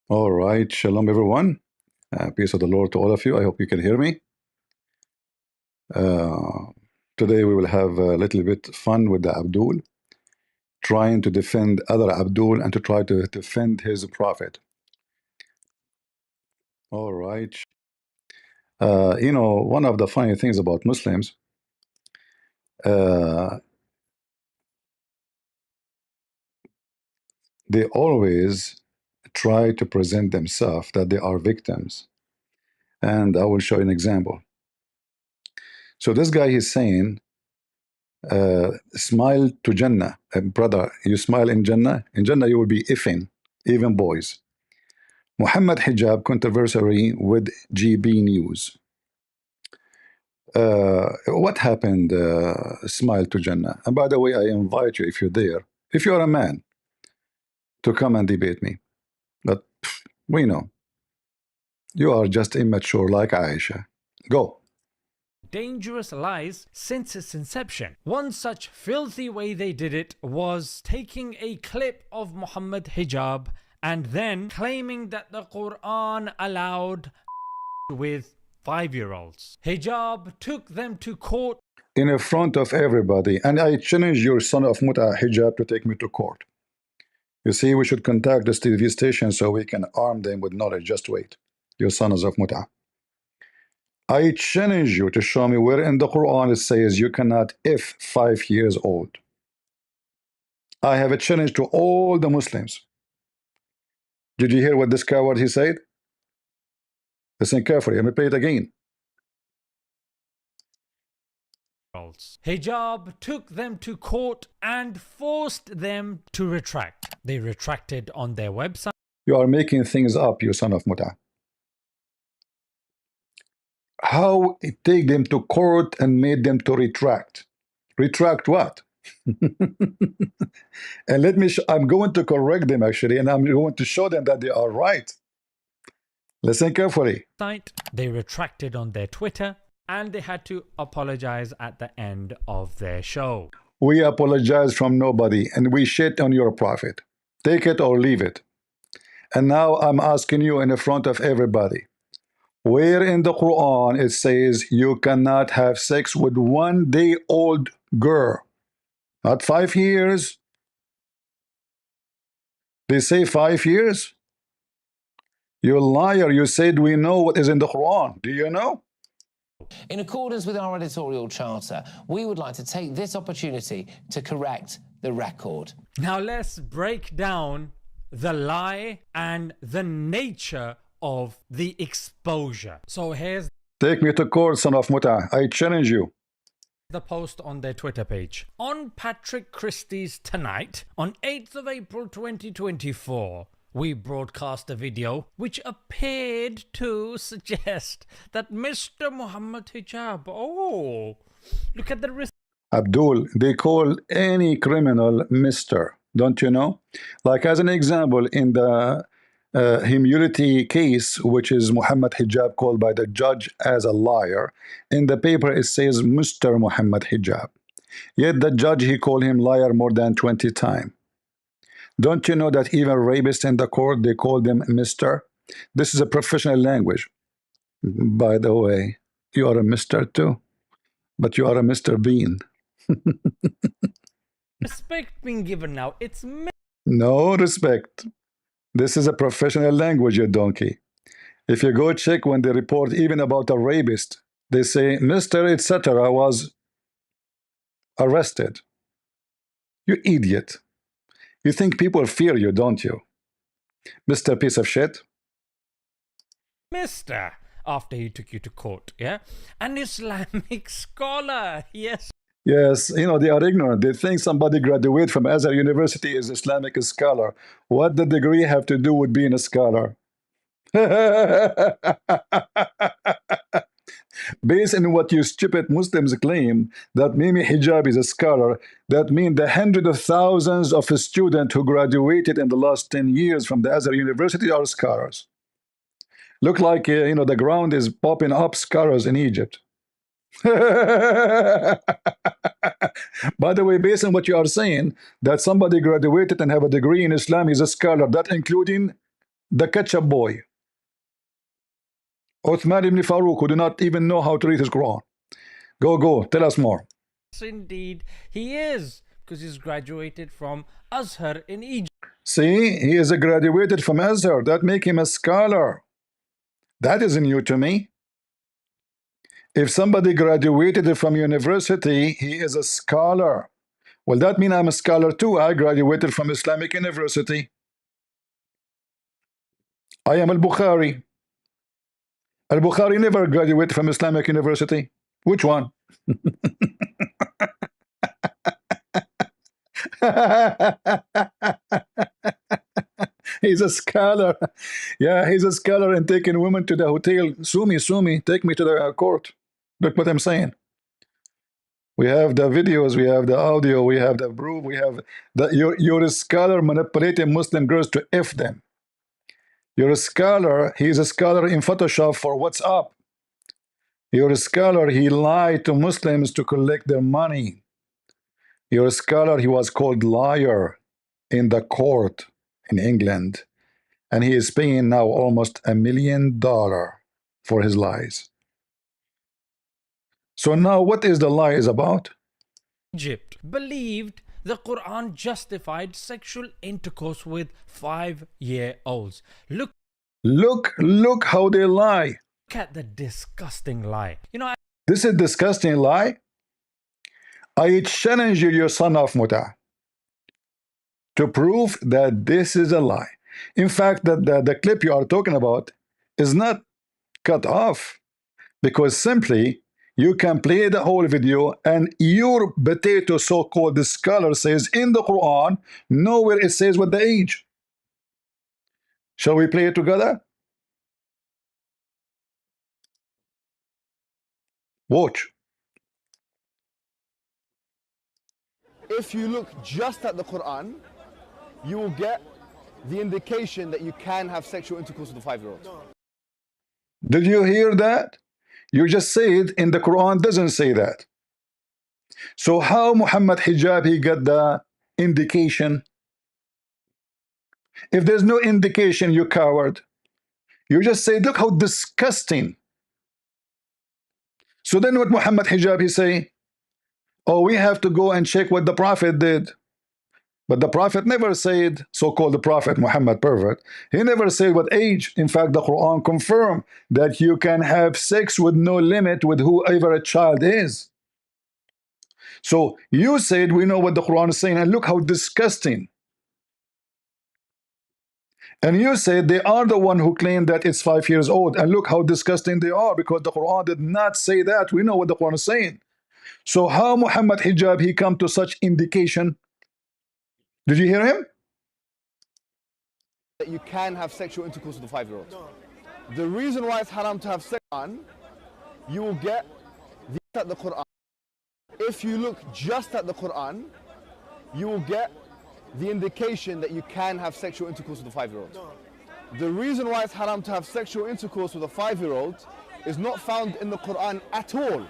All right, shalom everyone. Peace of the Lord to all of you. I hope you can hear me. Uh, Today we will have a little bit fun with the Abdul, trying to defend other Abdul and to try to defend his prophet. All right. One of the funny things about Muslims, uh, they always try to present themselves that they are victims. And I will show you an example. So this guy is saying, smile to Jannah. Brother, you smile in Jannah you will be effing, even boys. Muhammad Hijab controversy with GB News. What happened, smile to Jannah? And by the way, I invite you, if you're there, if you're a man, to come and debate me. But we know you are just immature like Aisha. Go. Dangerous lies since its inception. One such filthy way they did it was taking a clip of Muhammad Hijab and then claiming that the Qur'an allowed with 5-year-olds. Hijab took them to court In front of everybody, and I challenge your son of Muta Hijab to take me to court. You see, we should contact this TV station so we can arm them with knowledge. Just wait, your sons of Muta. I challenge you to show me where in the Quran it says you cannot if 5 years old. I have a challenge to all the Muslims. Did you hear what this coward he said? Listen carefully. Let me play it again. Hijab took them to court and forced them to retract. They retracted on their website. You are making things up, you son of Muta. How it take them to court and made them to retract? Retract what? And let me I'm going to correct them actually, and I'm going to show them that they are right. Listen carefully. They retracted on their Twitter and they had to apologize at the end of their show. We apologize from nobody and we shit on your prophet. Take it or leave it. And now I'm asking you in the front of everybody, where in the Quran it says you cannot have sex with 1 day old girl? Not 5 years. They say 5 years? You liar, you said we know what is in the Quran. Do you know? In accordance with our editorial charter, we would like to take this opportunity to correct the record. Now let's break down the lie and the nature of the exposure. So here's Take me to court, son of Muta. I challenge you. the post on their Twitter page. On Patrick Christie's Tonight, on 8th of April 2024, we broadcast a video which appeared to suggest that Mr. Muhammad Hijab, oh, look at the risk. Abdul, they call any criminal Mr. Don't you know? Like as an example, in the humility case, which is Muhammad Hijab called by the judge as a liar, in the paper it says Mr. Muhammad Hijab. Yet the judge, he called him liar more than 20 times. Don't you know that even rapists in the court, they call them Mr.? This is a professional language. By the way, you are a Mr. too, but you are a Mr. Bean. Respect being given now. It's No respect. This is a professional language, you donkey. If you go check when they report even about a rapist, they say Mr. etc. was arrested. You idiot. You think people fear you, don't you? Mr. Piece of shit. Mr. after he took you to court, yeah? An Islamic scholar, yes. Yes, you know, they are ignorant. They think somebody graduate from Azhar University is Islamic scholar. What the degree have to do with being a scholar? Based on what you stupid Muslims claim, that Mimi Hijab is a scholar, that means the hundreds of thousands of students who graduated in the last 10 years from the Azhar University are scholars. Look like, you know, the ground is popping up scholars in Egypt. By the way, based on what you are saying, that somebody graduated and have a degree in Islam is a scholar, that including the ketchup boy, Uthman ibn Farouk, who do not even know how to read his Quran. Go, tell us more. Yes, indeed, he is, because he's graduated from Azhar in Egypt. See, he is a graduated from Azhar. That make him a scholar. That isn't new to me. If somebody graduated from university, he is a scholar. Well, that means I'm a scholar too. I graduated from Islamic University. I am Al-Bukhari. Al-Bukhari never graduated from Islamic University. Which one? He's a scholar. Yeah, he's a scholar and taking women to the hotel. Sue me, take me to the court. Look what I'm saying. We have the videos, we have the audio, we have the proof, we have the you're a scholar manipulating Muslim girls to F them. You're a scholar, he's a scholar in Photoshop for WhatsApp. You're a scholar, he lied to Muslims to collect their money. You're a scholar, he was called liar in the court in England. And he is paying now almost $1 million for his lies. So now what is the lie is about? Egypt believed the Quran justified sexual intercourse with 5-year-olds. Look how they lie. Look at the disgusting lie. This is disgusting lie. I challenge you, your son of Muta, to prove that this is a lie. In fact, the clip you are talking about is not cut off, because simply you can play the whole video and your potato so-called scholar says in the Quran, nowhere it says what the age. Shall we play it together? Watch. If you look just at the Quran, you will get the indication that you can have sexual intercourse with a 5-year-old. Did you hear that? You just said in the Quran doesn't say that. So how Muhammad Hijab he got the indication? If there's no indication, you coward. You just say, look how disgusting. So then what Muhammad Hijab he say? Oh, we have to go and check what the Prophet did. But the Prophet never said, so-called the Prophet Muhammad pervert, he never said what age. In fact, the Quran confirmed that you can have sex with no limit with whoever a child is. So you said we know what the Quran is saying, and look how disgusting. And you said they are the one who claimed that it's 5 years old, and look how disgusting they are, because the Quran did not say that. We know what the Quran is saying. So how Muhammad Hijab he come to such indication? Did you hear him? That you can have sexual intercourse with a 5-year-old. The reason why it's haram to have sex on, you will get the Quran. If you look just at the Quran, you will get the indication that you can have sexual intercourse with a 5-year-old. The reason why it's haram to have sexual intercourse with a 5-year-old is not found in the Quran at all.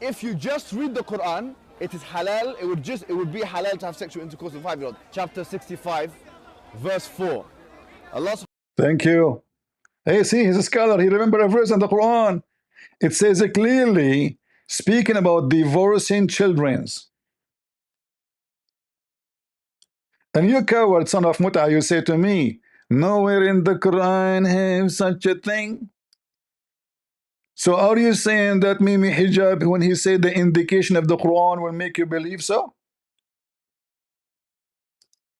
If you just read the Quran, it is halal, it would be halal to have sexual intercourse with a 5-year-old. Chapter 65, verse 4. Allah. Thank you. Hey, see, he's a scholar. He remembered a verse in the Quran. It says it clearly, speaking about divorcing children's. And you coward son of Muta, you say to me, nowhere in the Quran have such a thing. So are you saying that Mimi Hijab, when he said the indication of the Quran will make you believe so?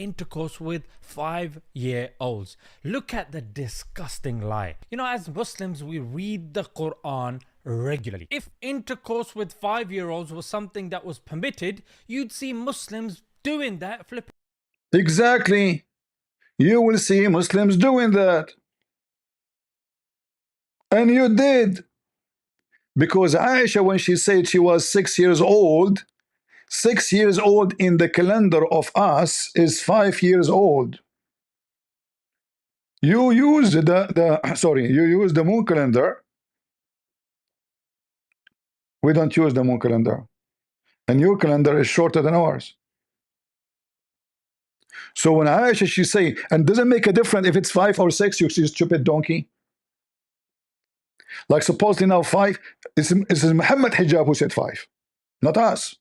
Intercourse with 5-year-olds. Look at the disgusting lie. As Muslims, we read the Quran regularly. If intercourse with 5-year-olds was something that was permitted, you'd see Muslims doing that flipping. Exactly. You will see Muslims doing that. And you did. Because Aisha, when she said she was 6 years old, 6 years old in the calendar of us is 5 years old. You use you use the moon calendar. We don't use the moon calendar. And your calendar is shorter than ours. So when Aisha, she say, and doesn't make a difference if it's 5 or 6, you stupid donkey. Like supposedly now 5, it's Muhammad Hijab who said 5, not us.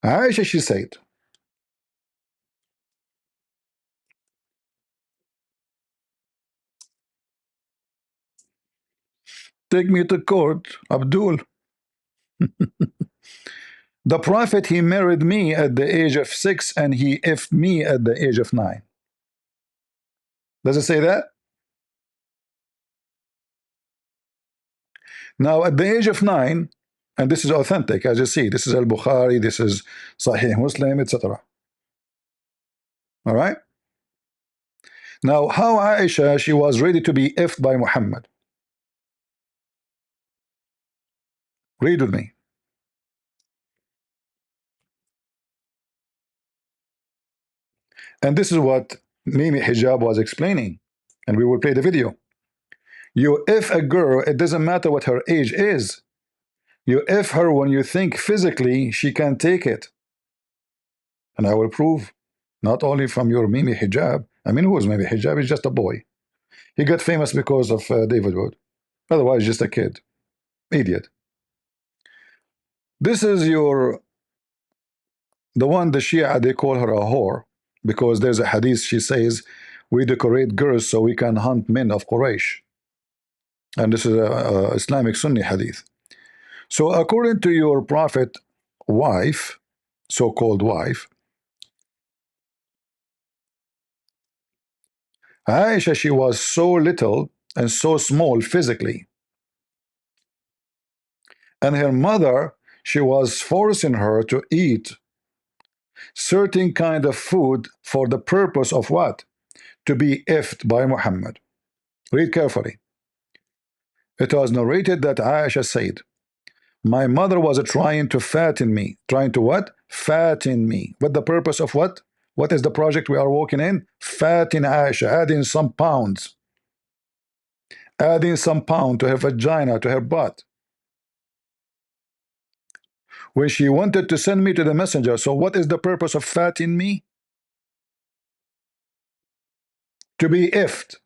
Aisha, she said, take me to court, Abdul. The prophet, he married me at the age of 6 and he effed me at the age of 9. Does it say that? Now at the age of 9, and this is authentic, as you see, this is Al-Bukhari, this is Sahih Muslim, etc. All right. Now how Aisha, she was ready to be effed by Muhammad. Read with me. And this is what Mimi Hijab was explaining, and we will play the video. You if a girl, it doesn't matter what her age is. You if her when you think physically she can take it. And I will prove, not only from your Mimi Hijab. I mean, who was Mimi Hijab? He's just a boy. He got famous because of David Wood. Otherwise, just a kid. Idiot. This is the one, the Shia, they call her a whore, because there's a hadith, she says, we decorate girls so we can hunt men of Quraysh. And this is a Islamic Sunni hadith. So according to your prophet wife, so-called wife, Aisha, she was so little and so small physically, and her mother, she was forcing her to eat certain kind of food for the purpose of what? To be effed by Muhammad. Read carefully. It was narrated that Aisha said, my mother was trying to fatten me. Trying to what? Fatten me. What the purpose of what? What is the project we are working in? Fatten Aisha, adding some pounds. Adding some pound to her vagina, to her butt. When she wanted to send me to the messenger, so what is the purpose of fatting me? To be effed.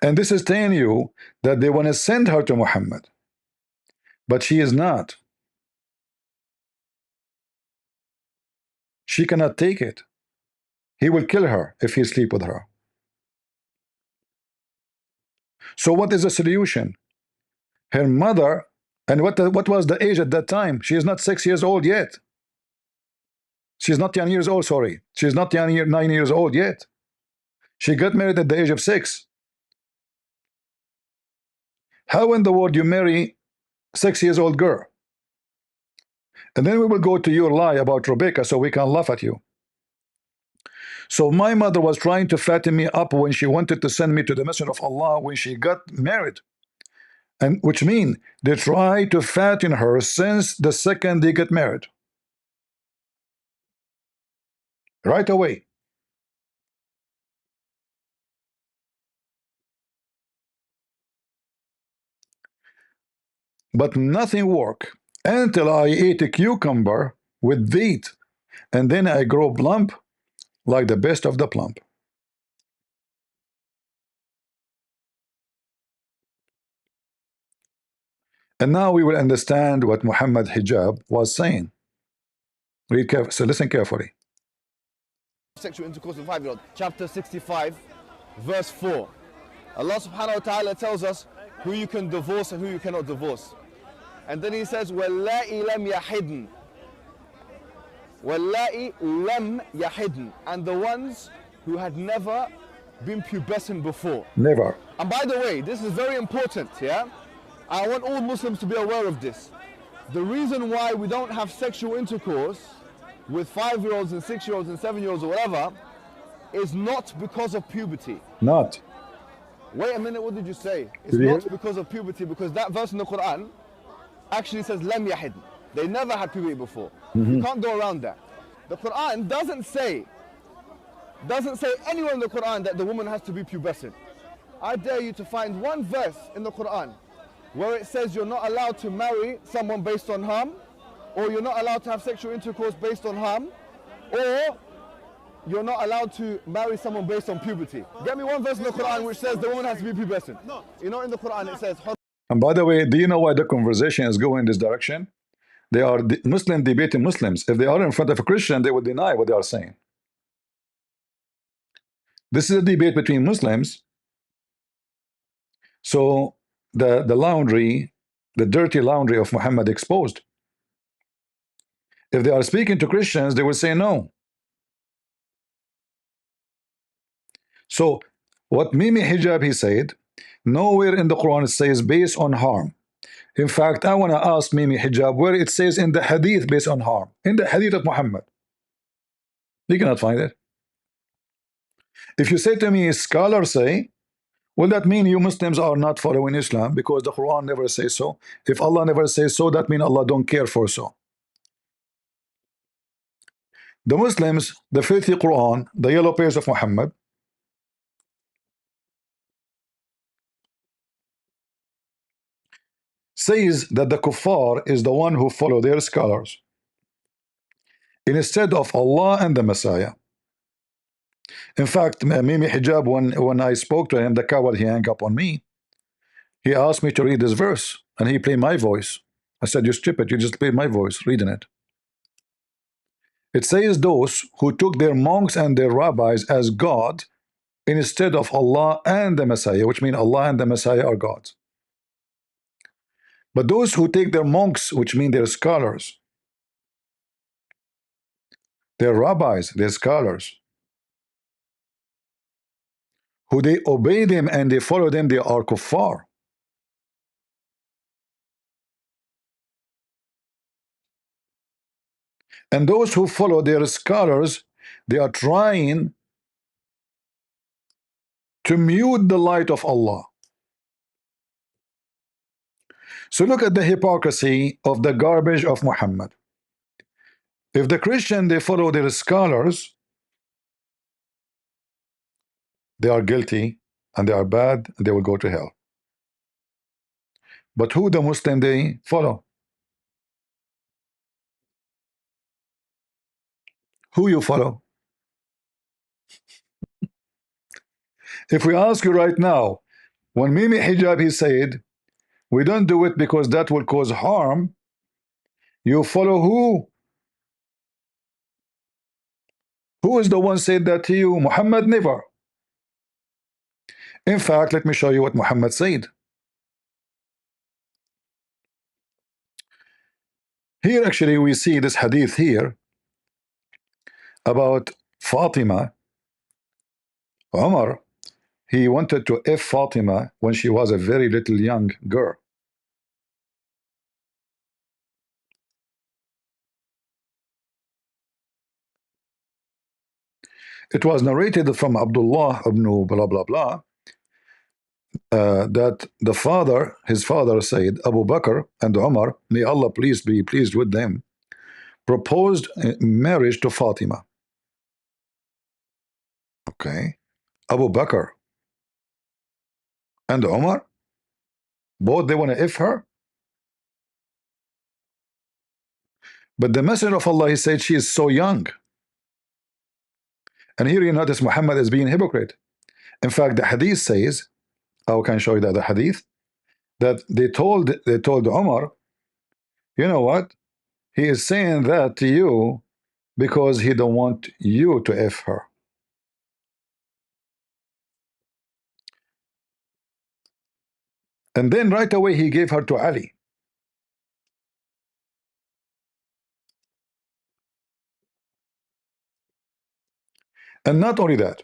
And this is telling you that they want to send her to Muhammad. But she is not. She cannot take it. He will kill her if he sleep with her. So what is the solution? Her mother, and what was the age at that time? She is not 6 years old yet. She's not 10 years old, sorry. She's not 9 years old yet. She got married at the age of 6. How in the world you marry 6 years old girl? And then we will go to your lie about Rebecca so we can laugh at you. So my mother was trying to fatten me up when she wanted to send me to the Messenger of Allah when she got married. And which means they try to fatten her since the second they get married. Right away. But nothing worked until I ate a cucumber with wheat, and then I grow plump like the best of the plump. And now we will understand what Muhammad Hijab was saying. Read carefully. So listen carefully. Sexual intercourse with a 5-year-old. Chapter 65, verse 4. Allah subhanahu wa ta'ala tells us who you can divorce and who you cannot divorce. And then he says, وَاللَّائِ لَمْ يَحِدْنَ. وَاللَّائِ لَمْ يَحِدْنَ. And the ones who had never been pubescent before. Never. And by the way, this is very important, yeah? I want all Muslims to be aware of this. The reason why we don't have sexual intercourse with 5-year-olds and 6-year-olds and 7-year-olds or whatever is not because of puberty. Not. Wait a minute, what did you say? It's not because of puberty, because that verse in the Quran actually says lam yahid. They never had puberty before. You can't go around that. The Quran doesn't say anywhere in the Quran that the woman has to be pubescent. I dare you to find one verse in the Quran where it says you're not allowed to marry someone based on harm, or you're not allowed to have sexual intercourse based on harm, or you're not allowed to marry someone based on puberty. Get me one verse in the Quran which says the woman has to be pubescent. You know, in the Quran it says. And by the way, do you know why the conversation is going in this direction? They are Muslim debating Muslims. If they are in front of a Christian, they would deny what they are saying. This is a debate between Muslims. So the laundry, the dirty laundry of Muhammad exposed. If they are speaking to Christians, they will say no. So what Mimi Hijab he said, nowhere in the Quran it says based on harm. In fact, I want to ask Mimi Hijab where it says in the hadith based on harm. In the hadith of Muhammad. You cannot find it. If you say to me, scholars say, will that mean you Muslims are not following Islam because the Quran never says so? If Allah never says so, that means Allah don't care for so. The Muslims, the filthy Quran, the yellow page of Muhammad, says that the kuffar is the one who follow their scholars instead of Allah and the Messiah. In fact, Mimi Hijab, when I spoke to him, the coward, he hung up on me. He asked me to read this verse, and he played my voice. I said, you stupid, you just played my voice reading it. It says those who took their monks and their rabbis as God instead of Allah and the Messiah, which means Allah and the Messiah are gods. But those who take their monks, which mean their scholars, their rabbis, their scholars, who they obey them and they follow them, they are kuffar. And those who follow their scholars, they are trying to mute the light of Allah. So look at the hypocrisy of the garbage of Muhammad. If the Christian, they follow their scholars, they are guilty and they are bad and they will go to hell. But who the Muslim they follow? Who you follow? If we ask you right now, when Mimi Hijab he said, we don't do it because that will cause harm, you follow who? Who is the one said that to you? Muhammad never. In fact, let me show you what Muhammad said. Here actually we see this hadith here about Fatima. Umar, he wanted to F Fatima when she was a very little young girl. It was narrated from Abdullah ibn blah blah blah that the father, his father said, Abu Bakr and Umar, may Allah please be pleased with them, proposed marriage to Fatima. Okay, Abu Bakr and Umar, both they want to F her. But the Messenger of Allah, he said she is so young. And here you notice Muhammad is being hypocrite. In fact, the hadith says, I can show you that the hadith, that they told Umar, you know what? He is saying that to you because he don't want you to F her. And then right away he gave her to Ali. And not only that,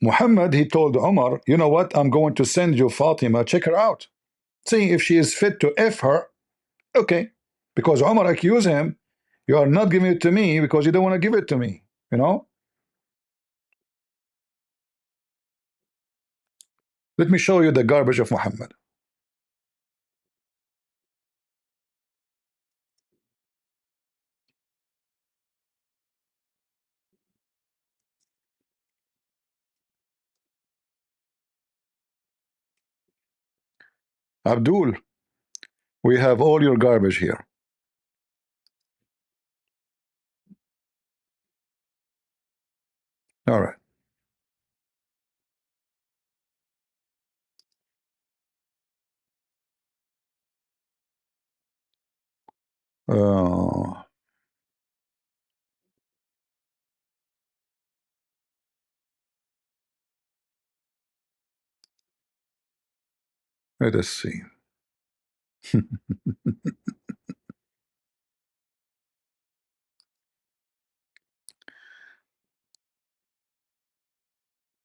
Muhammad, he told Umar, you know what? I'm going to send you Fatima, check her out. See if she is fit to F her. Okay. Because Umar accused him, you are not giving it to me because you don't want to give it to me. You know? Let me show you the garbage of Muhammad. Abdul, we have all your garbage here. All right. Uh, let us see.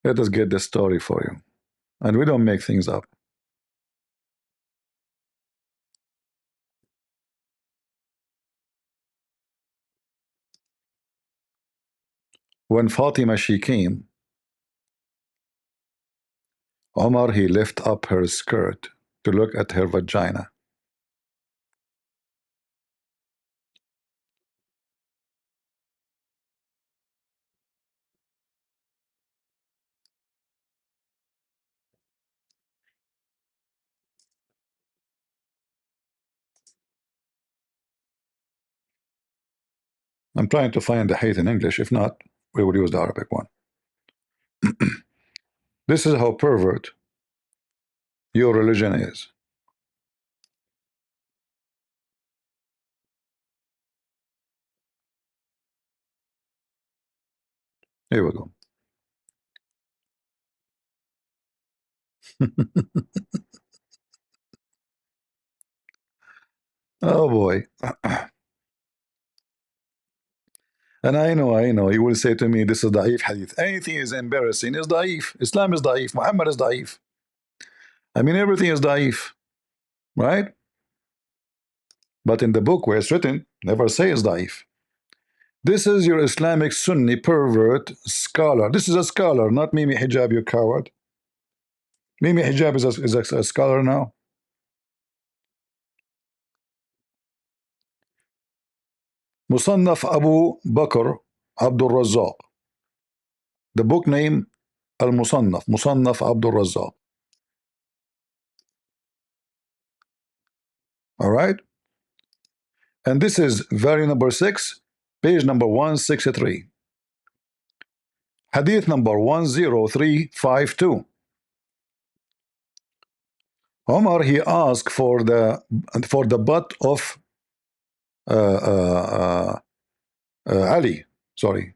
Let us get the story for you. And we don't make things up. When Fatima she came, Omar he lift up her skirt to look at her vagina. I'm trying to find the hate in English. If not, we will use the Arabic one. This is how pervert your religion is. Here we go. Oh boy. And I know, you will say to me, this is da'if hadith. Anything is embarrassing is da'if. Islam is da'if. Muhammad is da'if. I mean, everything is da'if, right? But in the book where it's written, never say it's da'if. This is your Islamic Sunni pervert scholar. This is a scholar, not Mimi Hijab, you coward. Mimi Hijab is a scholar now. Musannaf Abu Bakr Abdul Razzaq. The book name Al-Musannaf, Musannaf Abdul Razzaq. All right? And this is volume number 6, page number 163. Hadith number 10352. Omar he asked for the butt of Ali. Sorry.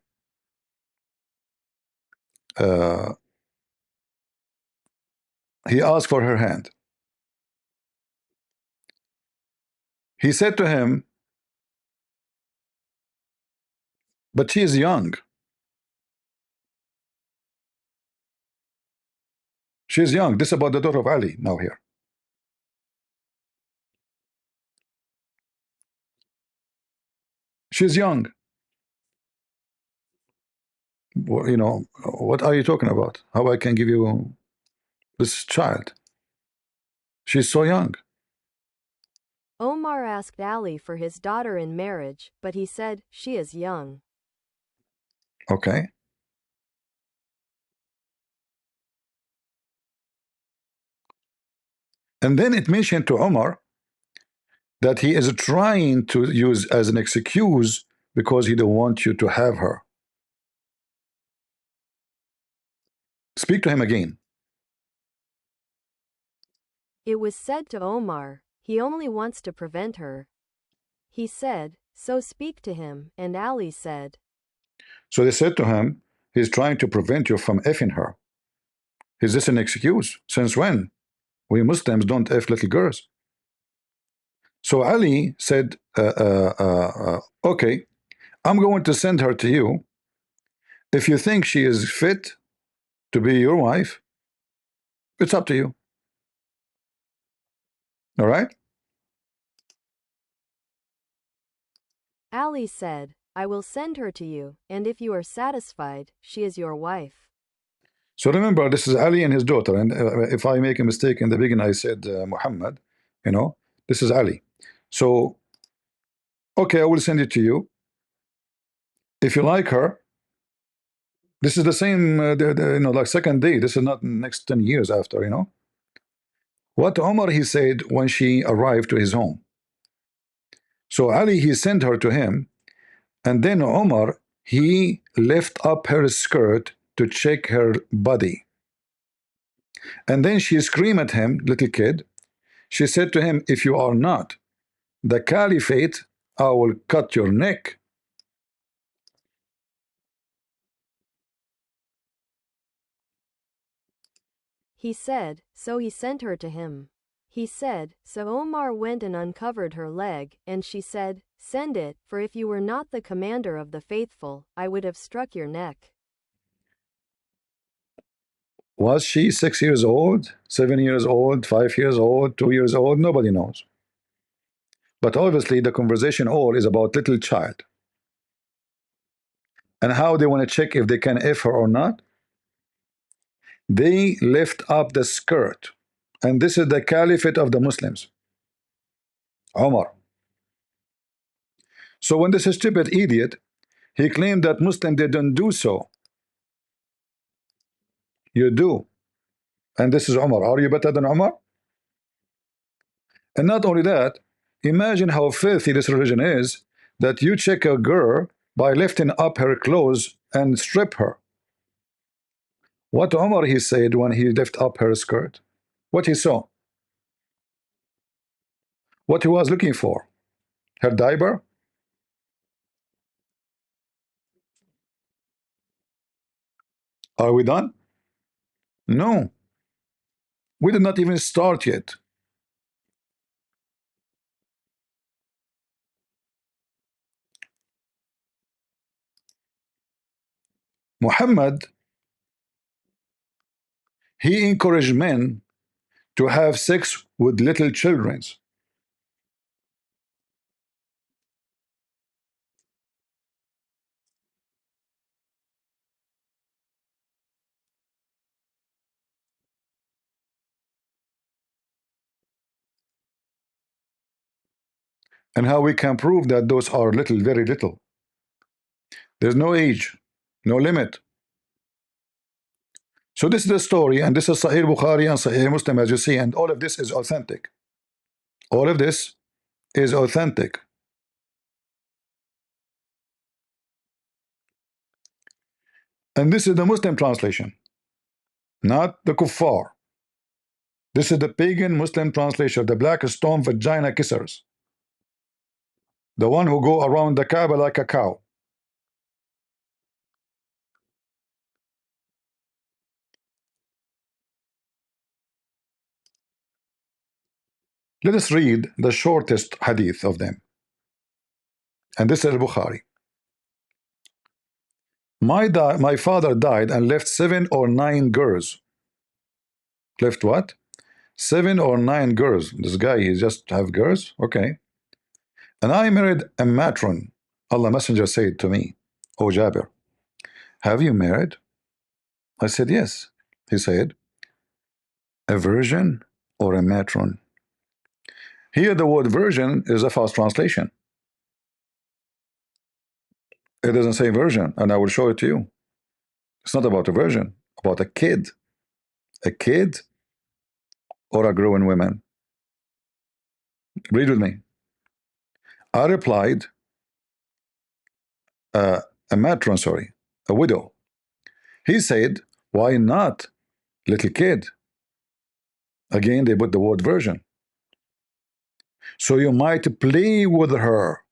He asked for her hand. He said to him, but she is young. She is young. This is about the daughter of Ali now here. She's young. You know, what are you talking about? How I can give you this child? She's so young. Omar asked Ali for his daughter in marriage, but he said, she is young. Okay. And then it mentioned to Omar that he is trying to use as an excuse because he don't want you to have her. Speak to him again. It was said to Omar, he only wants to prevent her. He said, so speak to him, and Ali said. So they said to him, he's trying to prevent you from effing her. Is this an excuse? Since when? We Muslims don't F little girls. So Ali said, okay, I'm going to send her to you. If you think she is fit to be your wife, it's up to you. All right? Ali said, I will send her to you, and if you are satisfied, she is your wife. So remember, this is Ali and his daughter. And if I make a mistake in the beginning, I said Muhammad, you know, this is Ali. So, okay, I will send it to you. If you like her, this is the same, you know, like second day. This is not next 10 years after, you know. What Omar he said when she arrived to his home. So Ali he sent her to him, and then Omar he lift up her skirt to check her body, and then she screamed at him, little kid. She said to him, if you are not the caliphate, I will cut your neck. He said, so he sent her to him. He said, so Omar went and uncovered her leg, and she said, send it, for if you were not the commander of the faithful, I would have struck your neck. Was she 6 years old, 7 years old, 5 years old, 2 years old? Nobody knows. But obviously the conversation all is about little child. And how they want to check if they can F her or not? They lift up the skirt. And this is the caliphate of the Muslims, Omar. So when this stupid idiot, he claimed that Muslims they don't do so. You do. And this is Omar. Are you better than Omar? And not only that, imagine how filthy this religion is, that you check a girl by lifting up her clothes and strip her. What Omar he said when he lifted up her skirt? What he saw? What he was looking for? Her diaper? Are we done? No. We did not even start yet. Muhammad, he encouraged men to have sex with little children. And how we can prove that those are little, very little? There's no age, no limit. So this is the story, and this is Sahih Bukhari and Sahih Muslim, as you see, and all of this is authentic. All of this is authentic. And this is the Muslim translation, not the kuffar. This is the pagan Muslim translation, the black stone vagina kissers, the one who go around the Kaaba like a cow. Let us read the shortest hadith of them. And this is Bukhari. My father died and left 7 or 9 girls. Left what? 7 or 9 girls. This guy, he just have girls? Okay. And I married a matron. Allah Messenger said to me, O Jabir, have you married? I said, yes. He said, a virgin or a matron? Here the word virgin is a false translation. It doesn't say virgin, and I will show it to you. It's not about a virgin, about a kid. A kid or a growing woman? Read with me. I replied, a matron, sorry, a widow. He said, why not little kid? Again, they put the word virgin. So you might play with her,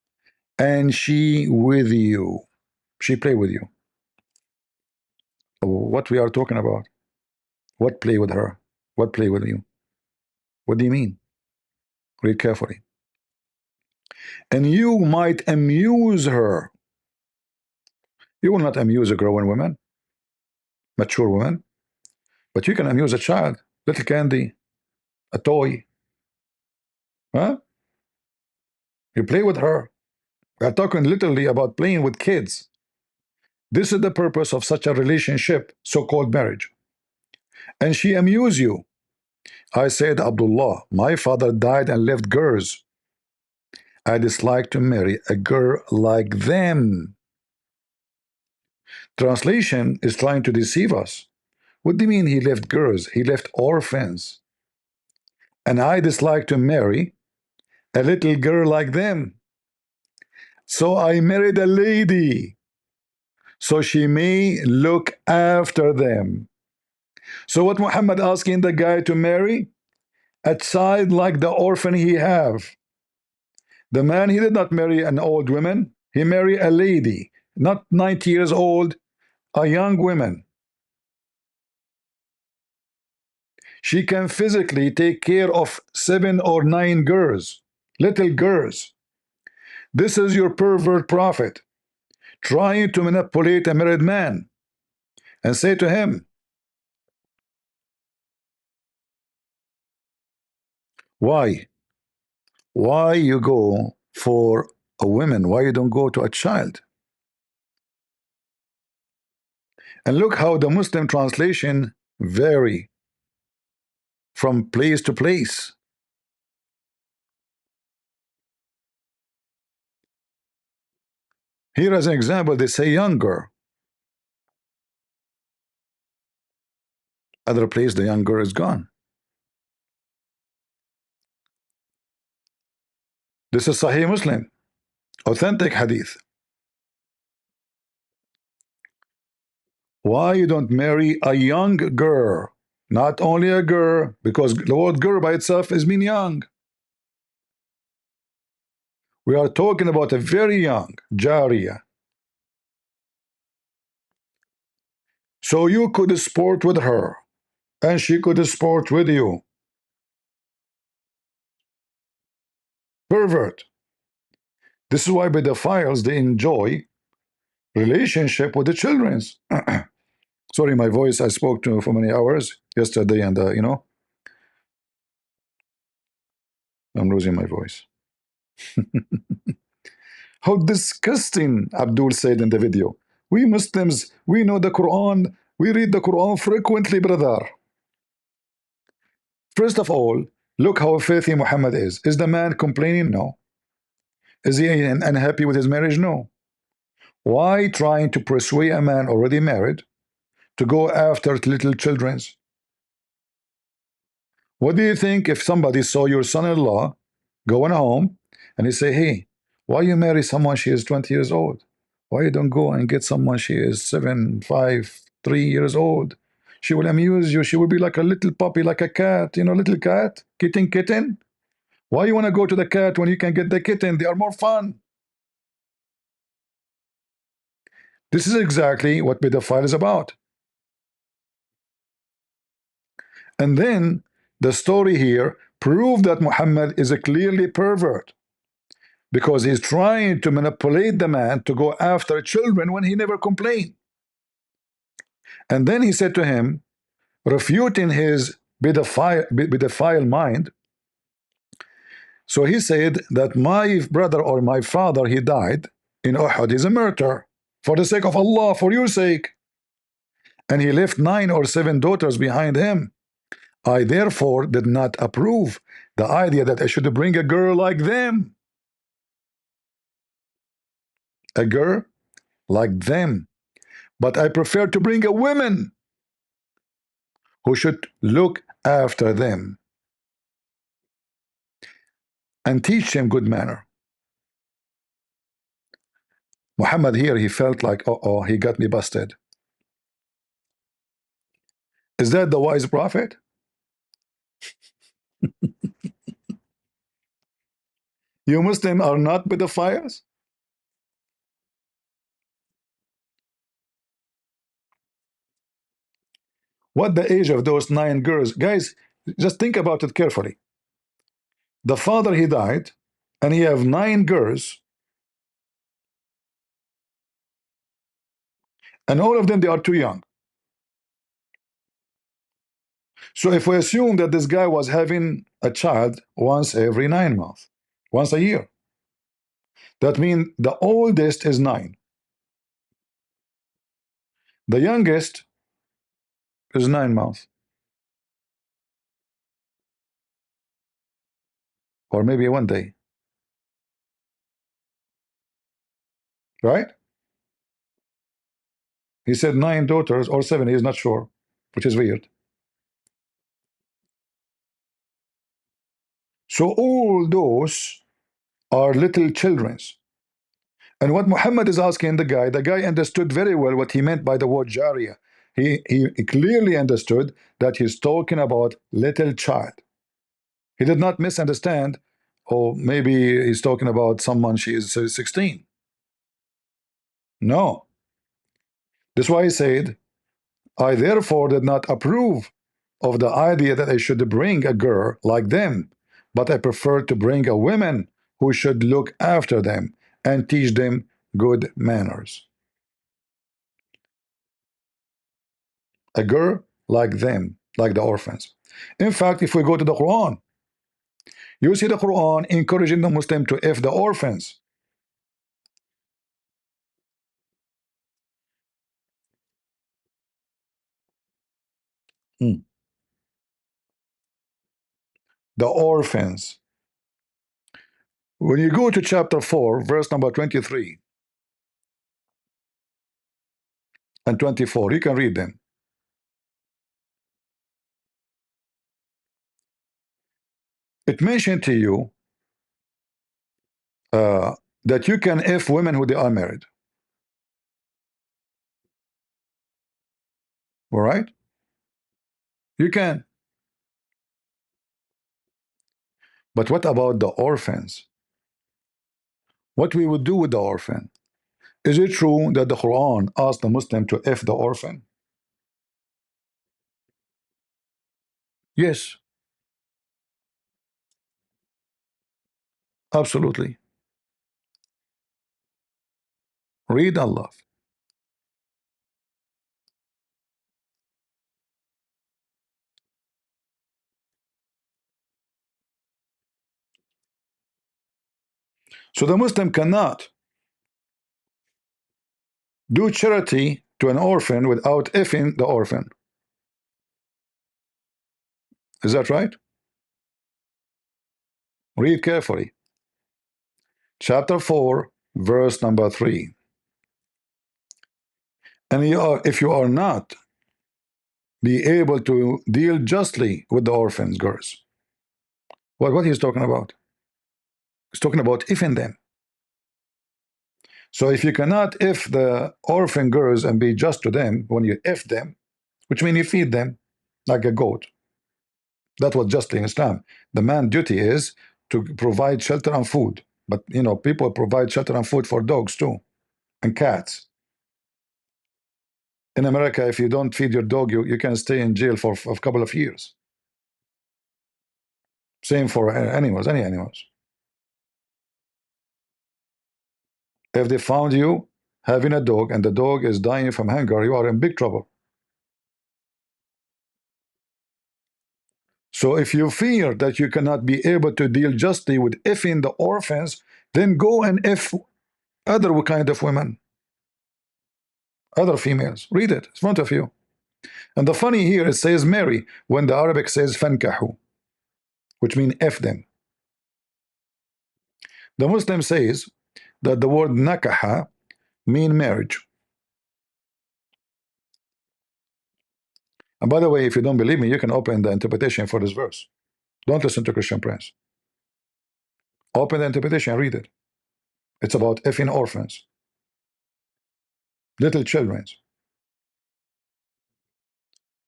and she with you. She play with you. What we are talking about? What play with her? What play with you? What do you mean? Read carefully. And you might amuse her. You will not amuse a growing woman, mature woman, but you can amuse a child, little candy, a toy. Huh? You play with her. We are talking literally about playing with kids. This is the purpose of such a relationship, so-called marriage. And she amuse you. I said, Abdullah, my father died and left girls. I dislike to marry a girl like them. Translation is trying to deceive us. What do you mean he left girls? He left orphans. and I dislike to marry a little girl like them. So I married a lady, so she may look after them. So what Muhammad asking the guy to marry? A child like the orphan he have. The man, he did not marry an old woman. He married a lady, not 90 years old, a young woman. She can physically take care of 7 or 9 girls, little girls. This is your pervert prophet trying to manipulate a married man and say to him, why? Why you go for a woman? Why you don't go to a child? And look how the Muslim translation vary from place to place. Here as an example, they say younger. Other place, the younger is gone. This is Sahih Muslim, authentic hadith. Why you don't marry a young girl? Not only a girl, because the word girl by itself is mean young. We are talking about a very young Jariya. So you could sport with her, and she could sport with you. Pervert. This is why pedophiles, they enjoy relationship with the children's. Sorry, my voice, I spoke to for many hours yesterday, and you know, I'm losing my voice. How disgusting, Abdul said in the video. We Muslims, we know the Quran, we read the Quran frequently, brother. First of all, look how filthy Muhammad is. Is the man complaining? No. Is he unhappy with his marriage? No. Why trying to persuade a man already married to go after little children's? What do you think if somebody saw your son-in-law going home and he say, hey, why you marry someone she is 20 years old? Why you don't go and get someone she is 7, 5, 3 years old? She will amuse you. She will be like a little puppy, like a cat, you know, little cat, kitten. Why you want to go to the cat when you can get the kitten? They are more fun. This is exactly what pedophile is about. And then the story here proved that Muhammad is a clearly pervert, because he's trying to manipulate the man to go after children when he never complained. And then he said to him, refuting his pedophile mind. So he said that my brother or my father, he died in Uhud, is a murderer for the sake of Allah, for your sake. And he left 9 or 7 daughters behind him. I therefore did not approve the idea that I should bring a girl like them. A girl like them. But I prefer to bring a woman who should look after them and teach them good manner. Muhammad here, he felt like, oh, he got me busted. Is that the wise prophet? You Muslims are not pedophiles? What the age of those 9 girls? Guys, just think about it carefully. The father, he died, and he have 9 girls, and all of them, they are too young. So if we assume that this guy was having a child once every 9 months, once a year, that means the oldest is 9. The youngest is 9 months. Or maybe 1 day. Right? He said 9 daughters or 7, he is not sure, which is weird. So all those are little children's. And what Muhammad is asking the guy understood very well what he meant by the word Jariya. He clearly understood that he's talking about little child. He did not misunderstand, or maybe he's talking about someone she is 16. No. That's why he said, I therefore did not approve of the idea that I should bring a girl like them, but I prefer to bring a woman who should look after them and teach them good manners. A girl like them, like the orphans. In fact, if we go to the Quran, you see the Quran encouraging the Muslim to F the orphans. The orphans. When you go to chapter 4, verse number 23 and 24, you can read them. It mentioned to you that you can F women who they are married. All right? You can. But what about the orphans? What we would do with the orphan? Is it true that the Quran asked the Muslim to F the orphan? Yes, absolutely. Read Allah. So the Muslim cannot do charity to an orphan without effing the orphan. Is that right? Read carefully. Chapter 4, verse number 3. And if you are not be able to deal justly with the orphans, girls. What he's talking about? He's talking about effing them. So if you cannot if the orphan girls and be just to them when you if them, which means you feed them like a goat. That's what justly in Islam. The man's duty is to provide shelter and food. But you know, people provide shelter and food for dogs too, and cats. In America, if you don't feed your dog, you can stay in jail for a couple of years. Same for animals, any animals. If they found you having a dog and the dog is dying from hunger, you are in big trouble. So if you fear that you cannot be able to deal justly with effing the orphans, then go and F other kind of women, other females. Read it in front of you. And the funny here, it says marry when the Arabic says fankahu, which means F them. The Muslim says that the word nakaha mean marriage. And by the way, if you don't believe me, you can open the interpretation for this verse. Don't listen to Christian Prince. Open the interpretation and read it. It's about effing orphans, little children.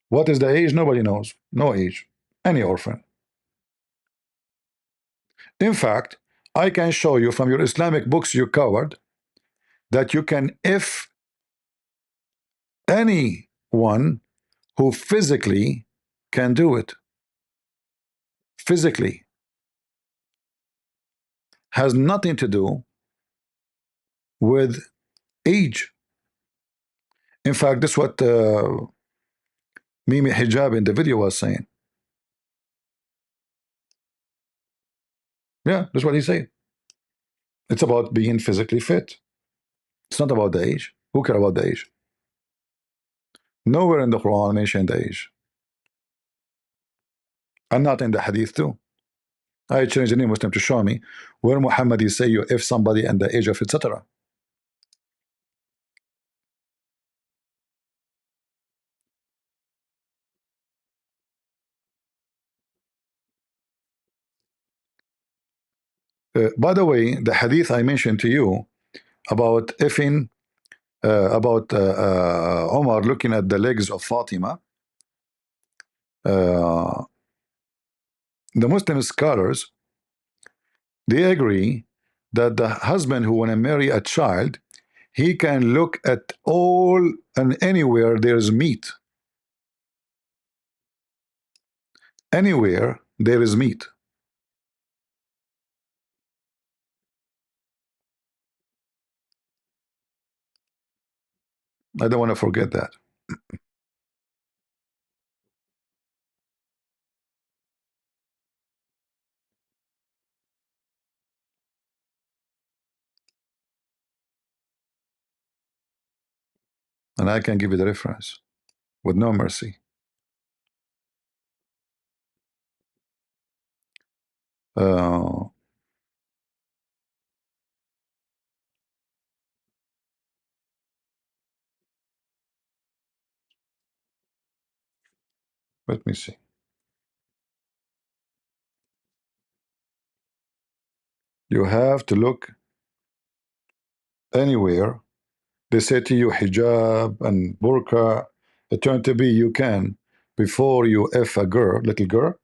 What is the age? Nobody knows. No age. Any orphan. In fact, I can show you from your Islamic books, you coward, that you can if anyone who physically can do it. Physically. Has nothing to do with age. In fact, this is what Mimi Hijab in the video was saying. Yeah, that's what he said. It's about being physically fit. It's not about the age. Who cares about the age? Nowhere in the Quran mentioned the age. And not in the Hadith too. I challenge any Muslim to show me where Muhammad is say you if somebody and the age of etc. By the way, the hadith I mentioned to you about effing, about Omar looking at the legs of Fatima, the Muslim scholars, they agree that the husband who want to marry a child, he can look at all and anywhere there's meat. Anywhere there is meat. I don't want to forget that. And I can give you the reference with no mercy. Uh, let me see. You have to look anywhere. They say to you hijab and burqa. It turned to be you can, before you F a girl, little girl,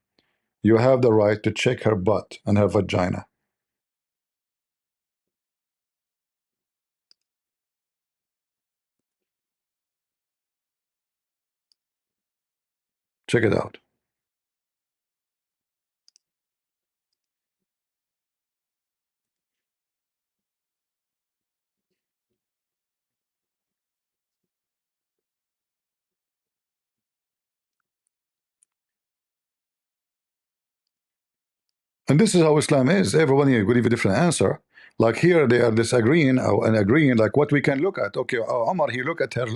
you have the right to check her butt and her vagina. Check it out. And this is how Islam is. Everyone here will give a different answer. Like here, they are disagreeing and agreeing, like what we can look at. Okay, Omar, he looked at her,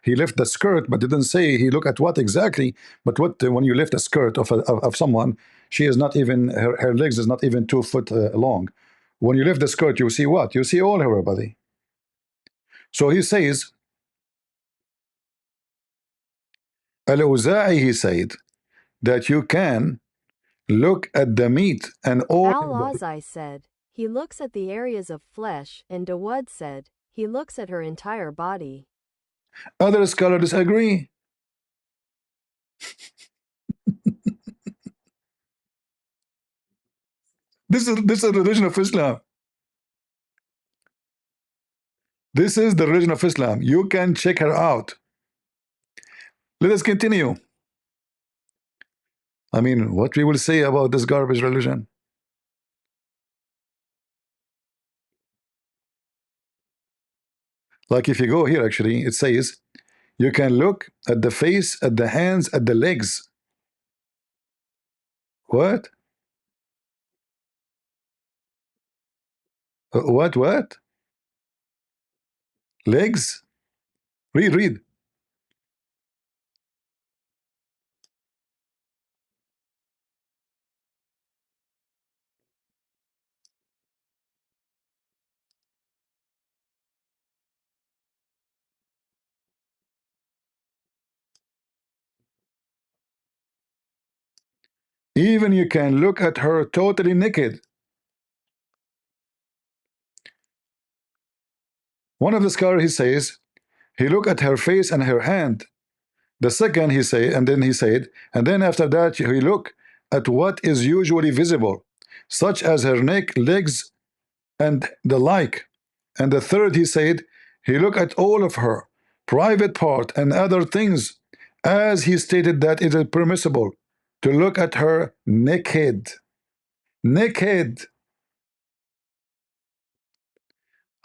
he left the skirt, but didn't say he looked at what exactly. But what when you lift a skirt of someone, she is not even, her legs is not even 2 foot long. When you lift the skirt, you see what? You see all her body. So he says, Al-Awza'i, he said, that you can look at the meat and all. Al-Azai said, he looks at the areas of flesh, and Dawud said, he looks at her entire body. Other scholars disagree. This is the religion of Islam. This is the religion of Islam. You can check her out. Let us continue. I mean, what we will say about this garbage religion? Like if you go here, actually, it says you can look at the face, at the hands, at the legs. What? What? Legs? Read. Even you can look at her totally naked. One of the scholars, he says, he looked at her face and her hand. The second, he said, and then after that, he look at what is usually visible, such as her neck, legs, and the like. And the third, he said, he looked at all of her private part and other things, as he stated that it is permissible to look at her naked. Naked.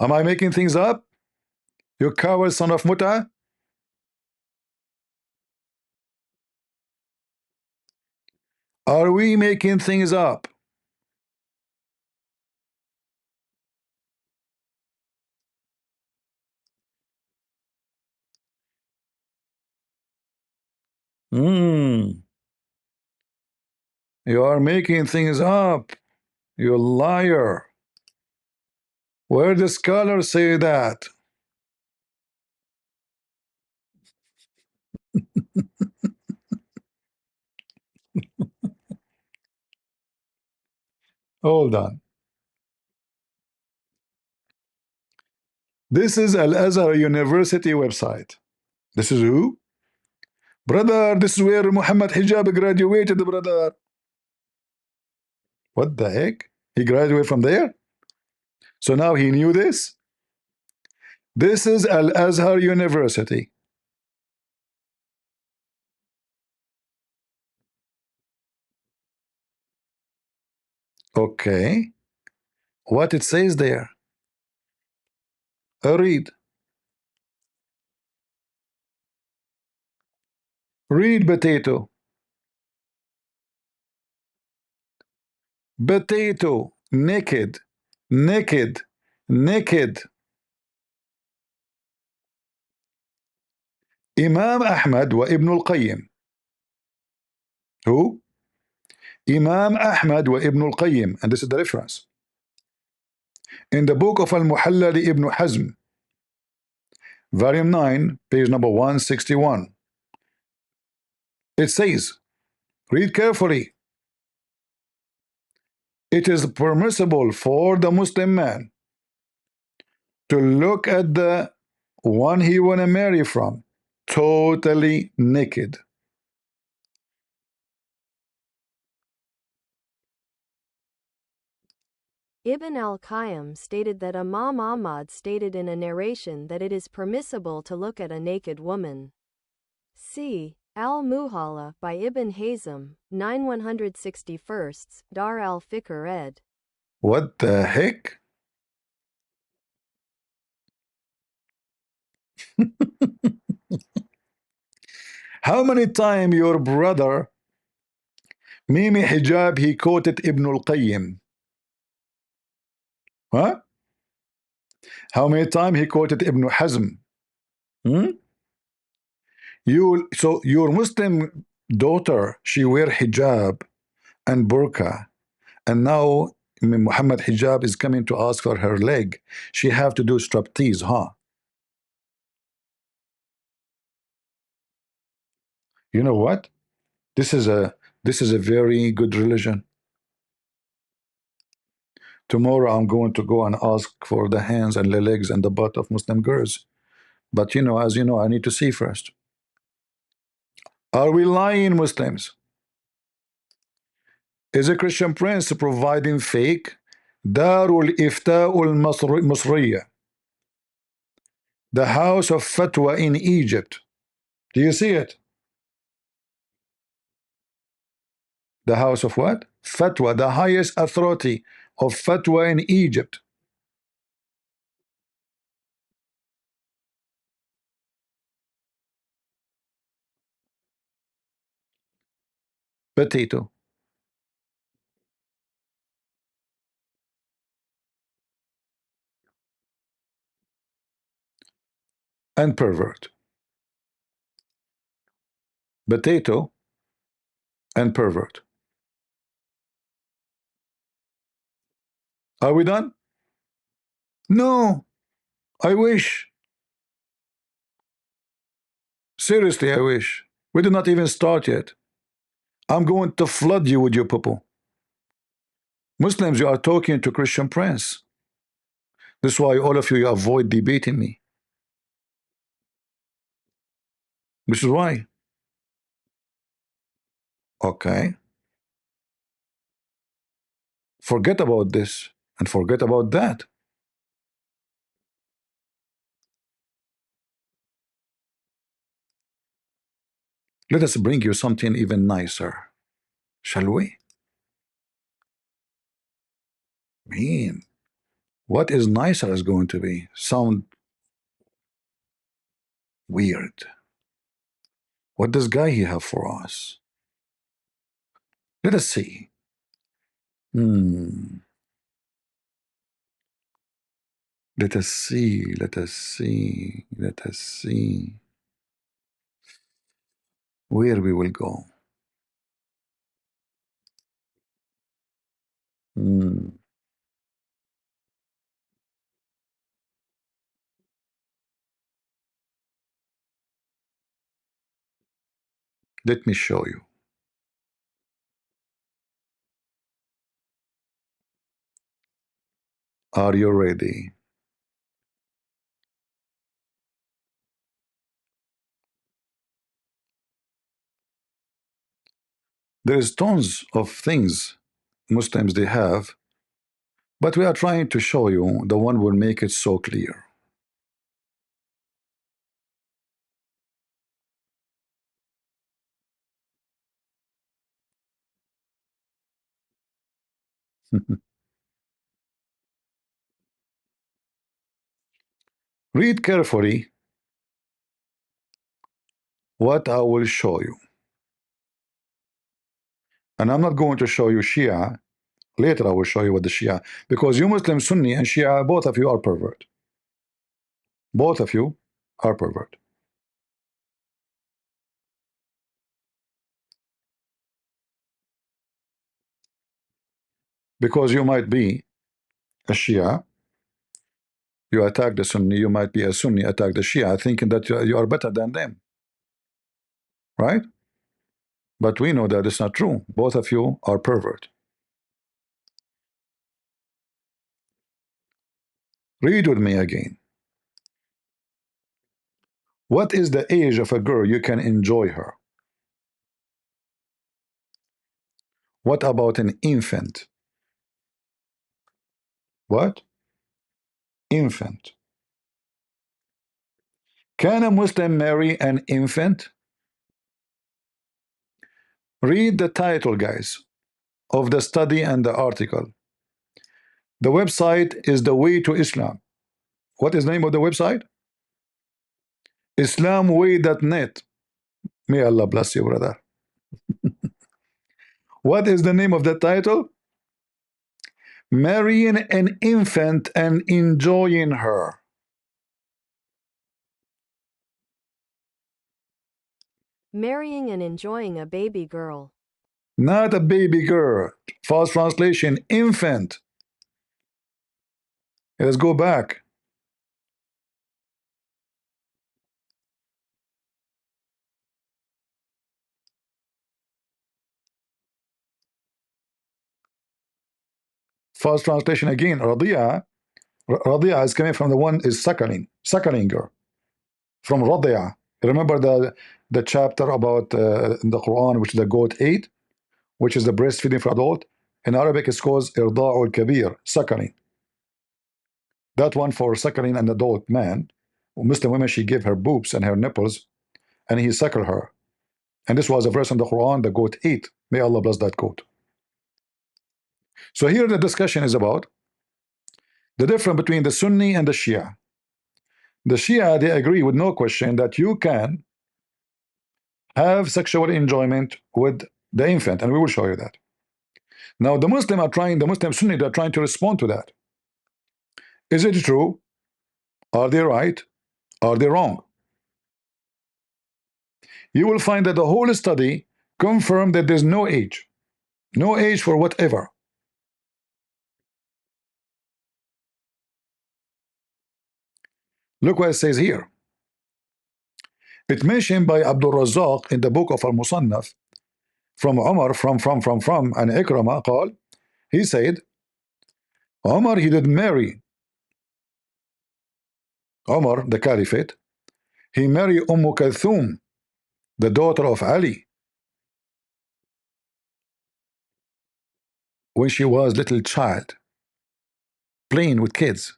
Am I making things up? You coward son of Muta? Are we making things up? You are making things up. You liar. Where the scholars say that? Hold on. This is Al-Azhar University website. This is who? Brother, this is where Muhammad Hijab graduated, brother. What the heck? He graduated from there? So now he knew this? This is Al-Azhar University. Okay. What it says there? Read. Read, potato. Potato. Naked. Naked. Naked. Imam Ahmad wa Ibn al-Qayyim. Who? Imam Ahmad wa Ibn al-Qayyim. And this is the reference. In the book of Al-Muhalla li Ibn Hazm, volume 9, page number 161. It says, read carefully. It is permissible for the Muslim man to look at the one he want to marry from totally naked. Ibn al-Qayyim stated that Imam Ahmad stated in a narration that it is permissible to look at a naked woman. See Al-Muhalla by Ibn Hazm, 9/161, Dar al-Fikr ed. What the heck? How many times your brother Mimi Hijab he quoted Ibn al-Qayyim? Huh? How many times he quoted Ibn Hazm? Hmm? So your Muslim daughter, she wear hijab and burqa, and now Muhammad Hijab is coming to ask for her leg. She have to do striptease, huh? You know what? This is a very good religion. Tomorrow I'm going to go and ask for the hands and the legs and the butt of Muslim girls. But as you know, I need to see first. Are we lying, Muslims? Is a Christian prince providing fake Darul Ifta'ul Masriya, the house of fatwa in Egypt? Do you see it? The house of what? Fatwa, the highest authority of fatwa in Egypt. Potato. And pervert. Potato and pervert. Are we done? No. I wish. Seriously, I wish. We did not even start yet. I'm going to flood you with your poo-poo. Muslims, you are talking to Christian prince. This is why all of you avoid debating me. This is why. Okay. Forget about this and forget about that. Let us bring you something even nicer, shall we? Man, what is nicer is going to be? Sound weird. What does guy he have for us? Let us see. Let us see. Let us see. Let us see where we will go. Let me show you. Are you ready? There is tons of things Muslims they have, but we are trying to show you the one will make it so clear. Read carefully what I will show you. And I'm not going to show you Shia. Later I will show you what the Shia, because you Muslim Sunni and Shia, both of you are pervert. Both of you are pervert. Because you might be a Shia, you attack the Sunni, you might be a Sunni, attack the Shia, thinking that you are better than them. Right? But we know that it's not true. Both of you are pervert. Read with me again. What is the age of a girl you can enjoy her? What about an infant? What? Infant. Can a Muslim marry an infant? Read the title, guys, of the study and the article. The website is The Way to Islam. What is the name of the website? Islamway.net. May Allah bless you, brother. What is the name of the title? Marrying an infant and enjoying her. Marrying and enjoying a baby girl. Not a baby girl. False translation, infant. Let's go back. False translation again. Radia. Radia is coming from the one is suckling girl. From Radia. Remember the chapter about in the Quran, which is the goat ate, which is the breastfeeding for adult. In Arabic, it's called irda'ul kabir, suckling. That one for suckling an adult man. Muslim women, she gave her boobs and her nipples, and he suckled her. And this was a verse in the Quran, the goat ate. May Allah bless that goat. So here the discussion is about the difference between the Sunni and the Shia. The Shia, they agree with no question that you can have sexual enjoyment with the infant, and we will show you that. Now the Muslim Sunni, they're trying to respond to that. Is it true? Are they right? Are they wrong? You will find that the whole study confirmed that there's no age. No age for whatever. Look what it says here. It's mentioned by Abdul Razzaq in the book of Al-Musannaf from Umar, from and Ikramah قال, he said, Umar, he did marry. Umar, the Caliphate, he married Kulthum, the daughter of Ali, when she was little child, playing with kids.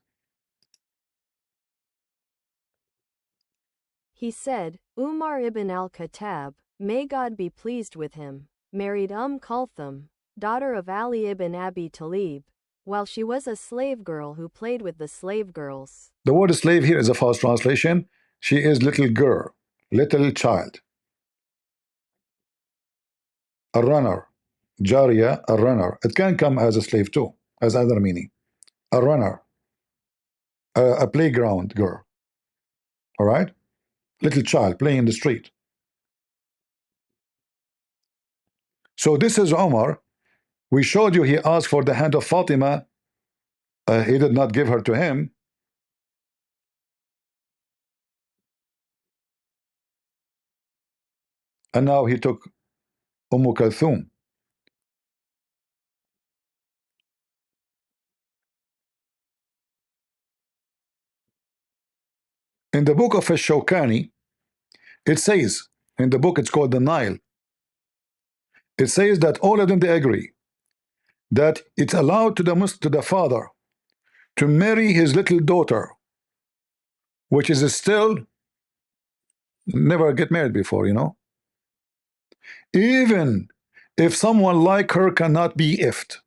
He said, Umar ibn al-Khattab, may God be pleased with him, married Kulthum, daughter of Ali ibn Abi Talib, while she was a slave girl who played with the slave girls. The word slave here is a false translation. She is little girl, little child. A runner, Jariya, a runner. It can come as a slave too, as other meaning. A runner, a playground girl. All right? Little child playing in the street. So this is Omar. We showed you he asked for the hand of Fatima. He did not give her to him. And now he took Kulthum. In the book of Shawkani, it says, in the book it's called the Nile, It says that all of them, they agree that it's allowed to the father to marry his little daughter, which is still never get married before, even if someone like her cannot be ifed,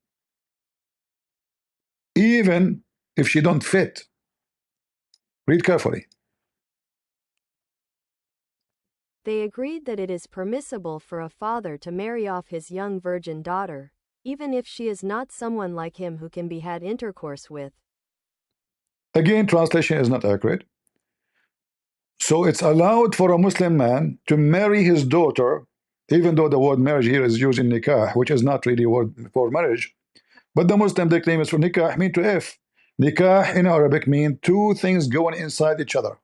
even if she don't fit. Read carefully. They agreed that it is permissible for a father to marry off his young virgin daughter, even if she is not someone like him who can be had intercourse with. Again, translation is not accurate. So it's allowed for a Muslim man to marry his daughter, even though the word marriage here is used in nikah, which is not really a word for marriage. But the Muslim, they claim it's for nikah, mean to if. Nikah in Arabic mean two things going inside each other.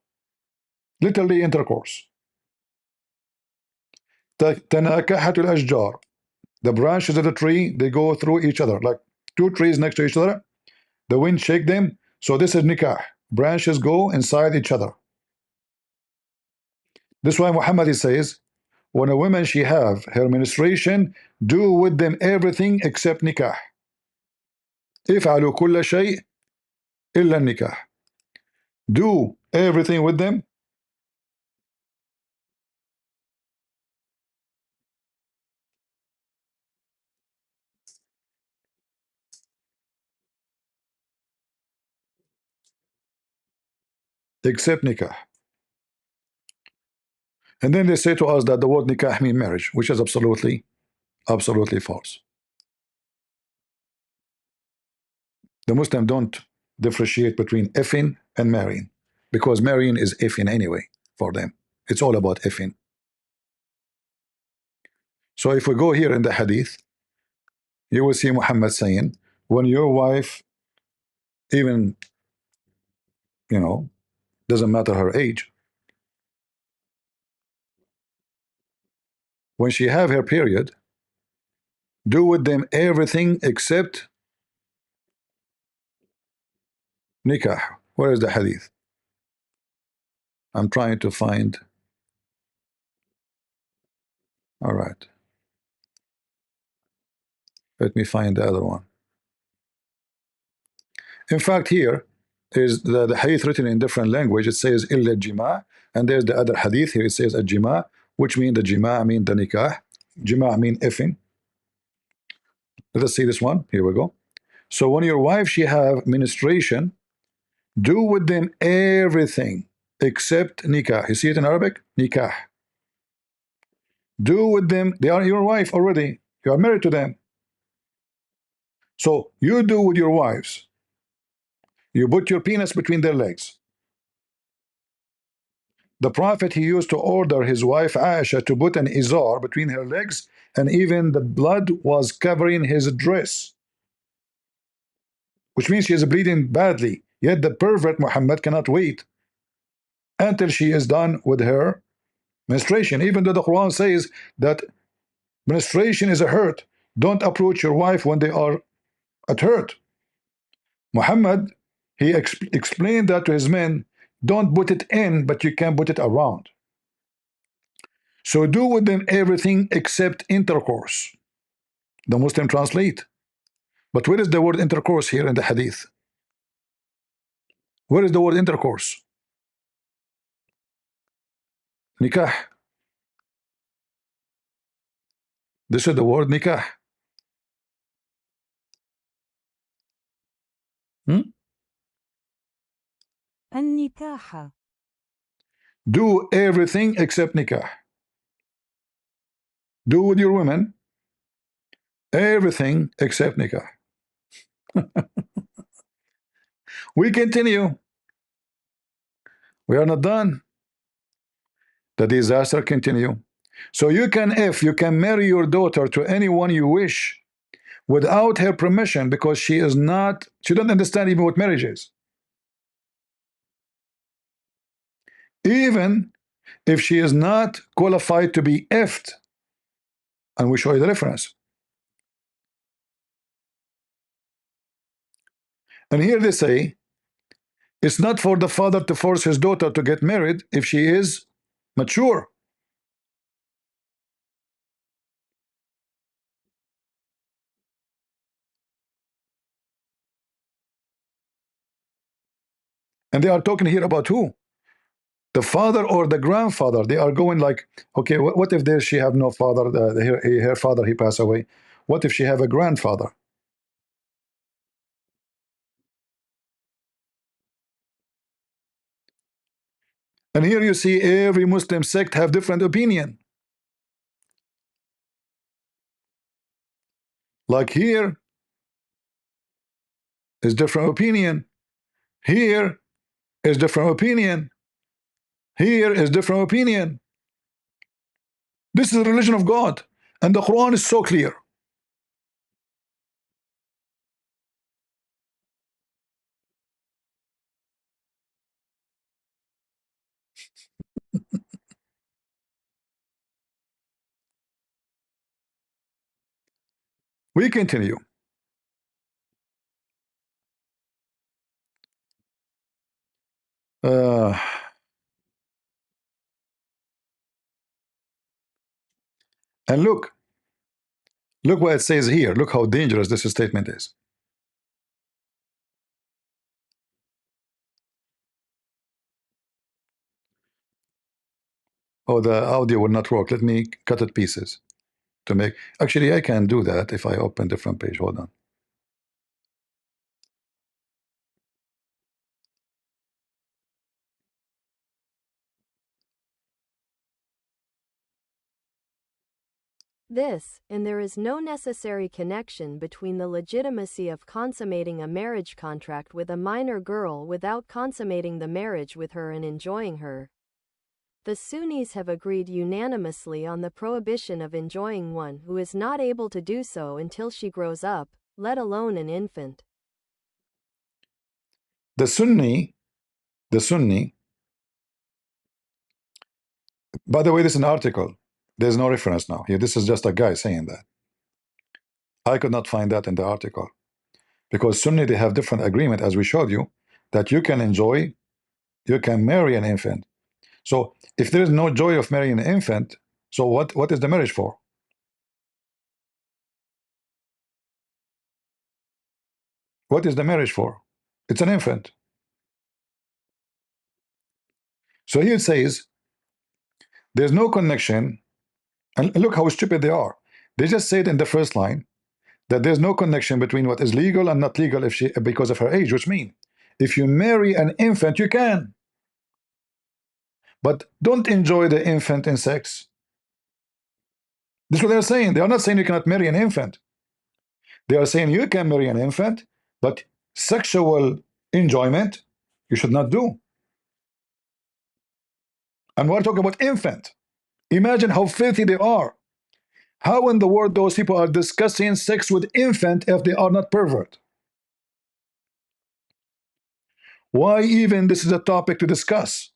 Literally intercourse. Tanakahatul ashjar. The branches of the tree, they go through each other, like two trees next to each other. The wind shake them. So this is nikah. Branches go inside each other. This is why Muhammad says, when a woman she have her menstruation, do with them everything except nikah. افعلوا كل شيء إلا النكاح. Do everything with them except nikah. And then they say to us that the word nikah means marriage, which is absolutely false. The Muslim don't differentiate between effing and marrying, because marrying is effing anyway for them. It's all about effing. So if we go here in the hadith, you will see Muhammad saying, when your wife, even doesn't matter her age, when she have her period, do with them everything except nikah. Where is the hadith? I'm trying to find. All right, let me find the other one. In fact, here is the hadith written in different language. It says illa jima, and there's the other hadith here. It says a jima, which mean the jima mean the nikah. Jima mean effing. Let us see this one. Here we go. So when your wife she have menstruation, do with them everything except nikah. You see it in Arabic? Nikah. Do with them. They are your wife already. You are married to them. So you do with your wives. You put your penis between their legs. The Prophet, he used to order his wife Aisha to put an izar between her legs, and even the blood was covering his dress, which means she is bleeding badly. Yet the pervert Muhammad cannot wait until she is done with her menstruation, even though the Quran says that menstruation is a hurt. Don't approach your wife when they are at hurt. Muhammad, he explained that to his men. Don't put it in, but you can put it around. So do with them everything except intercourse. The Muslim translate. But where is the word intercourse here in the hadith? Where is the word intercourse? Nikah. This is the word nikah. النكاح. Do everything except nikah. Do with your women everything except nikah. We continue. We are not done. The disaster continue. So you can marry your daughter to anyone you wish without her permission, because she doesn't understand even what marriage is. Even if she is not qualified to be effed, and we show you the difference. And here they say it's not for the father to force his daughter to get married if she is mature. And they are talking here about who? The father or the grandfather. They are going like, okay, what if there she have no father? Her father, he passed away. What if she have a grandfather? And here you see every Muslim sect have different opinion. Like here is different opinion. Here is different opinion. Here is different opinion. This is the religion of God, and the Quran is so clear. We continue. Uh, and look what it says here. Look how dangerous this statement is. Oh, the audio will not work. Let me cut it pieces to make. Actually, I can do that if I open different page. Hold on. This, and there is no necessary connection between the legitimacy of consummating a marriage contract with a minor girl without consummating the marriage with her and enjoying her. The Sunnis have agreed unanimously on the prohibition of enjoying one who is not able to do so until she grows up, let alone an infant. The Sunni, by the way, this is an article. There's no reference now here. This is just a guy saying that. I could not find that in the article because Sunni, they have different agreement, as we showed you, that you can enjoy, you can marry an infant. So if there is no joy of marrying an infant, so what is the marriage for? What is the marriage for? It's an infant. So here it says there's no connection, and look how stupid they are. They just said in the first line that there's no connection between what is legal and not legal if she because of her age, which means if you marry an infant, you can, but don't enjoy the infant in sex. This is what they're saying. They are not saying you cannot marry an infant. They are saying you can marry an infant, but sexual enjoyment you should not do. And we're talking about infant. Imagine how filthy they are. How in the world those people are discussing sex with infant if they are not pervert? Why even this is a topic to discuss?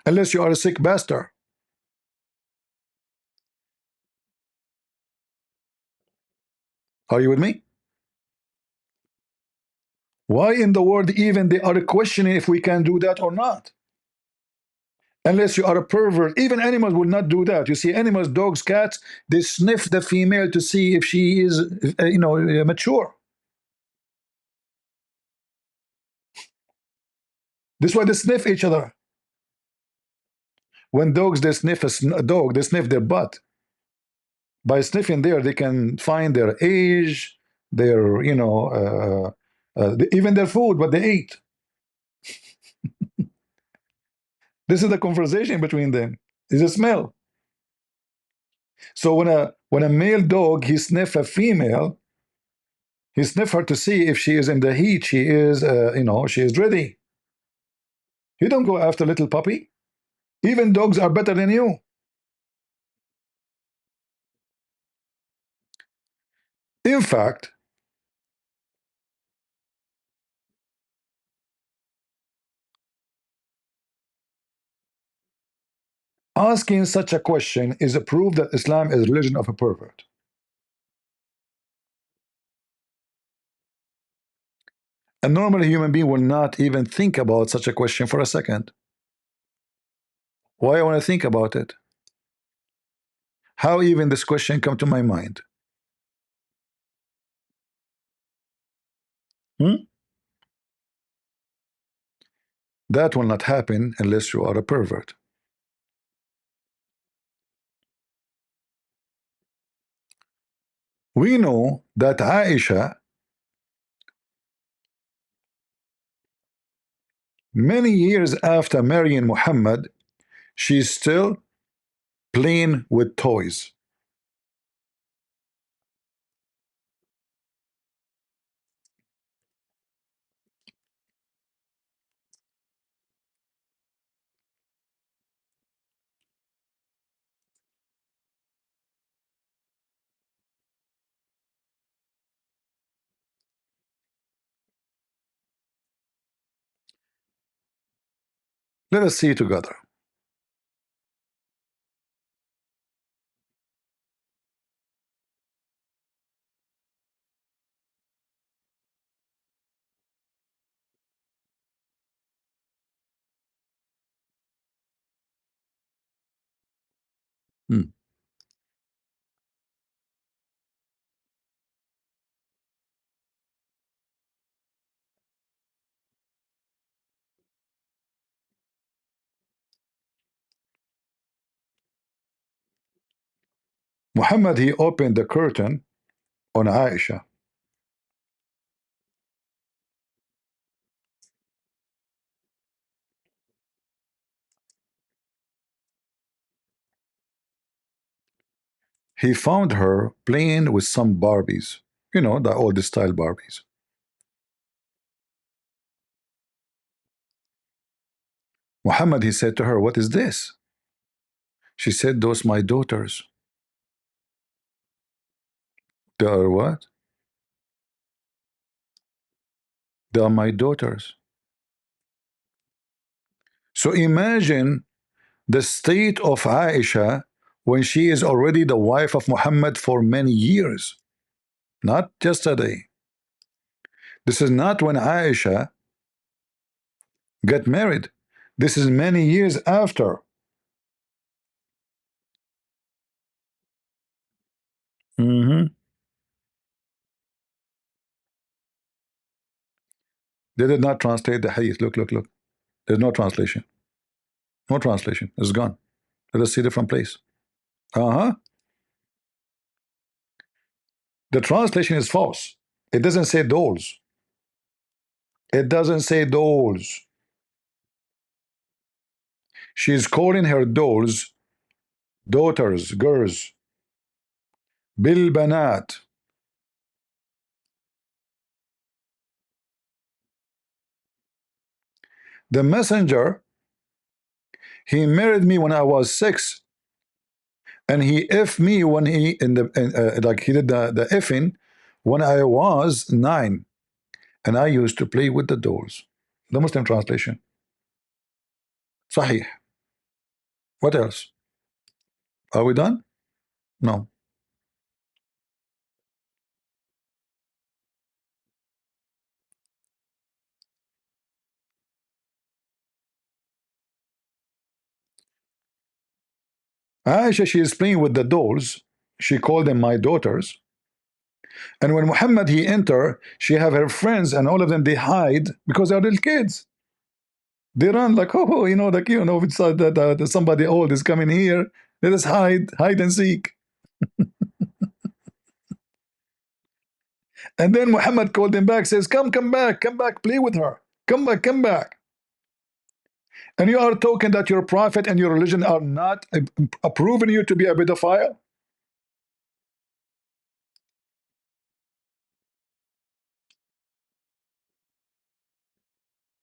Unless you are a sick bastard. Are you with me? Why in the world even they are questioning if we can do that or not? Unless you are a pervert. Even animals will not do that. You see animals, dogs, cats, they sniff the female to see if she is mature. This is why they sniff each other. When dogs, they sniff a dog, they sniff their butt. By sniffing there, they can find their age, their even their food, what they eat. This is the conversation between them. It's a smell. So when a male dog, he sniff a female, he sniff her to see if she is in the heat, she is she is ready. You don't go after little puppy. Even dogs are better than you. In fact, asking such a question is a proof that Islam is a religion of a pervert. A normal human being will not even think about such a question for a second. Why I want to think about it? How even this question come to my mind? That will not happen unless you are a pervert. We know that Aisha, many years after marrying Muhammad, she's still playing with toys. Let us see together. Hmm. Muhammad, he opened the curtain on Aisha. He found her playing with some Barbies, you know, the old style Barbies. Muhammad, he said to her, "What is this?" She said, "Those my daughters." They are what? They are my daughters. So imagine the state of Aisha when she is already the wife of Muhammad for many years, not yesterday. This is not when Aisha got married. This is many years after. Mhm. They did not translate the hadith. Look, look, look. There's no translation. No translation. It's gone. Let us see a different place. Uh-huh. The translation is false. It doesn't say dolls. It doesn't say dolls. She's calling her dolls daughters, girls. Bilbanat. The messenger, he married me when I was 6, and he effed me when he like he did the effing when I was 9, and I used to play with the dolls. The Muslim translation. Sahih. What else? Are we done? No. Aisha, she is playing with the dolls. She called them my daughters. And when Muhammad he enter, she have her friends, and all of them they hide because they're little kids. They run like, oh, you know, like, you know, it's that somebody old is coming here. Let us hide and seek. And then Muhammad called them back, says, come back, play with her. Come back, come back. And you are talking that your prophet and your religion are not approving you to be a pedophile?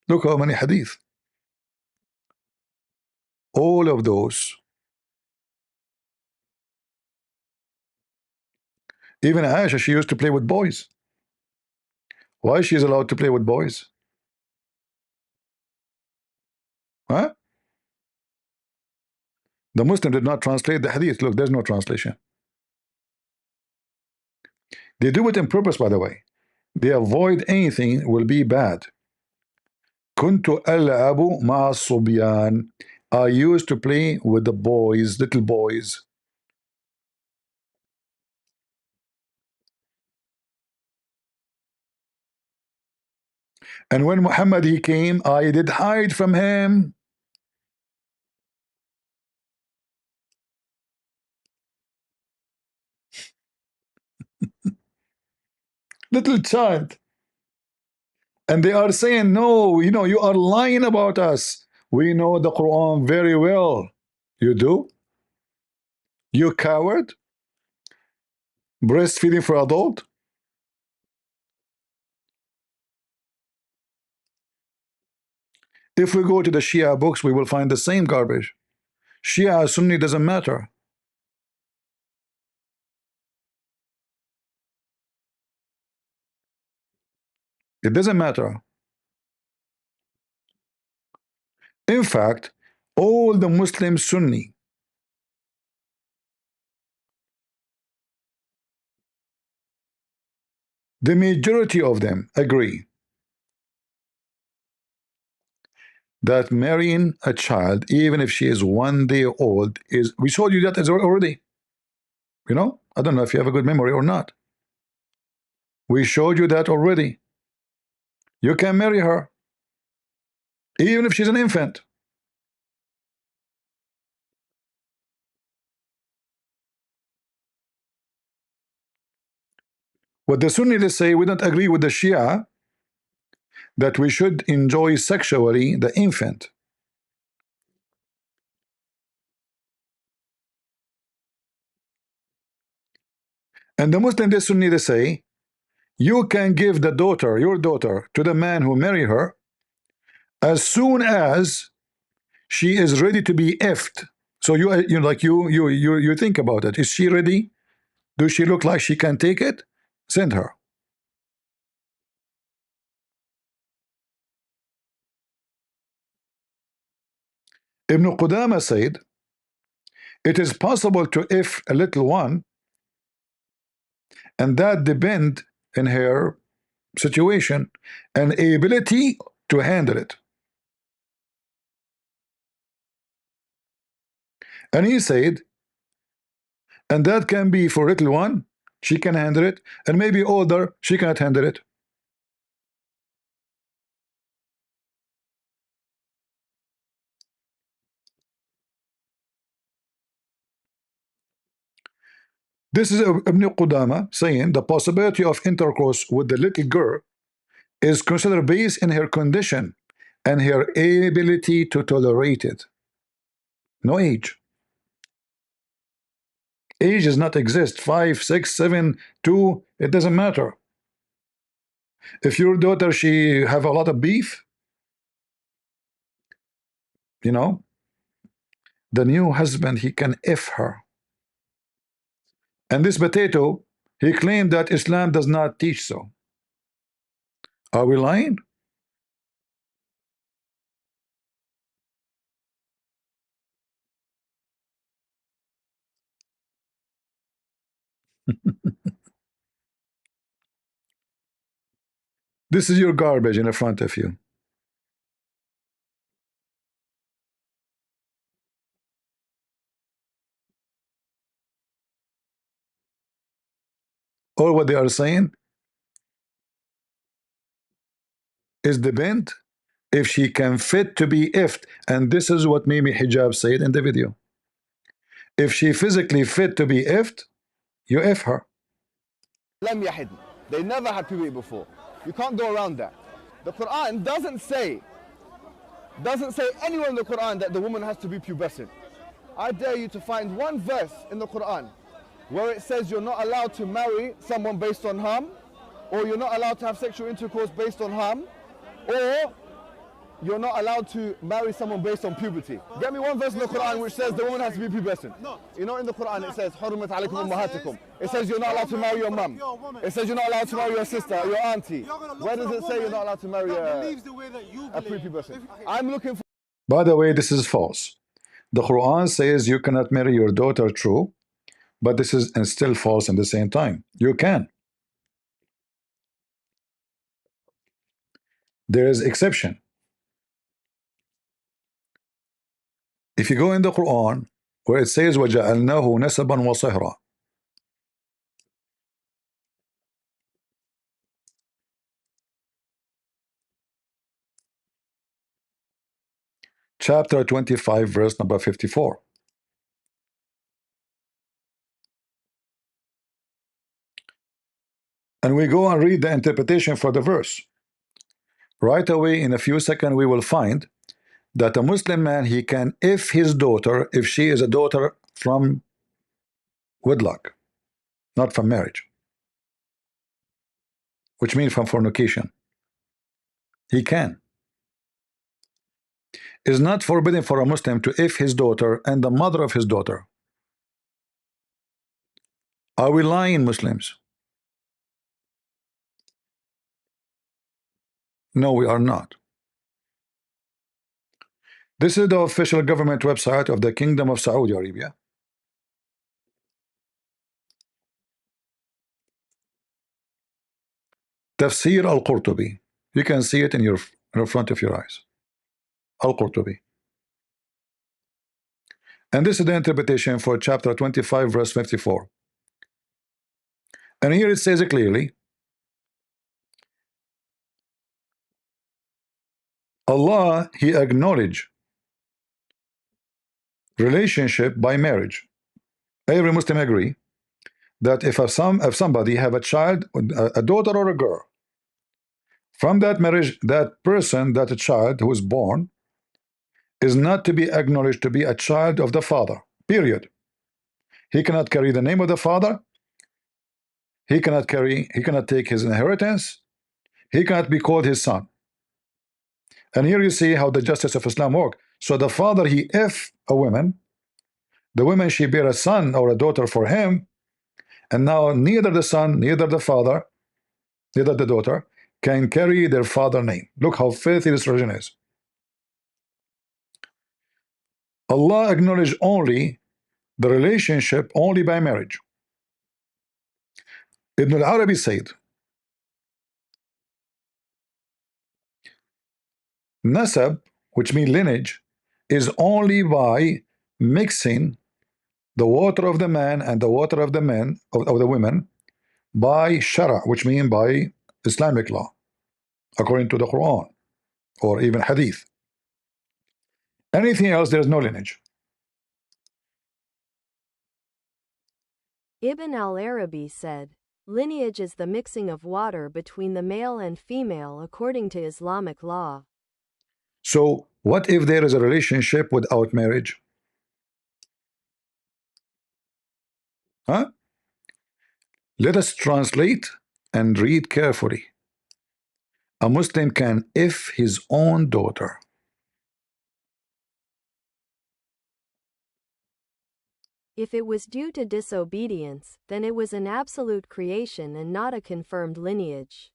Look how many hadith. All of those. Even Aisha, she used to play with boys. Why she is allowed to play with boys? Huh? The Muslim did not translate the hadith. Look, there's no translation. They do it on purpose, by the way. They avoid anything will be bad. كنت ألعب مع الصبيان. I used to play with the boys, little boys. And when Muhammad he came, I did hide from him. Little child. And they are saying, no, you know, you are lying about us. We know the Quran very well. You do? You coward? Breastfeeding for adult? If we go to the Shia books, we will find the same garbage. Shia Sunni doesn't matter. It doesn't matter. In fact, all the Muslim Sunni, the majority of them agree that marrying a child, even if she is 1 day old, is, we showed you that as already. You know, I don't know if you have a good memory or not. We showed you that already. You can marry her, even if she's an infant. What the Sunnis say, we don't agree with the Shia that we should enjoy sexually the infant. And the Muslim, the Sunni, they say, you can give the daughter, your daughter, to the man who marry her as soon as she is ready to be effed. So you like you think about it. Is she ready? Does she look like she can take it? Send her. Ibn Qudama said, it is possible to if a little one, and that depend in her situation and ability to handle it. And he said, and that can be for little one, she can handle it, and maybe older, she cannot handle it. This is Ibn Qudama saying the possibility of intercourse with the little girl is considered based in her condition and her ability to tolerate it. No age. Age does not exist. 5, 6, 7, 2, it doesn't matter. If your daughter, she have a lot of beef, you know, the new husband, he can F her. And this potato, he claimed that Islam does not teach so. Are we lying? This is your garbage in front of you. All what they are saying is the bent if she can fit to be ifed. And this is what Mimi Hijab said in the video. If she physically fit to be ifed, you F her. لم يحد. They never had puberty before. You can't go around that. The Quran doesn't say anywhere in the Quran that the woman has to be pubescent. I dare you to find one verse in the Quran where it says you're not allowed to marry someone based on harm, or you're not allowed to have sexual intercourse based on harm, or you're not allowed to marry someone based on puberty. Get me one verse in the Quran which says the woman has to be pubescent. You know, in the Quran it says حُرِّمَتْ عَلَيْكُمْ أُمَّهَاتُكُمْ. It says you're not allowed to marry your mum. It says you're not allowed to marry your sister, your auntie. Where does it say you're not allowed to marry a prepubescent? I'm looking for. By the way, this is false. The Quran says you cannot marry your daughter, true, but this is still false at the same time. You can. There is exception. If you go in the Quran where it says وَجَعَلْنَاهُ نَسَبًا وَصِهْرًا, chapter 25, verse number 54. And we go and read the interpretation for the verse. Right away, in a few seconds, we will find that a Muslim man, he can, if his daughter, if she is a daughter from wedlock, not from marriage, which means from fornication, he can. It's not forbidden for a Muslim to if his daughter and the mother of his daughter. Are we lying, Muslims? No, we are not. This is the official government website of the Kingdom of Saudi Arabia. Tafsir al-Qurtubi. You can see it in your front of your eyes. Al-Qurtubi. And this is the interpretation for chapter 25, verse 54. And here it says it clearly, Allah, He acknowledged relationship by marriage. Every Muslim agree that if somebody have a child, a daughter or a girl, from that marriage, that person, that child who is born, is not to be acknowledged to be a child of the father, period. He cannot carry the name of the father. He cannot take his inheritance. He cannot be called his son. And here you see how the justice of Islam work. So the father, he if a woman, the woman, she bear a son or a daughter for him, and now neither the son, neither the father, neither the daughter can carry their father name. Look how filthy this religion is. Allah acknowledged only the relationship only by marriage. Ibn al-Arabi said, Nasab, which means lineage, is only by mixing the water of the man and the water of the men of the women by Sharia, which means by Islamic law, according to the Quran or even Hadith. Anything else, there is no lineage. Ibn al-Arabi said, lineage is the mixing of water between the male and female according to Islamic law. So what if there is a relationship without marriage? Huh? Let us translate and read carefully. A Muslim can if his own daughter. If it was due to disobedience, then it was an absolute creation and not a confirmed lineage.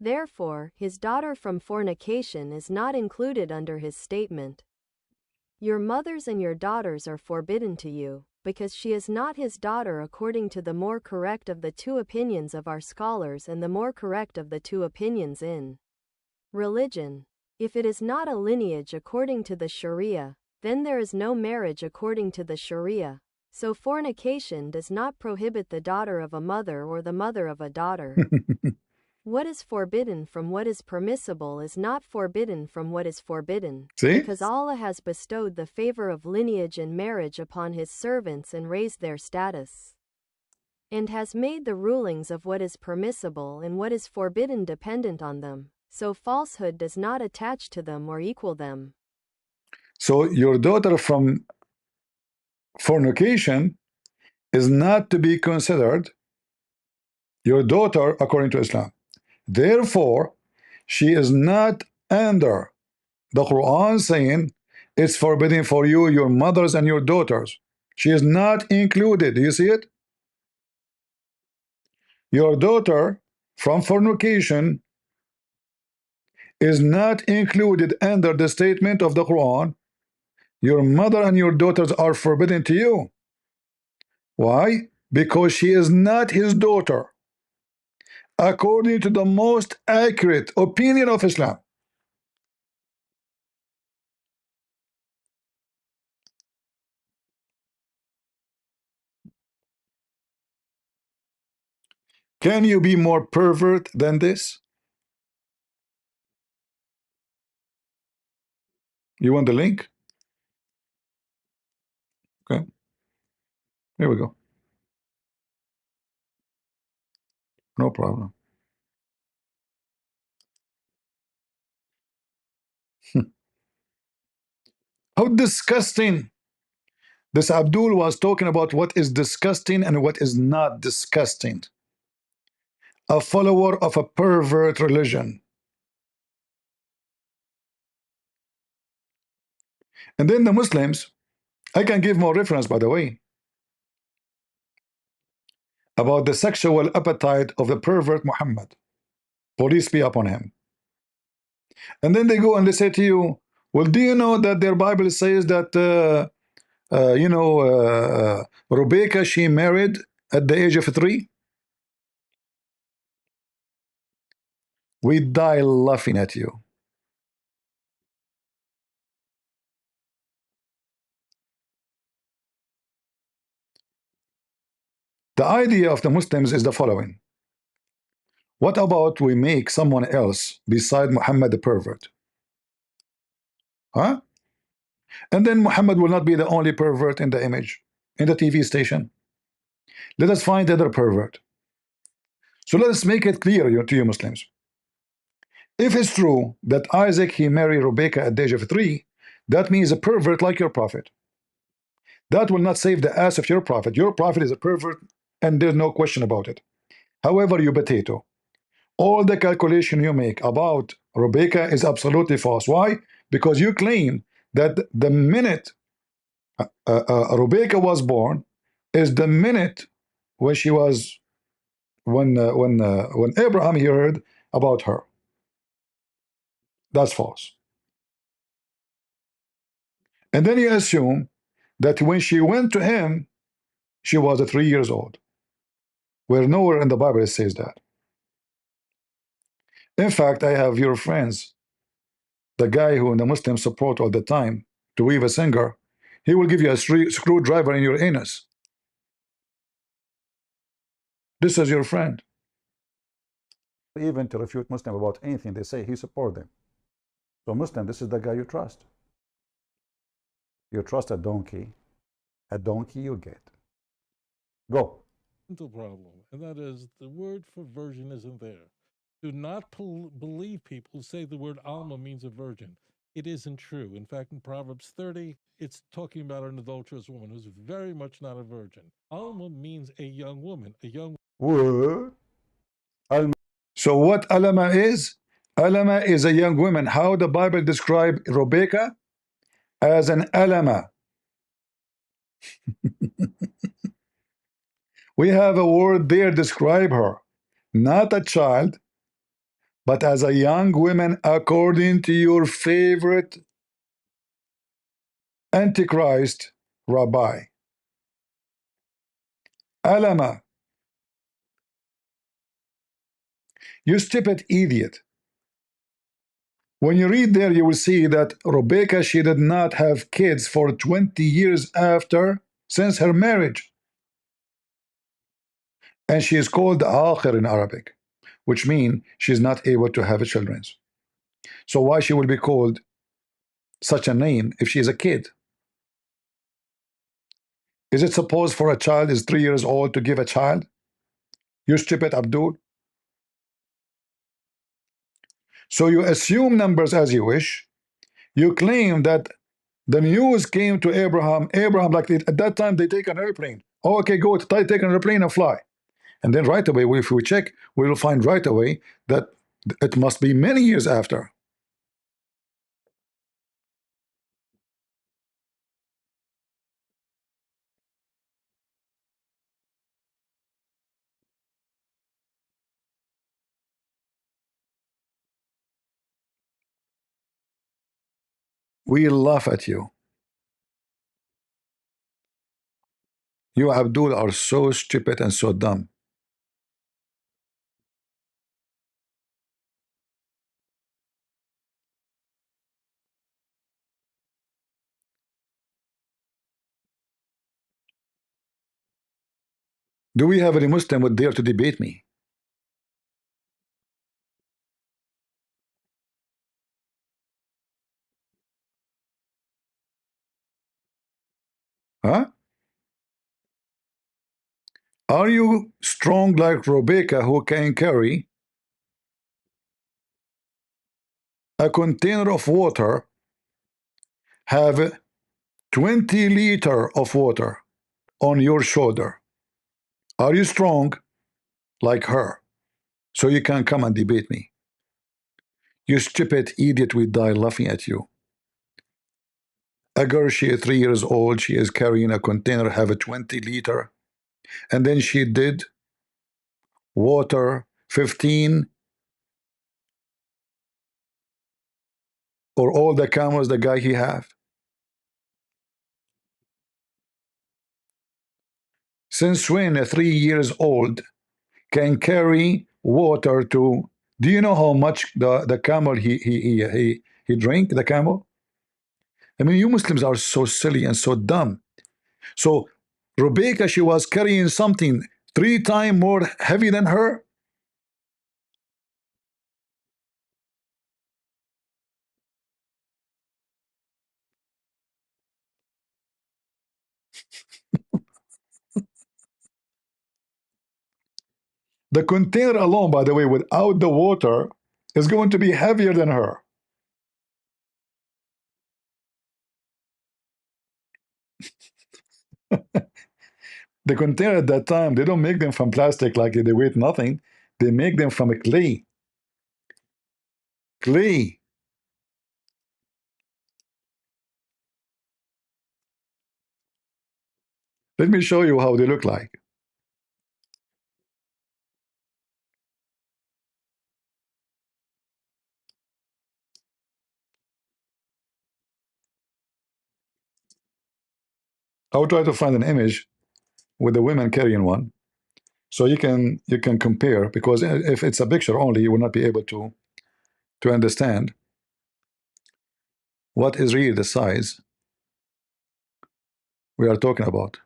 Therefore, his daughter from fornication is not included under his statement. Your mothers and your daughters are forbidden to you, because she is not his daughter according to the more correct of the two opinions of our scholars and the more correct of the two opinions in religion. If it is not a lineage according to the Sharia, then there is no marriage according to the Sharia. So fornication does not prohibit the daughter of a mother or the mother of a daughter. What is forbidden from what is permissible is not forbidden from what is forbidden. See? Because Allah has bestowed the favor of lineage and marriage upon His servants and raised their status, and has made the rulings of what is permissible and what is forbidden dependent on them, so falsehood does not attach to them or equal them. So your daughter from fornication is not to be considered your daughter according to Islam. Therefore, she is not under the Quran saying it's forbidden for you, your mothers and your daughters. She is not included. Do you see it? Your daughter from fornication is not included under the statement of the Quran. Your mother and your daughters are forbidden to you. Why? Because she is not his daughter, according to the most accurate opinion of Islam. Can you be more pervert than this? You want the link? Okay, here we go. No problem. How disgusting. This Abdul was talking about what is disgusting and what is not disgusting. A follower of a pervert religion. And then the Muslims, I can give more reference, by the way, about the sexual appetite of the pervert Muhammad. Police be upon him. And then they go and they say to you, well, do you know that their Bible says that, Rebecca, she married at the age of 3? We die laughing at you. The idea of the Muslims is the following. What about we make someone else beside Muhammad the pervert? Huh? And then Muhammad will not be the only pervert in the image, in the TV station. Let us find other pervert. So let us make it clear to you Muslims. If it's true that Isaac, he married Rebecca at the age of 3, that means a pervert like your prophet. That will not save the ass of your prophet. Your prophet is a pervert, and there's no question about it. However, you potato, all the calculation you make about Rebecca is absolutely false. Why? Because you claim that the minute Rebecca was born is the minute when she was when Abraham heard about her. That's false. And then you assume that when she went to him, she was 3 years old. Where nowhere in the Bible it says that. In fact, I have your friends, the guy who in the Muslim support all the time, to weave a singer, he will give you a screwdriver in your anus. This is your friend. Even to refute Muslim about anything they say, he support them. So Muslim, this is the guy you trust. You trust a donkey you get. Go. Problem, and that is the word for virgin isn't there. Do not believe people who say the word alma means a virgin. It isn't true. In fact, in Proverbs 30, it's talking about an adulterous woman who's very much not a virgin. Alma means a young woman, a young. What? So what alama is? Alama is a young woman. How the Bible describe Rebecca? As an alama. We have a word there describe her, not a child, but as a young woman, according to your favorite Antichrist rabbi. Alama. You stupid idiot. When you read there, you will see that Rebecca, she did not have kids for 20 years after, since her marriage. And she is called Akhir in Arabic, which means she's not able to have children. So why she will be called such a name if she is a kid? Is it supposed for a child is 3 years old to give a child? You stupid Abdul. So you assume numbers as you wish. You claim that the news came to Abraham. Abraham, like at that time, they take an airplane. Oh, okay, go take an airplane and fly. And then right away, if we check, we will find right away that it must be many years after. We laugh at you. You, Abdul, are so stupid and so dumb. Do we have any Muslim would dare to debate me? Huh? Are you strong like Rebecca, who can carry a container of water, have 20 liter of water on your shoulder? Are you strong like her? So you can come and debate me. You stupid idiot, we die laughing at you. A girl, she is 3 years old, she is carrying a container, have a 20 liter, and then she did water 15, or all the camels the guy he have. Since when a 3 years old can carry water to, do you know how much the camel he drink, the camel? I mean, you Muslims are so silly and so dumb. So Rebecca, she was carrying something 3 times more heavy than her. The container alone, by the way, without the water, is going to be heavier than her. The container at that time, they don't make them from plastic like they weight nothing. They make them from a clay. Clay. Let me show you how they look like. I'll try to find an image with the women carrying one, so you can compare, because if it's a picture only, you will not be able to understand what is really the size we are talking about.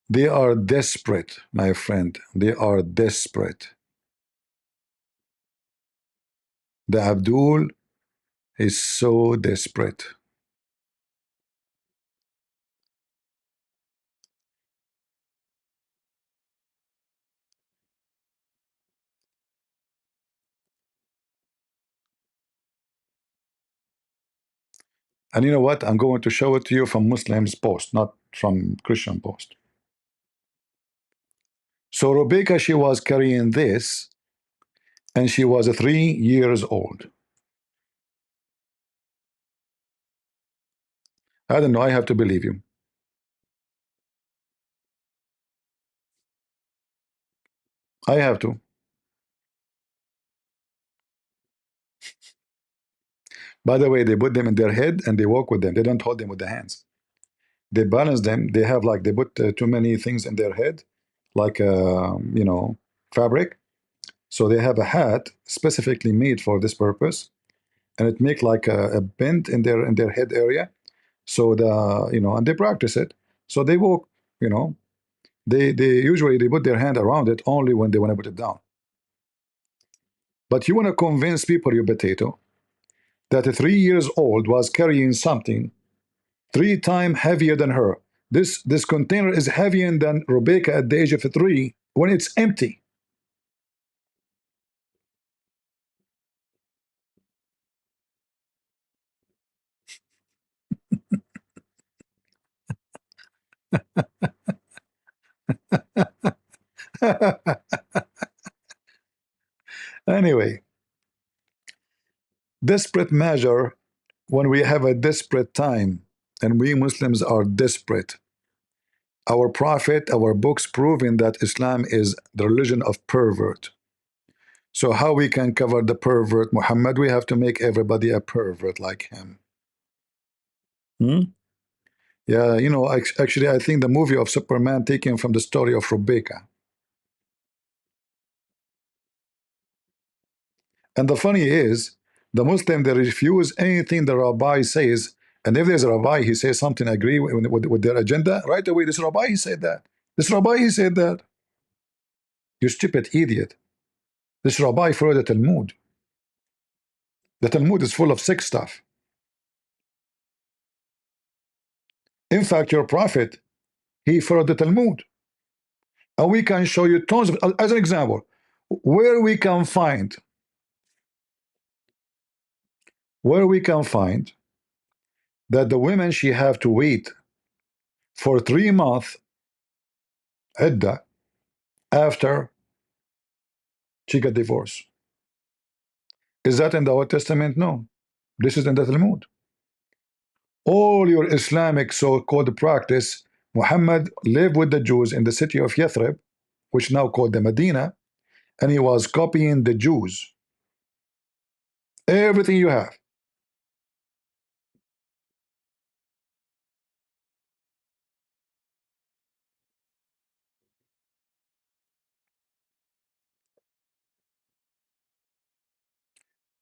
They are desperate, my friend. They are desperate. The Abdul is so desperate. And you know what? I'm going to show it to you from Muslims post, not from Christian post. So Rebecca, she was carrying this, and she was 3 years old. I don't know. I have to believe you. I have to. By the way, they put them in their head and they walk with them. They don't hold them with the hands. They balance them. They have like, they put too many things in their head, like fabric. So they have a hat specifically made for this purpose, and it make like a bend in their head area. So and they practice it. So they walk. They usually they put their hand around it only when they want to put it down. But you want to convince people, you potato, that a 3 years old was carrying something 3 times heavier than her. This container is heavier than Rebecca at the age of 3 when it's empty. Anyway, desperate measure when we have a desperate time, and we Muslims are desperate. Our prophet, our books proving that Islam is the religion of pervert. So how we can cover the pervert Muhammad? We have to make everybody a pervert like him. Yeah, actually, I think the movie of Superman taken from the story of Rebecca. And the funny is, the Muslim, they refuse anything the rabbi says, and if there's a rabbi, he says something agree with their agenda, right away, this rabbi, he said that. This rabbi, he said that. You stupid idiot. This rabbi followed the Talmud. The Talmud is full of sick stuff. In fact, your prophet, he followed the Talmud. And we can show you tons of, as an example, where we can find that the women she have to wait for 3 months iddah after she got divorced. Is that in the Old Testament? No. This is in the Talmud. All your Islamic so-called practice, Muhammad lived with the Jews in the city of Yathrib, which now called the Medina, and he was copying the Jews. Everything you have.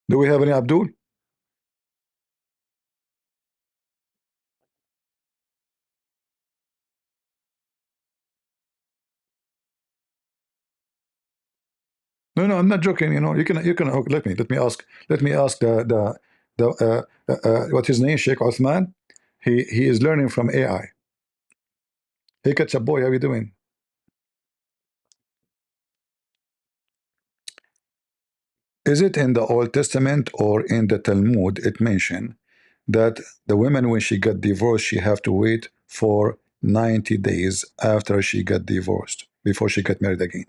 Do we have any Abdul? No, no, I'm not joking. You know, you can. Oh, let me ask what his name, Sheikh Uthman. He is learning from AI. Hey, catch up boy, how you doing? Is it in the Old Testament or in the Talmud? It mentioned that the women, when she got divorced, she have to wait for 90 days after she got divorced before she got married again.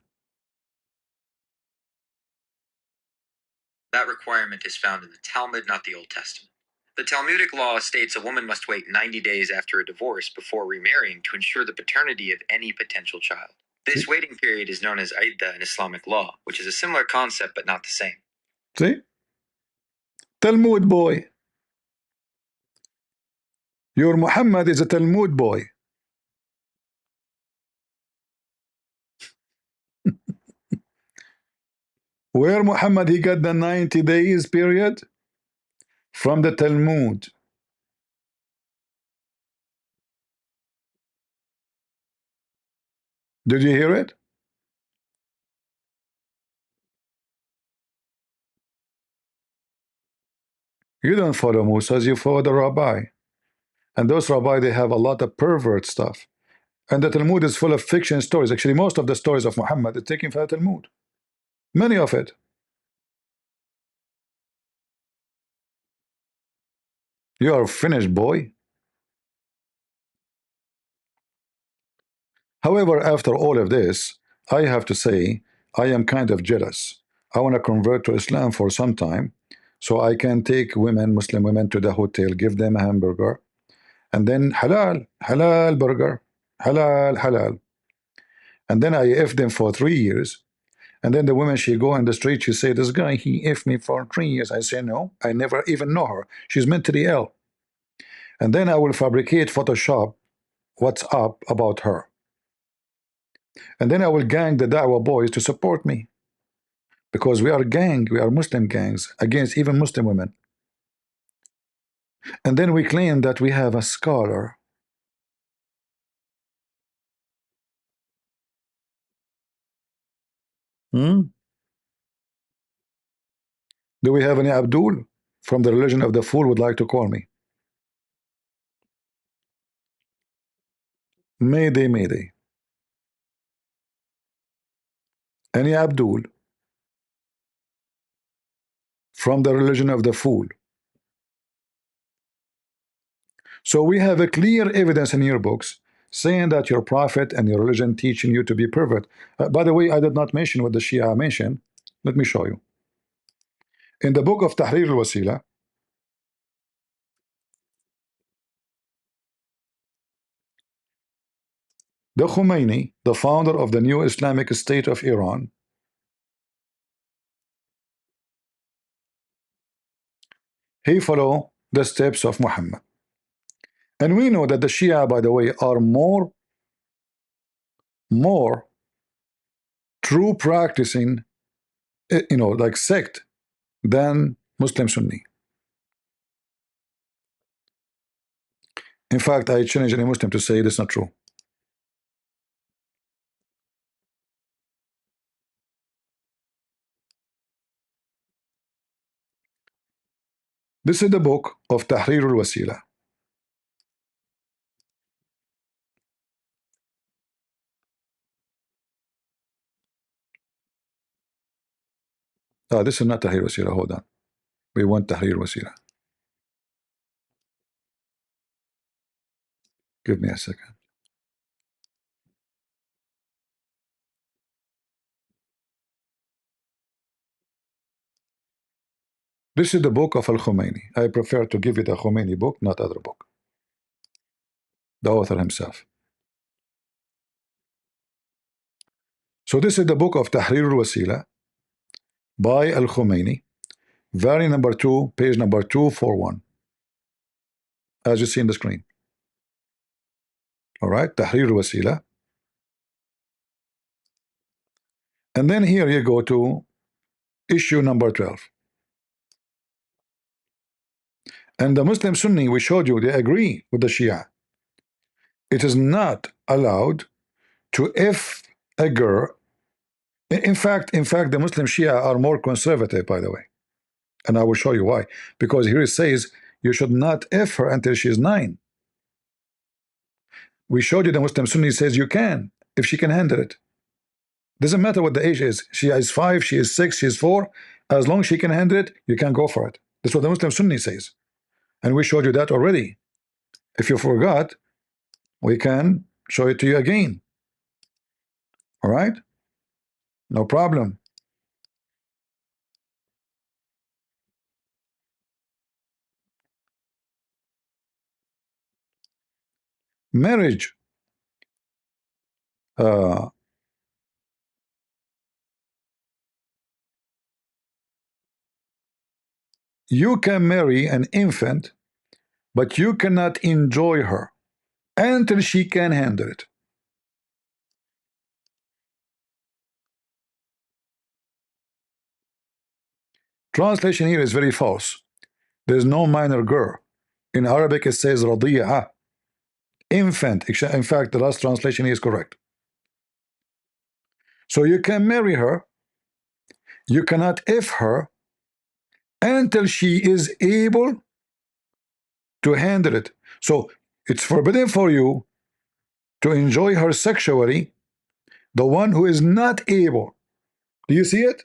That requirement is found in the Talmud, not the Old Testament. The Talmudic law states a woman must wait 90 days after a divorce before remarrying to ensure the paternity of any potential child. This waiting period is known as iddah in Islamic law, which is a similar concept but not the same. See? Talmud boy. Your Muhammad is a Talmud boy. Where Muhammad he got the 90 days period? From the Talmud. Did you hear it? You don't follow Musa's, you follow the rabbi. And those rabbi, they have a lot of pervert stuff. And the Talmud is full of fiction stories. Actually, most of the stories of Muhammad are taken from the Talmud. Many of it. You are finished, boy. However, after all of this, I have to say, I am kind of jealous. I want to convert to Islam for some time, so I can take women, Muslim women, to the hotel, give them a hamburger, and then halal, halal burger, halal, halal. And then I F them for 3 years. And then the woman, she go in the street, she say, this guy, he F me for 3 years. I say, no, I never even know her. She's mentally ill. And then I will fabricate Photoshop what's up about her. And then I will gang the Da'wah boys to support me. Because we are Muslim gangs against even Muslim women. And then we claim that we have a scholar. Do we have any Abdul from the religion of the fool would like to call me? Mayday, mayday. Any Abdul from the religion of the fool? So we have a clear evidence in your books saying that your prophet and your religion teaching you to be pervert. By the way, I did not mention what the Shia mentioned. Let me show you. In the book of Tahrir al-Wasila, the Khomeini, the founder of the new Islamic State of Iran, he followed the steps of Muhammad. And we know that the Shia, by the way, are more true practicing, like sect than Muslim Sunni. In fact, I challenge any Muslim to say it is not true. This is the book of Tahrir al-Wasila. This is not Tahrir al-Wasila. Hold on. We want Tahrir al-Wasila. Give me a second. This is the book of Al-Khomeini. I prefer to give you the Khomeini book, not other book. The author himself. So this is the book of Tahrir al-Wasila by Al-Khomeini, volume number 2, page number 241, as you see in the screen. All right, Tahrir al-Wasila. And then here you go to issue number 12. And the Muslim Sunni, we showed you, they agree with the Shia. It is not allowed to if a girl. In fact, the Muslim Shia are more conservative, by the way. And I will show you why. Because here it says you should not if her until she is 9. We showed you the Muslim Sunni says you can, if she can handle it. Doesn't matter what the age is. She is 5, she is 6, she is 4. As long as she can handle it, you can go for it. That's what the Muslim Sunni says. And we showed you that already. If you forgot, we can show it to you again. All right? No problem. Marriage. You can marry an infant, but you cannot enjoy her until she can handle it. Translation here is very false. There's no minor girl. In Arabic it says radi'a, infant. In fact, the last translation is correct. So you can marry her, you cannot if her until she is able to handle it. So it's forbidden for you to enjoy her sexually, the one who is not able. Do you see it?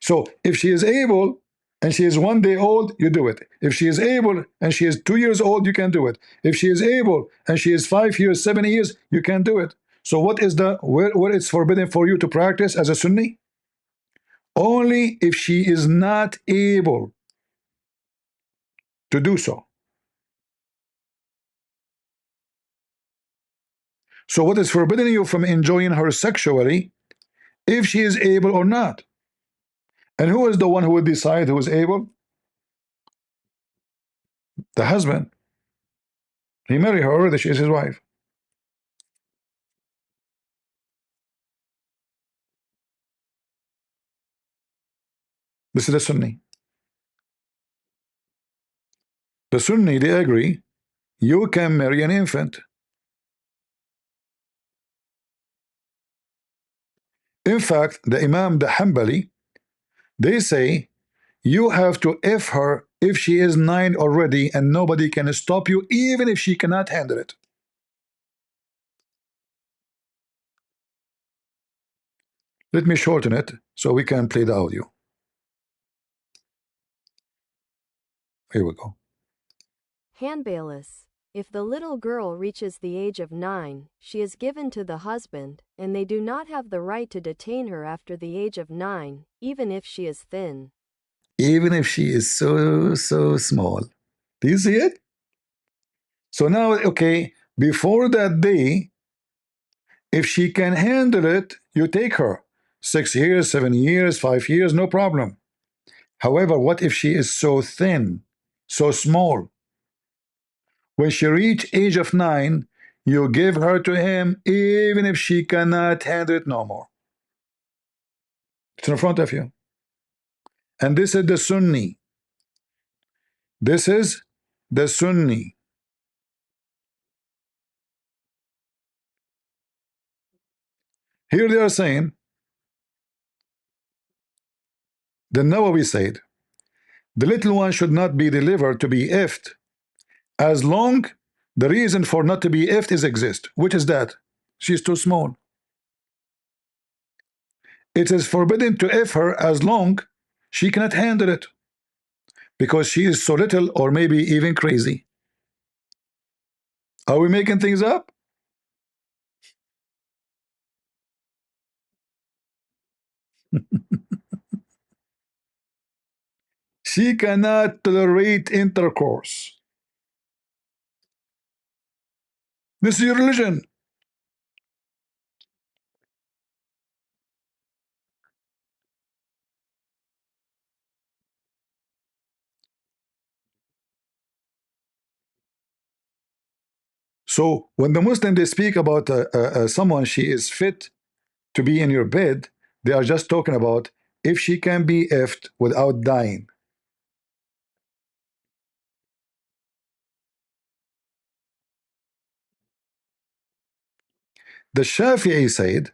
So if she is able and she is 1 day old, you do it. If she is able and she is 2 years old, you can do it. If she is able and she is 5 years, 7 years, you can do it. So what is where it's forbidden for you to practice as a Sunni? Only if she is not able to do so. So what is forbidden you from enjoying her sexually, if she is able or not? And who is the one who will decide who is able? The husband. He married her already, she is his wife. This is the Sunni. The Sunni, they agree, you can marry an infant. In fact, the Imam, the Hanbali, they say you have to if her if she is 9 already, and nobody can stop you, even if she cannot handle it. Let me shorten it so we can play the audio. Here we go. Hanbalis. If the little girl reaches the age of 9, she is given to the husband, and they do not have the right to detain her after the age of 9, even if she is thin. Even if she is so small. Do you see it? So now, okay, before that day, if she can handle it, you take her. 6 years, 7 years, 5 years, no problem. However, what if she is so thin, so small? When she reach age of 9, you give her to him, even if she cannot handle it no more. It's in front of you. And this is the Sunni. This is the Sunni. Here they are saying, the Nawawi said, The little one should not be delivered to be ifed as long the reason for not to be ifed is exist. Which is that? She's too small. It is forbidden to if her as long she cannot handle it because she is so little or maybe even crazy. Are we making things up? She cannot tolerate intercourse. This is your religion. So when the Muslim they speak about someone she is fit to be in your bed, they are just talking about if she can be effed without dying. The Shafi'i said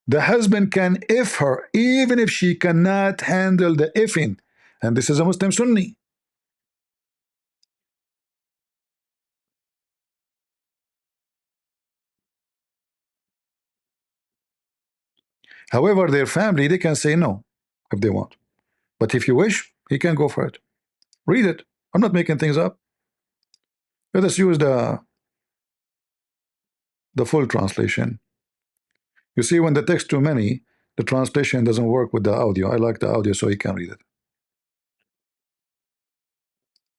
the husband can if her even if she cannot handle the effing, and this is a Muslim Sunni. However, their family they can say no if they want, but if you wish, he can go for it. Read it. I'm not making things up. Let us use the full translation. You see, when the text too many, the translation doesn't work with the audio. I like the audio so you can read it.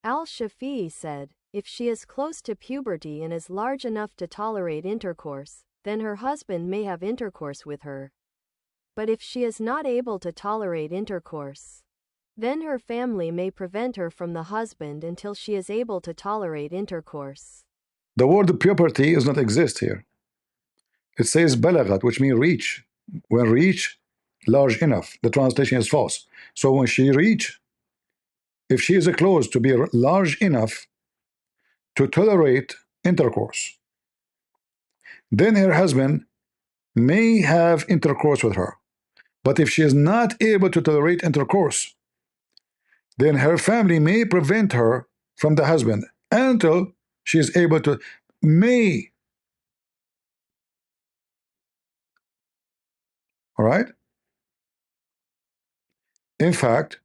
Al-Shafi'i said, if she is close to puberty and is large enough to tolerate intercourse, then her husband may have intercourse with her. But if she is not able to tolerate intercourse, then her family may prevent her from the husband until she is able to tolerate intercourse. The word puberty does not exist here. It says balagat, which means reach. When reach large enough, the translation is false. So when she reach, if she is close to be large enough to tolerate intercourse, then her husband may have intercourse with her. But if she is not able to tolerate intercourse, then her family may prevent her from the husband until she is able to. May. All right. In fact,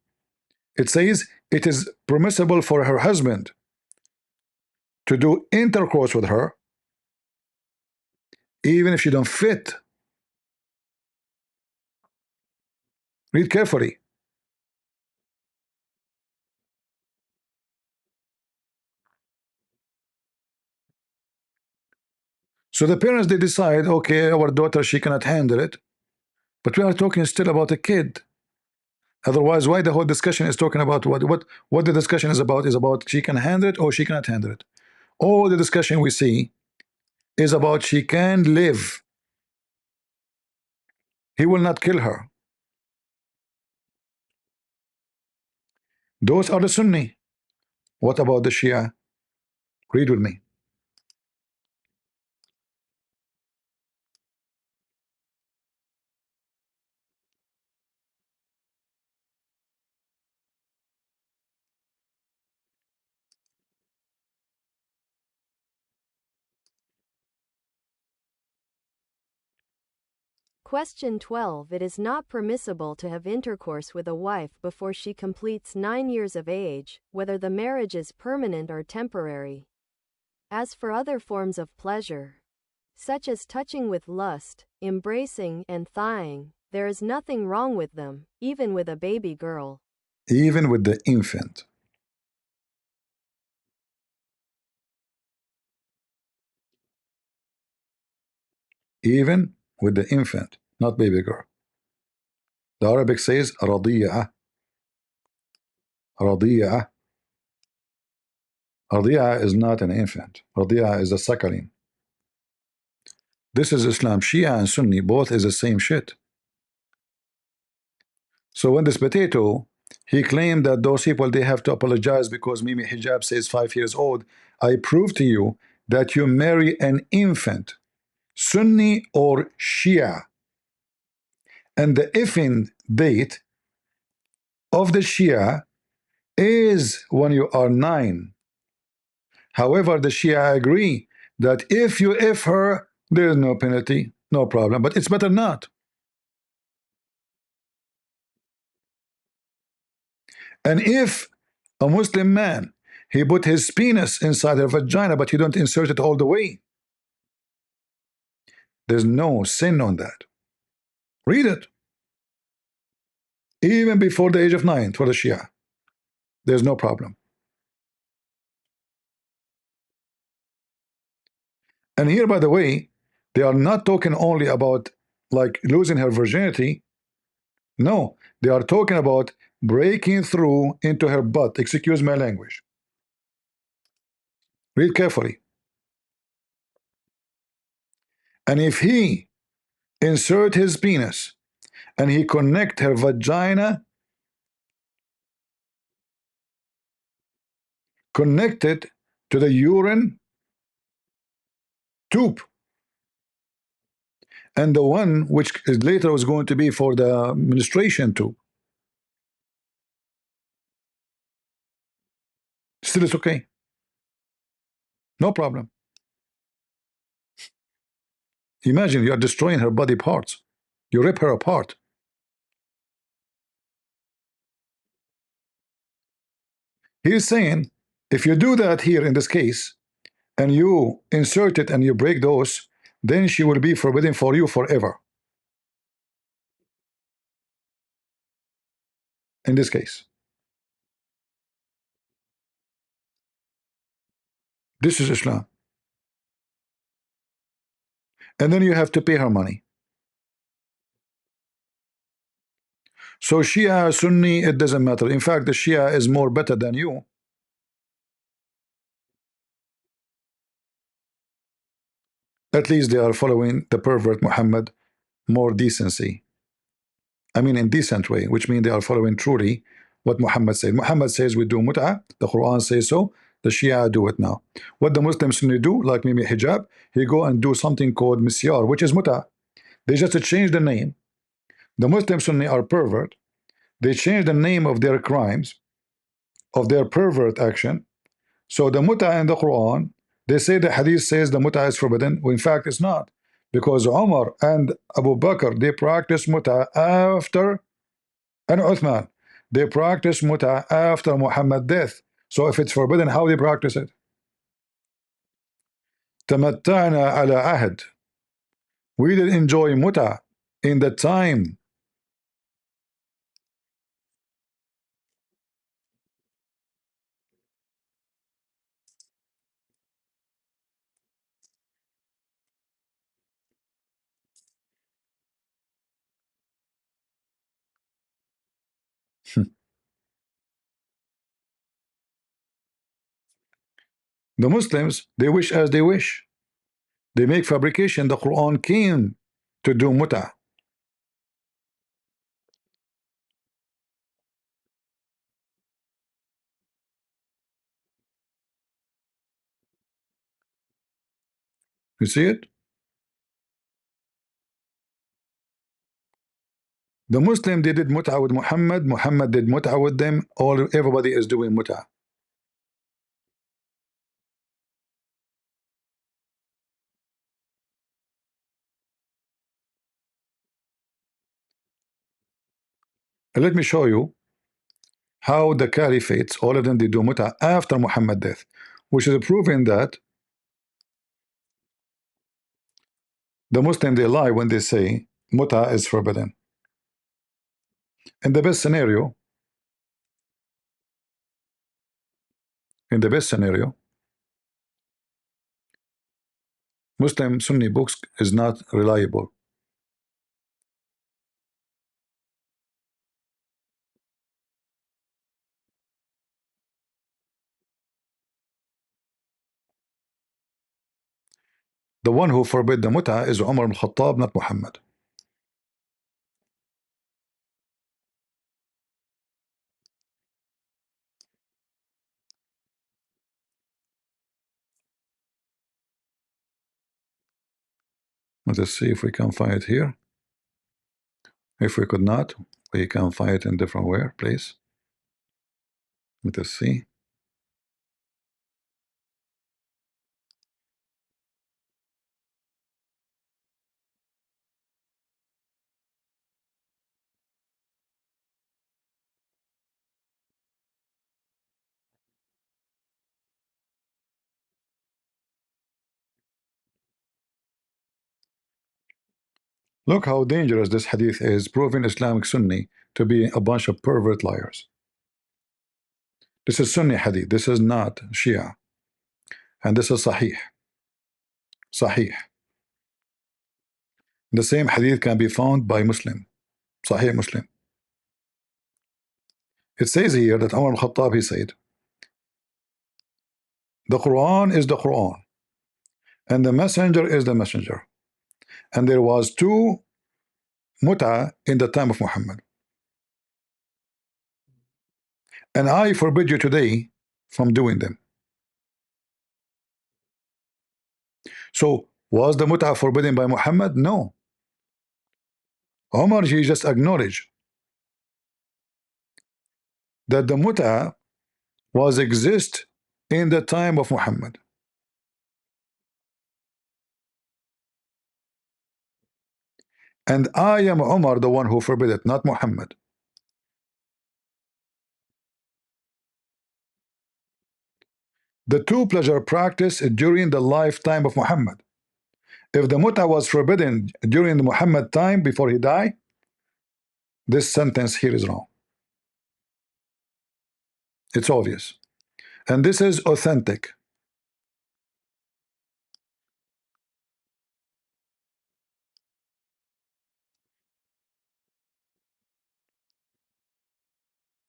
it says it is permissible for her husband to do intercourse with her even if she don't fit. Read carefully. So the parents they decide, okay, our daughter she cannot handle it, but we are talking still about a kid. Otherwise, why the whole discussion is talking about what the discussion is about she can handle it or she cannot handle it. All the discussion we see is about she can live. He will not kill her. Those are the Sunni. What about the Shia? Read with me. Question 12. It is not permissible to have intercourse with a wife before she completes 9 years of age, whether the marriage is permanent or temporary. As for other forms of pleasure, such as touching with lust, embracing, and thighing, there is nothing wrong with them, even with a baby girl. Even with the infant. Even with the infant, not baby girl. The Arabic says رضيعة. رضيعة. رضيعة is not an infant. رضيعة is a suckling. This is Islam. Shia and Sunni both is the same shit. So when this potato he claimed that those people they have to apologize because Mimi Hijab says 5 years old, I prove to you that you marry an infant, Sunni or Shia, and the effing date of the Shia is when you are 9. However, the Shia agree that if you if her, there is no penalty, no problem, but it's better not. And if a Muslim man, he put his penis inside her vagina, but he don't insert it all the way, there's no sin on that. Read it. Even before the age of 9 for the Shia, there's no problem. And here, by the way, they are not talking only about like losing her virginity. No, they are talking about breaking through into her butt. Excuse my language. Read carefully. And if he insert his penis and he connect her vagina, connected to the urine tube, and the one which is later was going to be for the menstruation tube, still it's okay. No problem. Imagine you are destroying her body parts. You rip her apart. He's saying if you do that here in this case and you insert it and you break those, then she will be forbidden for you forever. In this case, this is Islam. And then you have to pay her money. So Shia, Sunni, it doesn't matter. In fact, the Shia is more better than you. At least they are following the pervert Muhammad more decency. I mean in decent way, which means they are following truly what Muhammad said. Muhammad says we do mut'ah, the Quran says so, the Shia do it now. What the Muslims Sunni do, like maybe hijab, he go and do something called misyar, which is mut'ah. They just change the name. The Muslim Sunni are pervert. They change the name of their crimes, of their pervert action. So the mut'ah in the Quran, they say the hadith says the mut'ah is forbidden. Well, in fact, it's not. Because Umar and Abu Bakr, they practice mut'ah after, and Uthman, they practice mut'ah after Muhammad's death. So if it's forbidden, how they practice it? Tamatta'na ala ahd. We did enjoy mut'ah in the time. The Muslims, they wish as they wish. They make fabrication. The Quran came to do mut'ah. You see it? The Muslim, they did mut'ah with Muhammad. Muhammad did mut'ah with them. Everybody is doing mut'ah. Let me show you how the caliphates, all of them, they do mut'ah after Muhammad's death, which is proving that the Muslim, they lie when they say mut'ah is forbidden. In the best scenario, Muslim Sunni books is not reliable. The one who forbid the mut'ah is Umar al-Khattab, not Muhammad. Let us see if we can find it here. If we could not, we can find it in different way, please. Let us see. Look how dangerous this hadith is, proving Islamic Sunni to be a bunch of pervert liars. This is Sunni hadith. This is not Shia. And this is Sahih. Sahih. The same hadith can be found by Muslim. Sahih Muslim. It says here that Umar al-Khattab, he said, the Quran is the Quran, and the messenger is the messenger. And there was two mut'a in the time of Muhammad. And I forbid you today from doing them. So, was the mut'a forbidden by Muhammad? No. Umar, he just acknowledged that the mut'a was exist in the time of Muhammad. And I am Umar, the one who forbid it, not Muhammad. The two pleasure practice during the lifetime of Muhammad. If the mut'a was forbidden during the Muhammad time before he died, this sentence here is wrong. It's obvious. And this is authentic.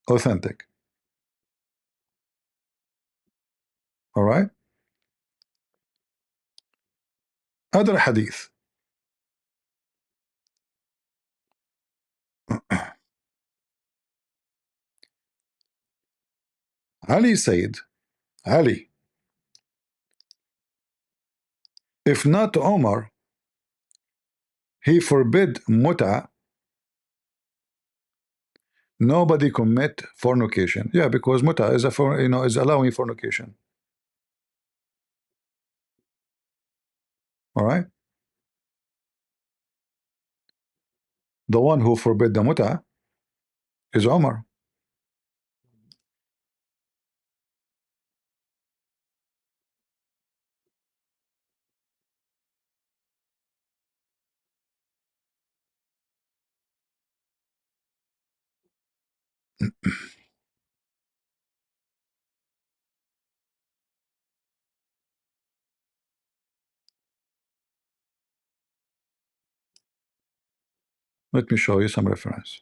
Authentic. All right. Other hadith. Ali said, Ali, if not Omar, he forbid mut'a, nobody commit fornication. Yeah, because mut'a is is allowing fornication. All right. The one who forbid the mut'a is Omar. Let me show you some reference.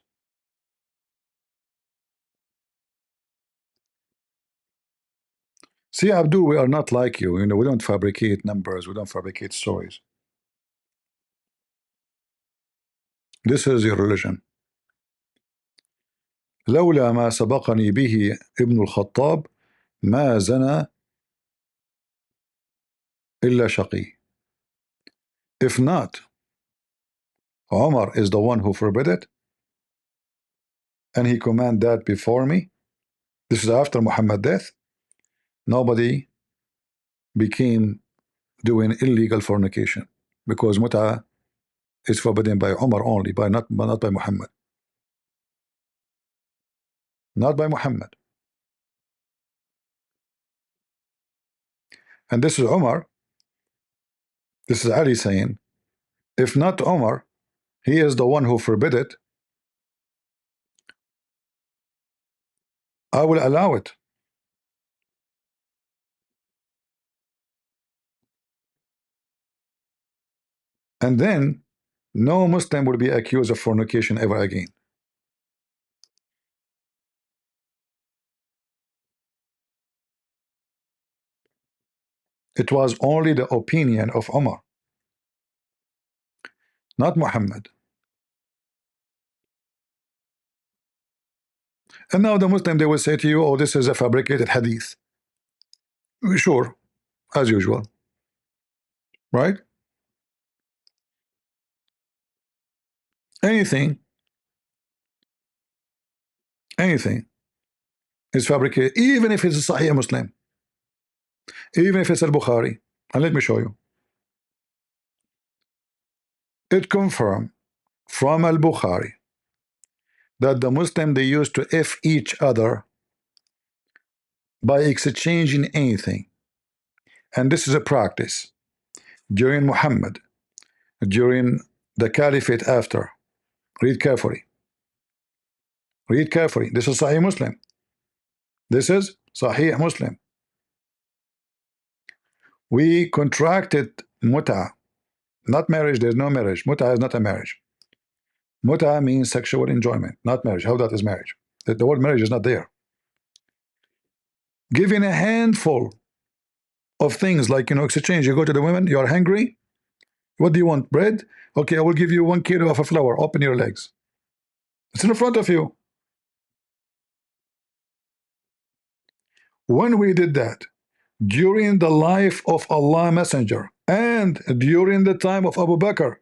See, Abdul, we are not like you. We don't fabricate numbers. We don't fabricate stories. This is your religion. لولا ما سبقني به ابن الخطاب ما زنى إلا شقي. If not, Omar is the one who forbid it, and he command that before me. This is after Muhammad's death. Nobody became doing illegal fornication because mut'a is forbidden by Omar only, not by Muhammad. Not by Muhammad. And this is Omar. This is Ali saying, if not Omar, he is the one who forbid it, I will allow it. And then no Muslim will be accused of fornication ever again. It was only the opinion of Omar, not Muhammad. And now the Muslim, they will say to you, oh, this is a fabricated hadith. Sure, as usual. Right? Anything is fabricated, even if it's a Sahih Muslim, even if it's Al-Bukhari. And let me show you. It confirmed from Al-Bukhari that the Muslim, they used to F each other by exchanging anything. And this is a practice during Muhammad, during the caliphate after. Read carefully. Read carefully. This is Sahih Muslim. This is Sahih Muslim. We contracted muta, not marriage. There's no marriage. Muta is not a marriage. Muta means sexual enjoyment, not marriage. How that is marriage? The word marriage is not there. Giving a handful of things like, exchange. You go to the women, you are hungry. What do you want? Bread? Okay, I will give you 1 kilo of a flour. Open your legs. It's in front of you. When we did that, during the life of Allah Messenger and during the time of Abu Bakr,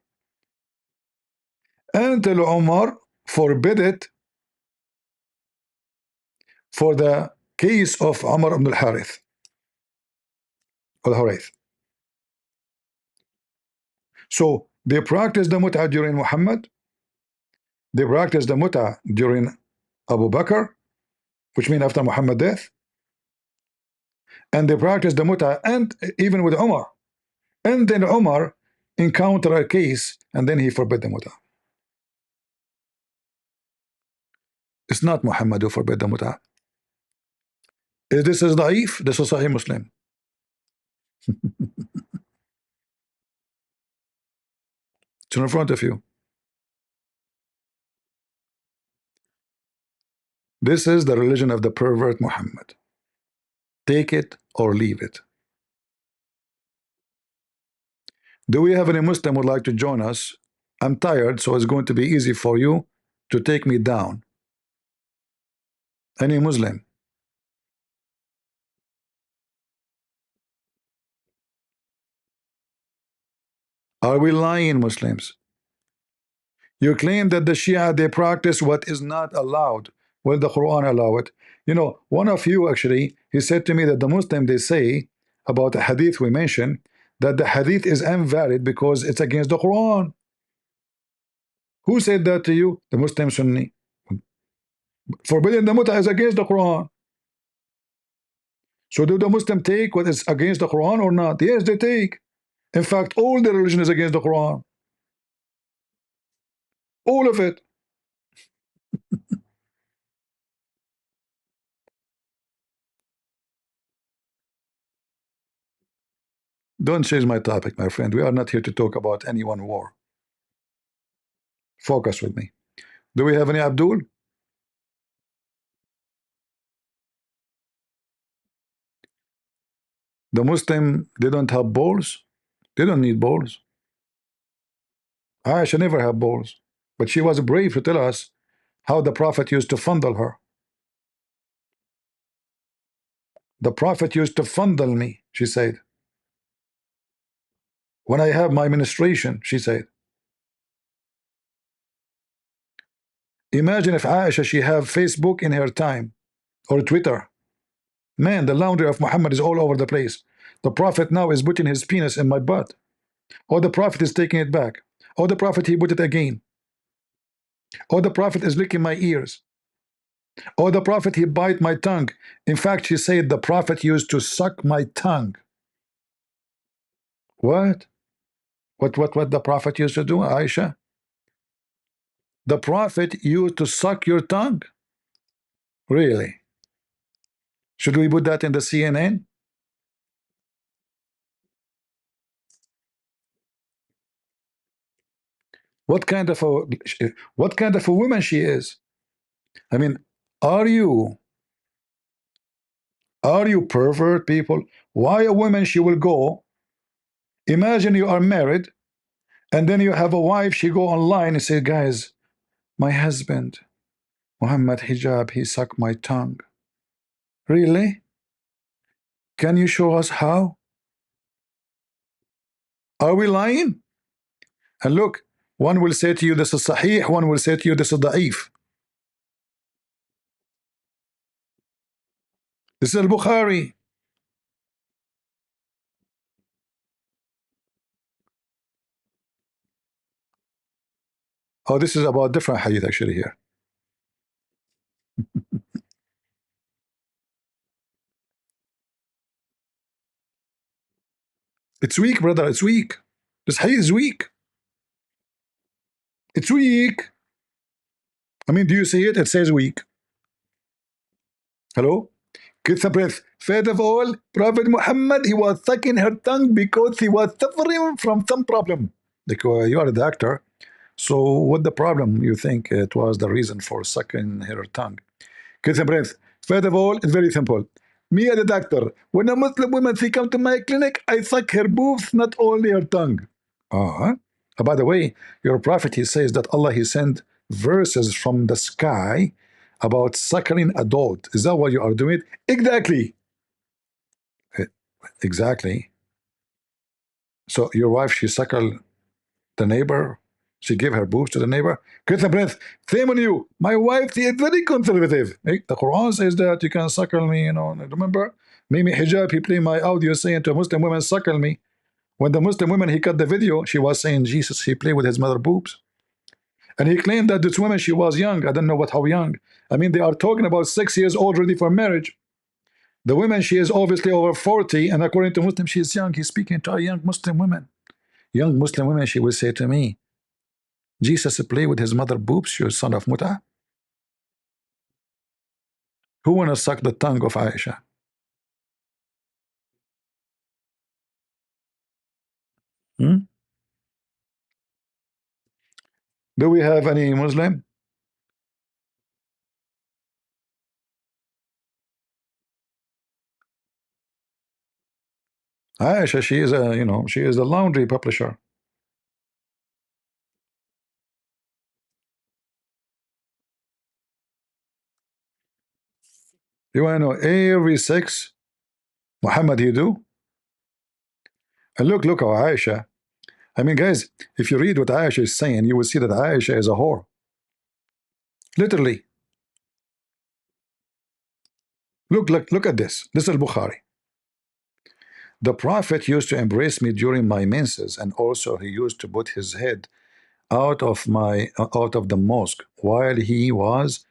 until Umar forbid it for the case of Umar ibn al-Harith. So they practiced the mut'ah during Muhammad, they practiced the mut'ah during Abu Bakr, which means after Muhammad's death, and they practiced the mut'ah and even with Umar. And then Umar encountered a case and then he forbid the mut'ah. It's not Muhammad who forbid the mut'ah. If this is da'if, this is Sahih Muslim. It's in front of you. This is the religion of the pervert Muhammad. Take it or leave it. Do we have any Muslim who would like to join us? I'm tired, so it's going to be easy for you to take me down. Any Muslim? Are we lying, Muslims? You claim that the Shia, they practice what is not allowed. Well, the Quran allow it. One of you actually, he said to me that the Muslim, they say about the hadith we mentioned, that the hadith is invalid because it's against the Quran. Who said that to you? The Muslim Sunni. Forbidding the mut'ah is against the Quran. So do the Muslim take what is against the Quran or not? Yes, they take. In fact, all the religion is against the Quran. All of it. Don't change my topic, my friend. We are not here to talk about any one war. Focus with me. Do we have any Abdul? The Muslim, they don't have balls. They don't need balls. Aisha never had balls, but she was brave to tell us how the Prophet used to fondle her. The Prophet used to fondle me, she said. When I have my menstruation, she said. Imagine if Aisha, she have Facebook in her time or Twitter. Man, the laundry of Muhammad is all over the place. The Prophet now is putting his penis in my butt. Or the Prophet is taking it back. Or the Prophet, he put it again. Or the Prophet is licking my ears. Or the Prophet, he bite my tongue. In fact, she said the Prophet used to suck my tongue. What? What the Prophet used to do, Aisha? The Prophet used to suck your tongue? Really? Should we put that in the CNN? What kind of a woman she is? I mean, are you pervert people? Why a woman, she will go, imagine you are married and then you have a wife, she go online and say, guys, my husband Mohamad Hijab, he sucked my tongue. Really? Can you show us how? Are we lying? And look, one will say to you this is sahih, one will say to you this is da'if. This is Al-Bukhari. Oh, this is about different hadith actually here. It's weak, brother. It's weak. This hadith is weak. It's weak. I mean, do you see it? It says weak. Hello? Get the breath. First of all, Prophet Muhammad, he was sucking her tongue because he was suffering from some problem. Like, you are a doctor. So what the problem you think it was the reason for sucking her tongue? Get the breath. First of all, it's very simple. Me as a doctor, when a Muslim woman she come to my clinic, I suck her boobs, not only her tongue. Uh-huh. By the way, your prophet, he says that Allah, he sent verses from the sky about suckling a dog. Is that what you are doing? Exactly. Exactly. So your wife, she suckle the neighbor. She gave her boobs to the neighbor. Get the breath. Shame on you. My wife, she is very conservative. The Quran says that you can suckle me, you know. Remember? Mimi Hijab, he played my audio saying to Muslim women, suckle me. When the Muslim woman, he cut the video, she was saying Jesus, he played with his mother boobs. And he claimed that this woman, she was young. I don't know how young. I mean, they are talking about 6 years old ready for marriage. The woman, she is obviously over 40, and according to Muslim, she is young. He's speaking to a young Muslim woman. Young Muslim woman, she will say to me, Jesus played with his mother boobs, you son of Muta. Who wanna suck the tongue of Aisha? Hmm? Do we have any Muslim? Aisha, she is a, you know, she is a laundry publisher. You wanna know every sex Muhammad he do? And look how Aisha. I mean, guys, if you read what Aisha is saying, you will see that Aisha is a whore. Literally. Look at this. This is Al-Bukhari. The Prophet used to embrace me during my menses, and also he used to put his head out of the mosque while he was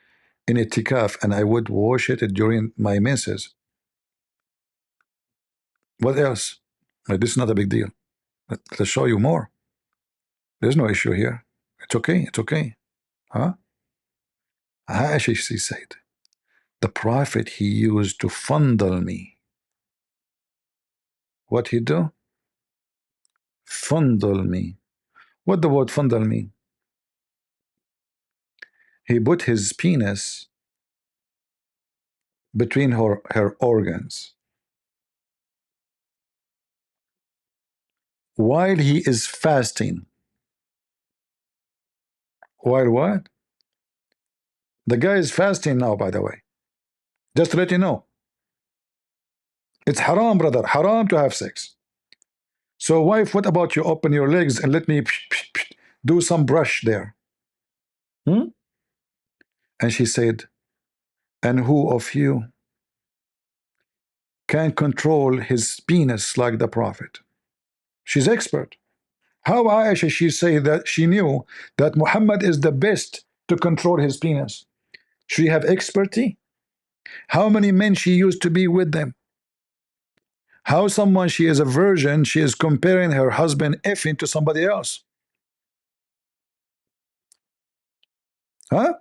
in itikaf, and I would wash it during my menses. What else? This is not a big deal. Let's show you more. There's no issue here. It's okay. It's okay. Huh? Aisha, she said, the Prophet, he used to fondle me. What he do? Fondle me. What the word fondle mean? He put his penis between her organs while he is fasting. While what? The guy is fasting now, by the way. Just to let you know. It's haram, brother. Haram to have sex. So, wife, what about you open your legs and let me do some brush there? Hmm? And she said, and who of you can control his penis like the Prophet? She's expert. How Aisha, she say that she knew that Muhammad is the best to control his penis? She have expertise? How many men she used to be with them? How someone she is a virgin, she is comparing her husband effing to somebody else? Huh?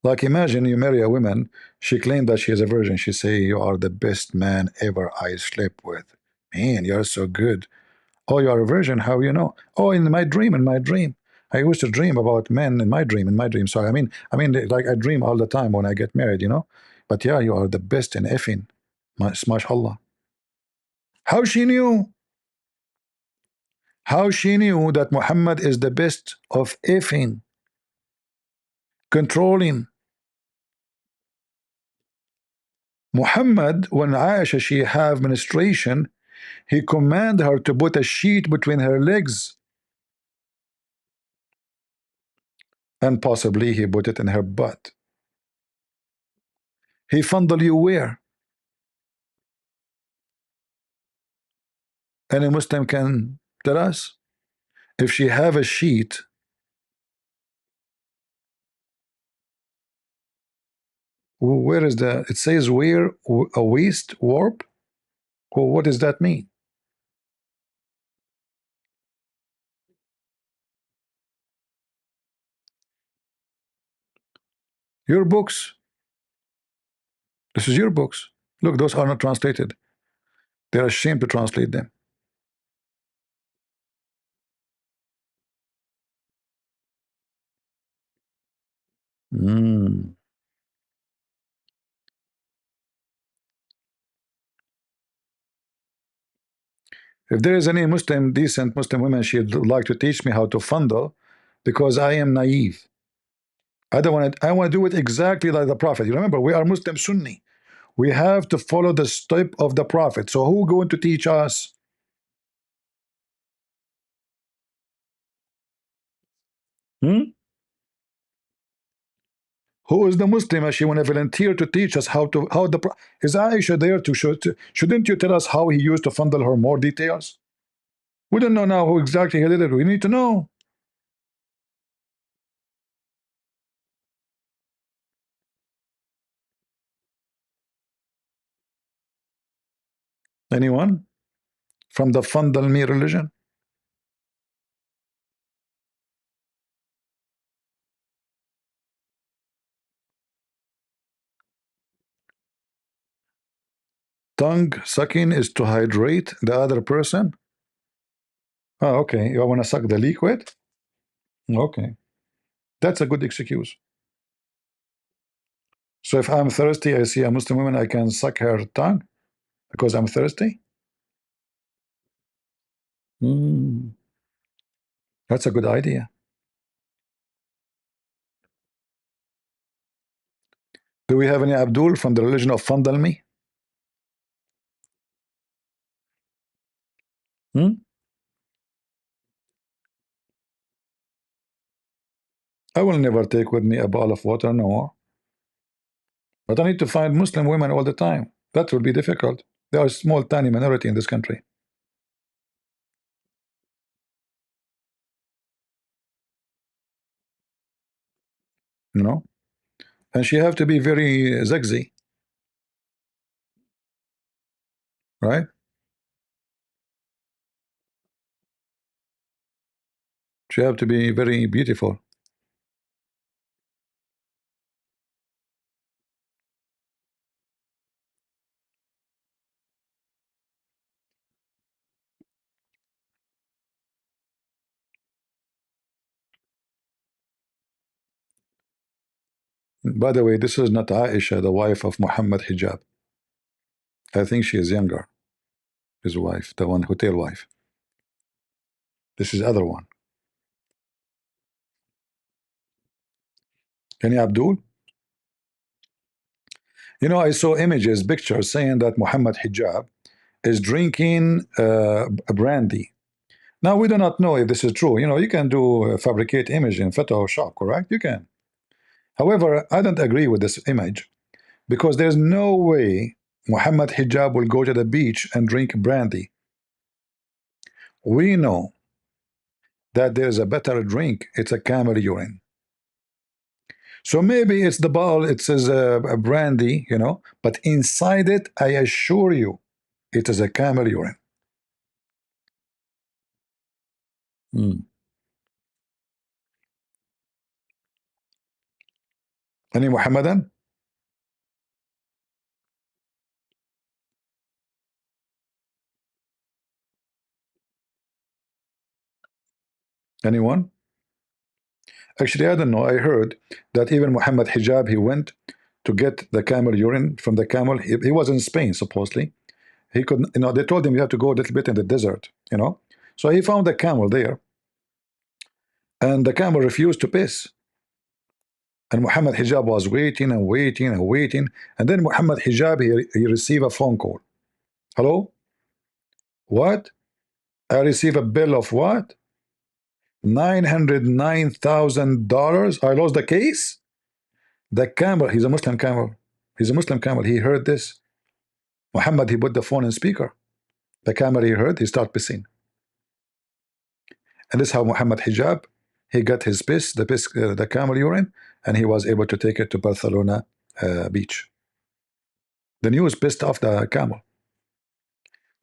Like imagine you marry a woman, she claimed that she is a virgin. She say, you are the best man ever I slept with. Man, you're so good. Oh, you are a virgin, how you know? Oh, in my dream. I used to dream about men in my dream. Sorry, I mean, like I dream all the time when I get married, you know? But yeah, you are the best in effing. MashaAllah. How she knew? How she knew that Muhammad is the best of effing, controlling? Muhammad, when Aisha she have menstruation, he command her to put a sheet between her legs, and possibly he put it in her butt. He fondle you where? Any Muslim can tell us. If she have a sheet, where is the, it says where, a waist warp? Well, what does that mean? Your books. This is your books. Look, those are not translated. They're ashamed to translate them. Mm. If there is any Muslim, decent Muslim woman, she'd like to teach me how to fondle, because I am naive. I don't want to. I want to do it exactly like the Prophet. You remember, we are Muslim Sunni. We have to follow the step of the Prophet. So who going to teach us? Hmm? Who is the Muslim? She want to volunteer to teach us how to is Aisha there to show? Shouldn't you tell us how he used to fondle her, more details? We don't know now who exactly he did it. We need to know. Anyone from the fondle me religion? Tongue sucking is to hydrate the other person. Oh, okay. You want to suck the liquid? Okay, that's a good excuse. So if I'm thirsty, I see a Muslim woman, I can suck her tongue because I'm thirsty. Mm, that's a good idea. Do we have any Abdul from the religion of fondle me? Hmm? I will never take with me a bottle of water, no more. But I need to find Muslim women all the time. That will be difficult. They are a small, tiny minority in this country. You know? And she have to be very sexy, right? She have to be very beautiful. By the way, this is not Aisha, the wife of Muhammad Hijab. I think she is younger. His wife, the one hotel wife. This is other one. Any Abdul? You know, I saw images, pictures saying that Muhammad Hijab is drinking a brandy. Now we do not know if this is true. You know, you can do fabricate image in Photoshop, correct? You can. However, I don't agree with this image because there's no way Muhammad Hijab will go to the beach and drink brandy. We know that there's a better drink. It's a camel urine. So maybe it's the bottle, it says a brandy, you know, but inside it, I assure you, it is a camel urine. Hmm. Any Muhammadan? Anyone? Actually, I don't know. I heard that even Muhammad Hijab, he went to get the camel urine from the camel. He was in Spain, supposedly. He could, you know, they told him you have to go a little bit in the desert, you know. So he found a camel there, and the camel refused to piss. And Muhammad Hijab was waiting and waiting and waiting. And then Muhammad Hijab, he received a phone call. Hello? What? I receive a bill of what? $909,000. I lost the case. The camel, he's a Muslim camel. He's a Muslim camel. He heard this. Muhammad, he put the phone in speaker. The camel he heard, he started pissing. And this is how Muhammad Hijab, he got his piss, the camel urine, and he was able to take it to Barcelona beach. The news pissed off the camel.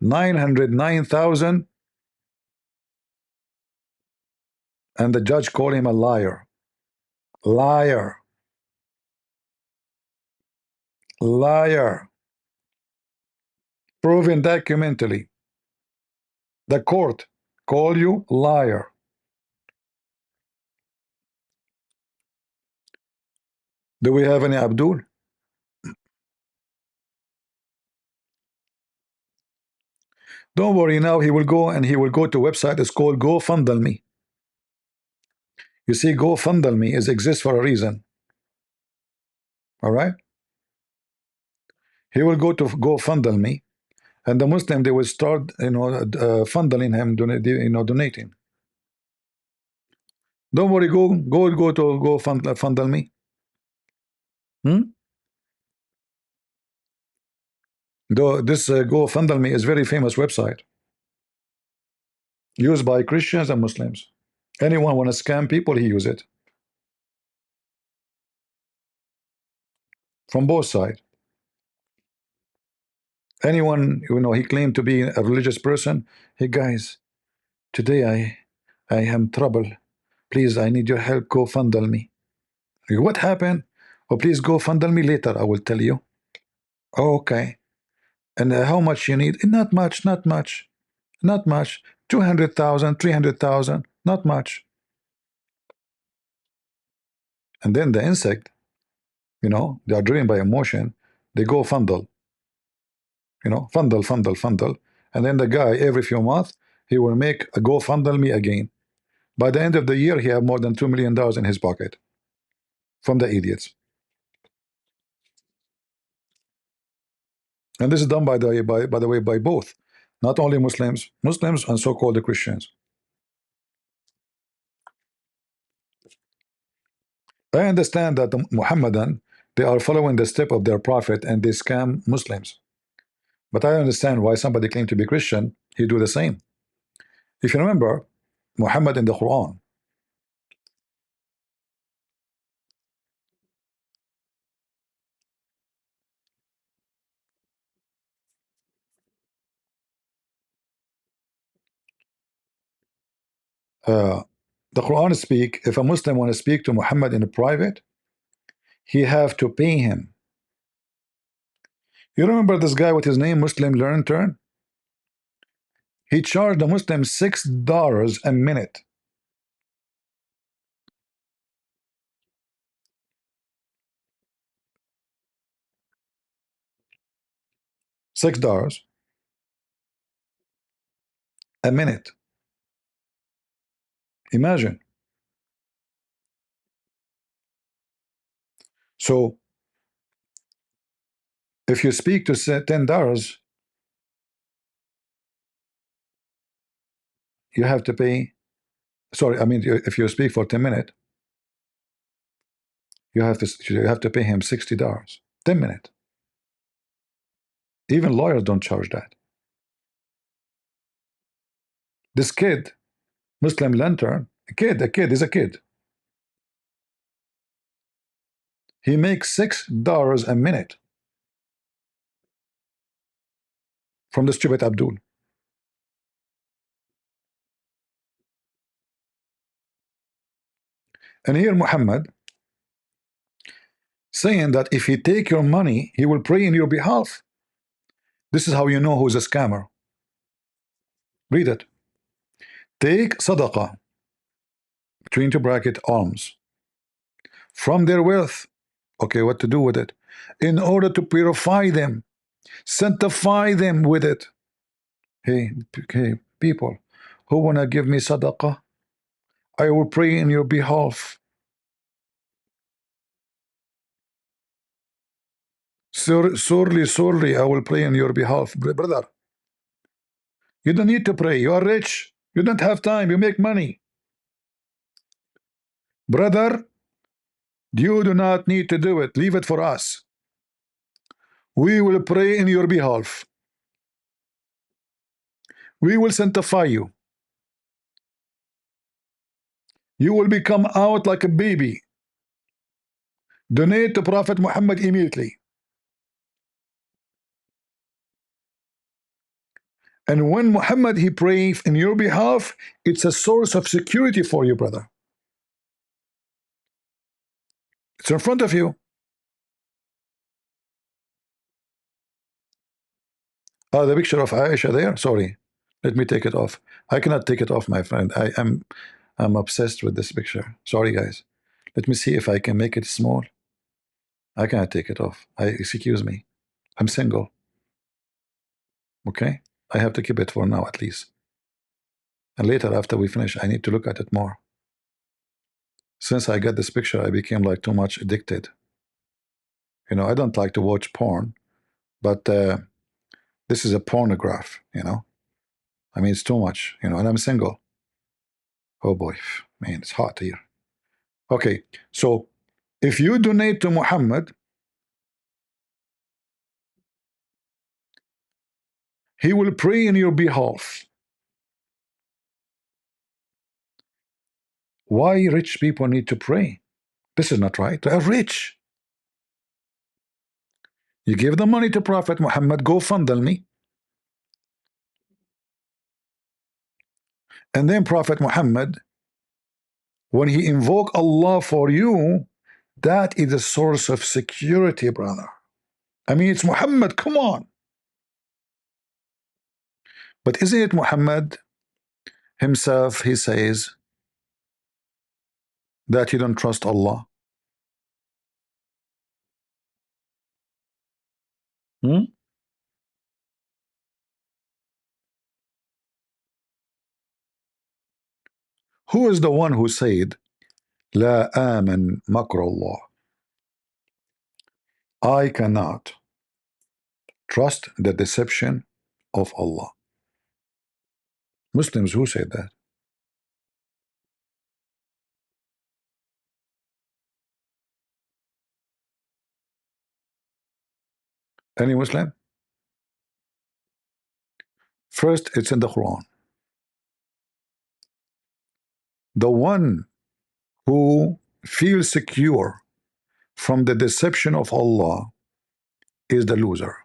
909,000, and the judge called him a liar. Liar. Liar. Proven documentally. The court call you liar. Do we have any Abdul? Don't worry, now he will go and he will go to a website. It's called GoFundMe. You see, GoFundMe exists for a reason. All right? He will go to GoFundMe, and the Muslim, they will start, funneling him, donating. Don't worry, go to GoFundMe. Though this GoFundMe is very famous website used by Christians and Muslims. Anyone want to scam people, he use it from both sides. Anyone, he claimed to be a religious person. Hey guys, today I am trouble. Please, I need your help. GoFundMe. What happened? Oh, please GoFundMe later. I will tell you. Oh, okay. And how much you need? Not much. Not much. Not much. 200,000, 300,000. Not much. And then the insect, they are driven by emotion. They go fundle. Fundle. And then the guy, every few months, he will make a GoFundMe again. By the end of the year, he have more than $2 million in his pocket from the idiots. And this is done by the way by both, not only Muslims and so-called Christians. I understand that the Muhammadan, they are following the step of their prophet and they scam Muslims. But I understand why somebody claimed to be Christian, he do the same. If you remember, Muhammad in the Quran, the Quran speak, if a Muslim want to speak to Muhammad in private, he have to pay him. You remember this guy with his name Muslim Learn Turn? He charged the Muslim $6 a minute. $6 a minute. Imagine. So if you speak to say $10, you have to pay. Sorry, I mean, if you speak for 10 minutes, you have to pay him $60. 10 minutes. Even lawyers don't charge that. This kid, Muslim lantern, a kid is a kid. He makes $6 a minute from the stupid Abdul. And here Muhammad saying that if he take your money, he will pray in your behalf. This is how you know who's a scammer. Read it. Take sadaqah, between two bracket, alms, from their wealth. Okay, what to do with it? In order to purify them, sanctify them with it. Hey, people who want to give me sadaqah, I will pray in your behalf. Sorely, I will pray in your behalf. Brother, you don't need to pray. You are rich. You don't have time. You make money. Brother, you do not need to do it. Leave it for us. We will pray in your behalf. We will sanctify you. You will become out like a baby. Donate to Prophet Muhammad immediately. And when Muhammad he prays in your behalf, it's a source of security for you, brother. It's in front of you. Oh, the picture of Aisha there. Sorry, let me take it off. I cannot take it off, my friend. I'm obsessed with this picture. Sorry, guys. Let me see if I can make it small. I cannot take it off. Excuse me. I'm single. Okay, I have to keep it for now at least. And later, after we finish, I need to look at it more. Since I got this picture, I became like too much addicted. You know, I don't like to watch porn, but this is a pornograph, you know. I mean, it's too much, you know, and I'm single. Oh boy, man, it's hot here. Okay, so if you donate to Muhammad, he will pray in your behalf. Why rich people need to pray? This is not right. They are rich. You give the money to Prophet Muhammad, go fundle me. And then Prophet Muhammad, when he invoke Allah for you, that is a source of security, brother. I mean, it's Muhammad, come on. But isn't it Muhammad himself, he says that you don't trust Allah? Hmm? Who is the one who said, La aman makr Allah? I cannot trust the deception of Allah. Muslims, who said that? Any Muslim? First, it's in the Quran. The one who feels secure from the deception of Allah is the loser.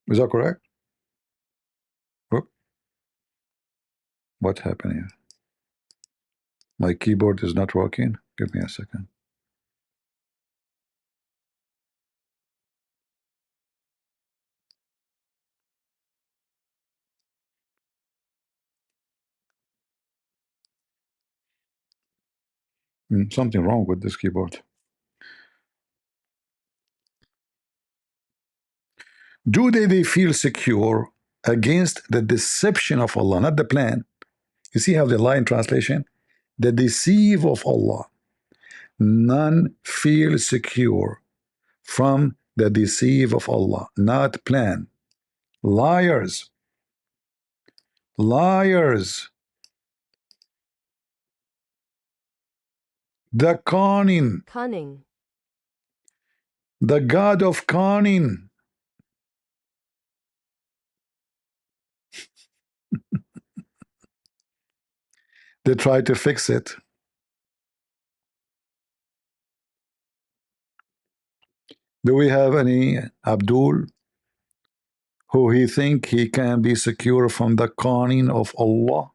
Is that correct? Oh, what happened here? My keyboard is not working. Give me a second. Something wrong with this keyboard. Do they feel secure against the deception of Allah, not the plan? You see how the line translation? The deceive of Allah. None feel secure from the deceive of Allah, not plan. Liars. Liars. The cunning. Cunning. The God of cunning. They try to fix it. Do we have any Abdul who he think he can be secure from the cunning of Allah?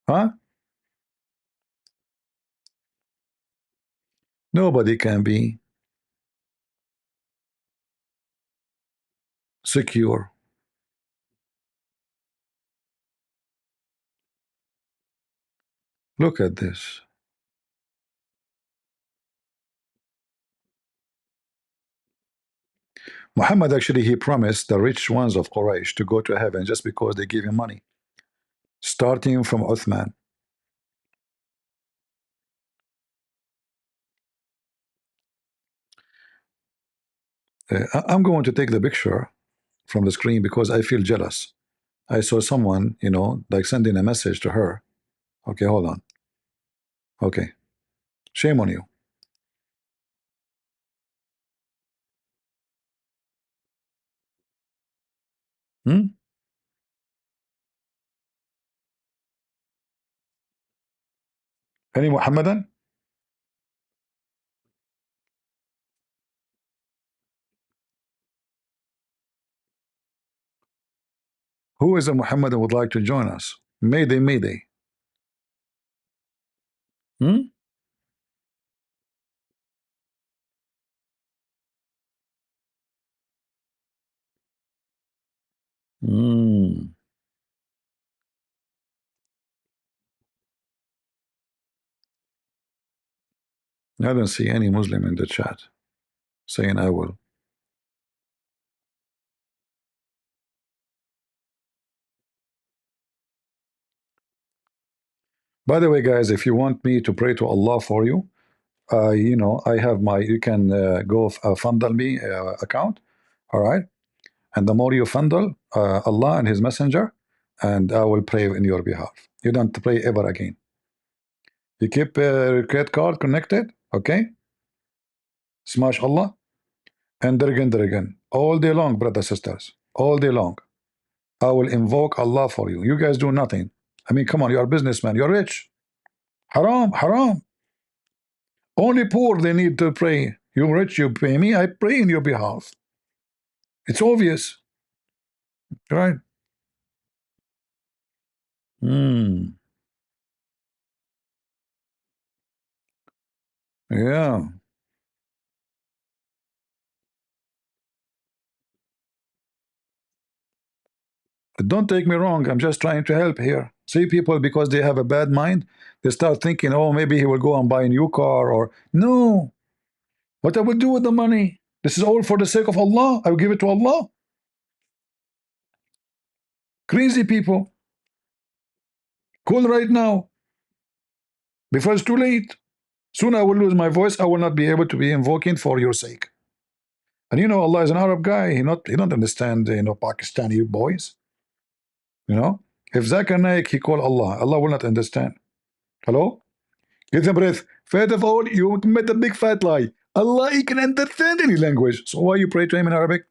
Huh? Nobody can be secure. Look at this. Muhammad actually he promised the rich ones of Quraysh to go to heaven just because they give him money, starting from Uthman. I'm going to take the picture from the screen because I feel jealous. I saw someone, you know, like sending a message to her Okay, hold on. Okay, shame on you. Hmm? Any Muhammadan? Who is a Muhammadan would like to join us? Mayday, mayday. Hmm? Hmm. I don't see any Muslim in the chat saying I will. By the way, guys, if you want me to pray to Allah for you, you know, I have my, you can go fundle me account, all right? And the more you fundle Allah and His Messenger, and I will pray in your behalf. You don't pray ever again. You keep credit card connected, okay? Smash Allah, and there again, all day long, brothers, sisters, all day long. I will invoke Allah for you. You guys do nothing. I mean, come on, you're a businessman, you're rich. Haram, haram. Only poor they need to pray. You're rich, you pay me, I pray in your behalf. It's obvious, right? Hmm. Yeah. Don't take me wrong, I'm just trying to help here. See, people, because they have a bad mind, they start thinking, oh, maybe he will go and buy a new car, or no. What I will do with the money? This is all for the sake of Allah. I will give it to Allah. Crazy people. Call right now before it's too late. Soon I will lose my voice. I will not be able to be invoking for your sake. And you know, Allah is an Arab guy. He don't understand, you know, Pakistani boys. You know, if Zakir Naik he call Allah, Allah will not understand. Hello? Get a breath. First of all, you commit a big fat lie. Allah, he can understand any language. So why you pray to him in Arabic?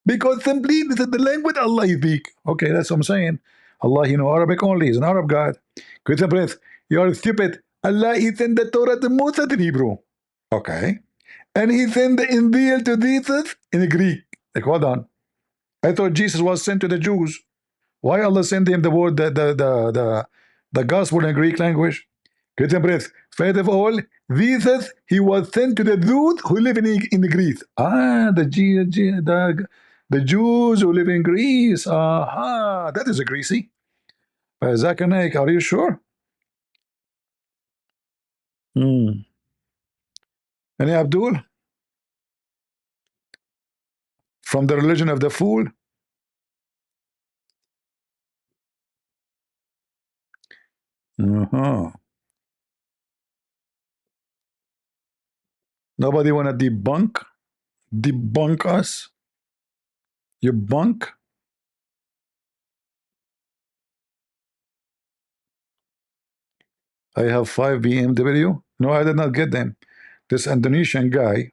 Because simply this is the language Allah speak. Okay, that's what I'm saying. Allah, you know Arabic only. He's an Arab God. Get a breath. You are stupid. Allah, he sent the Torah to Moses in Hebrew. Okay. And he sent the Injil to Jesus in Greek. Like, hold on. I thought Jesus was sent to the Jews. Why Allah sent him the word, the gospel in Greek language? Get a breath. First of all, Jesus, he was sent to the Jews who live in Greece. Ah, the Jews who live in Greece. Aha, that is a greasy. Zakir Naik, are you sure? Hmm. Any Abdul? From the religion of the fool? Uh-huh. Nobody want to debunk us? You bunk? I have 5 BMW. No, I did not get them. This Indonesian guy,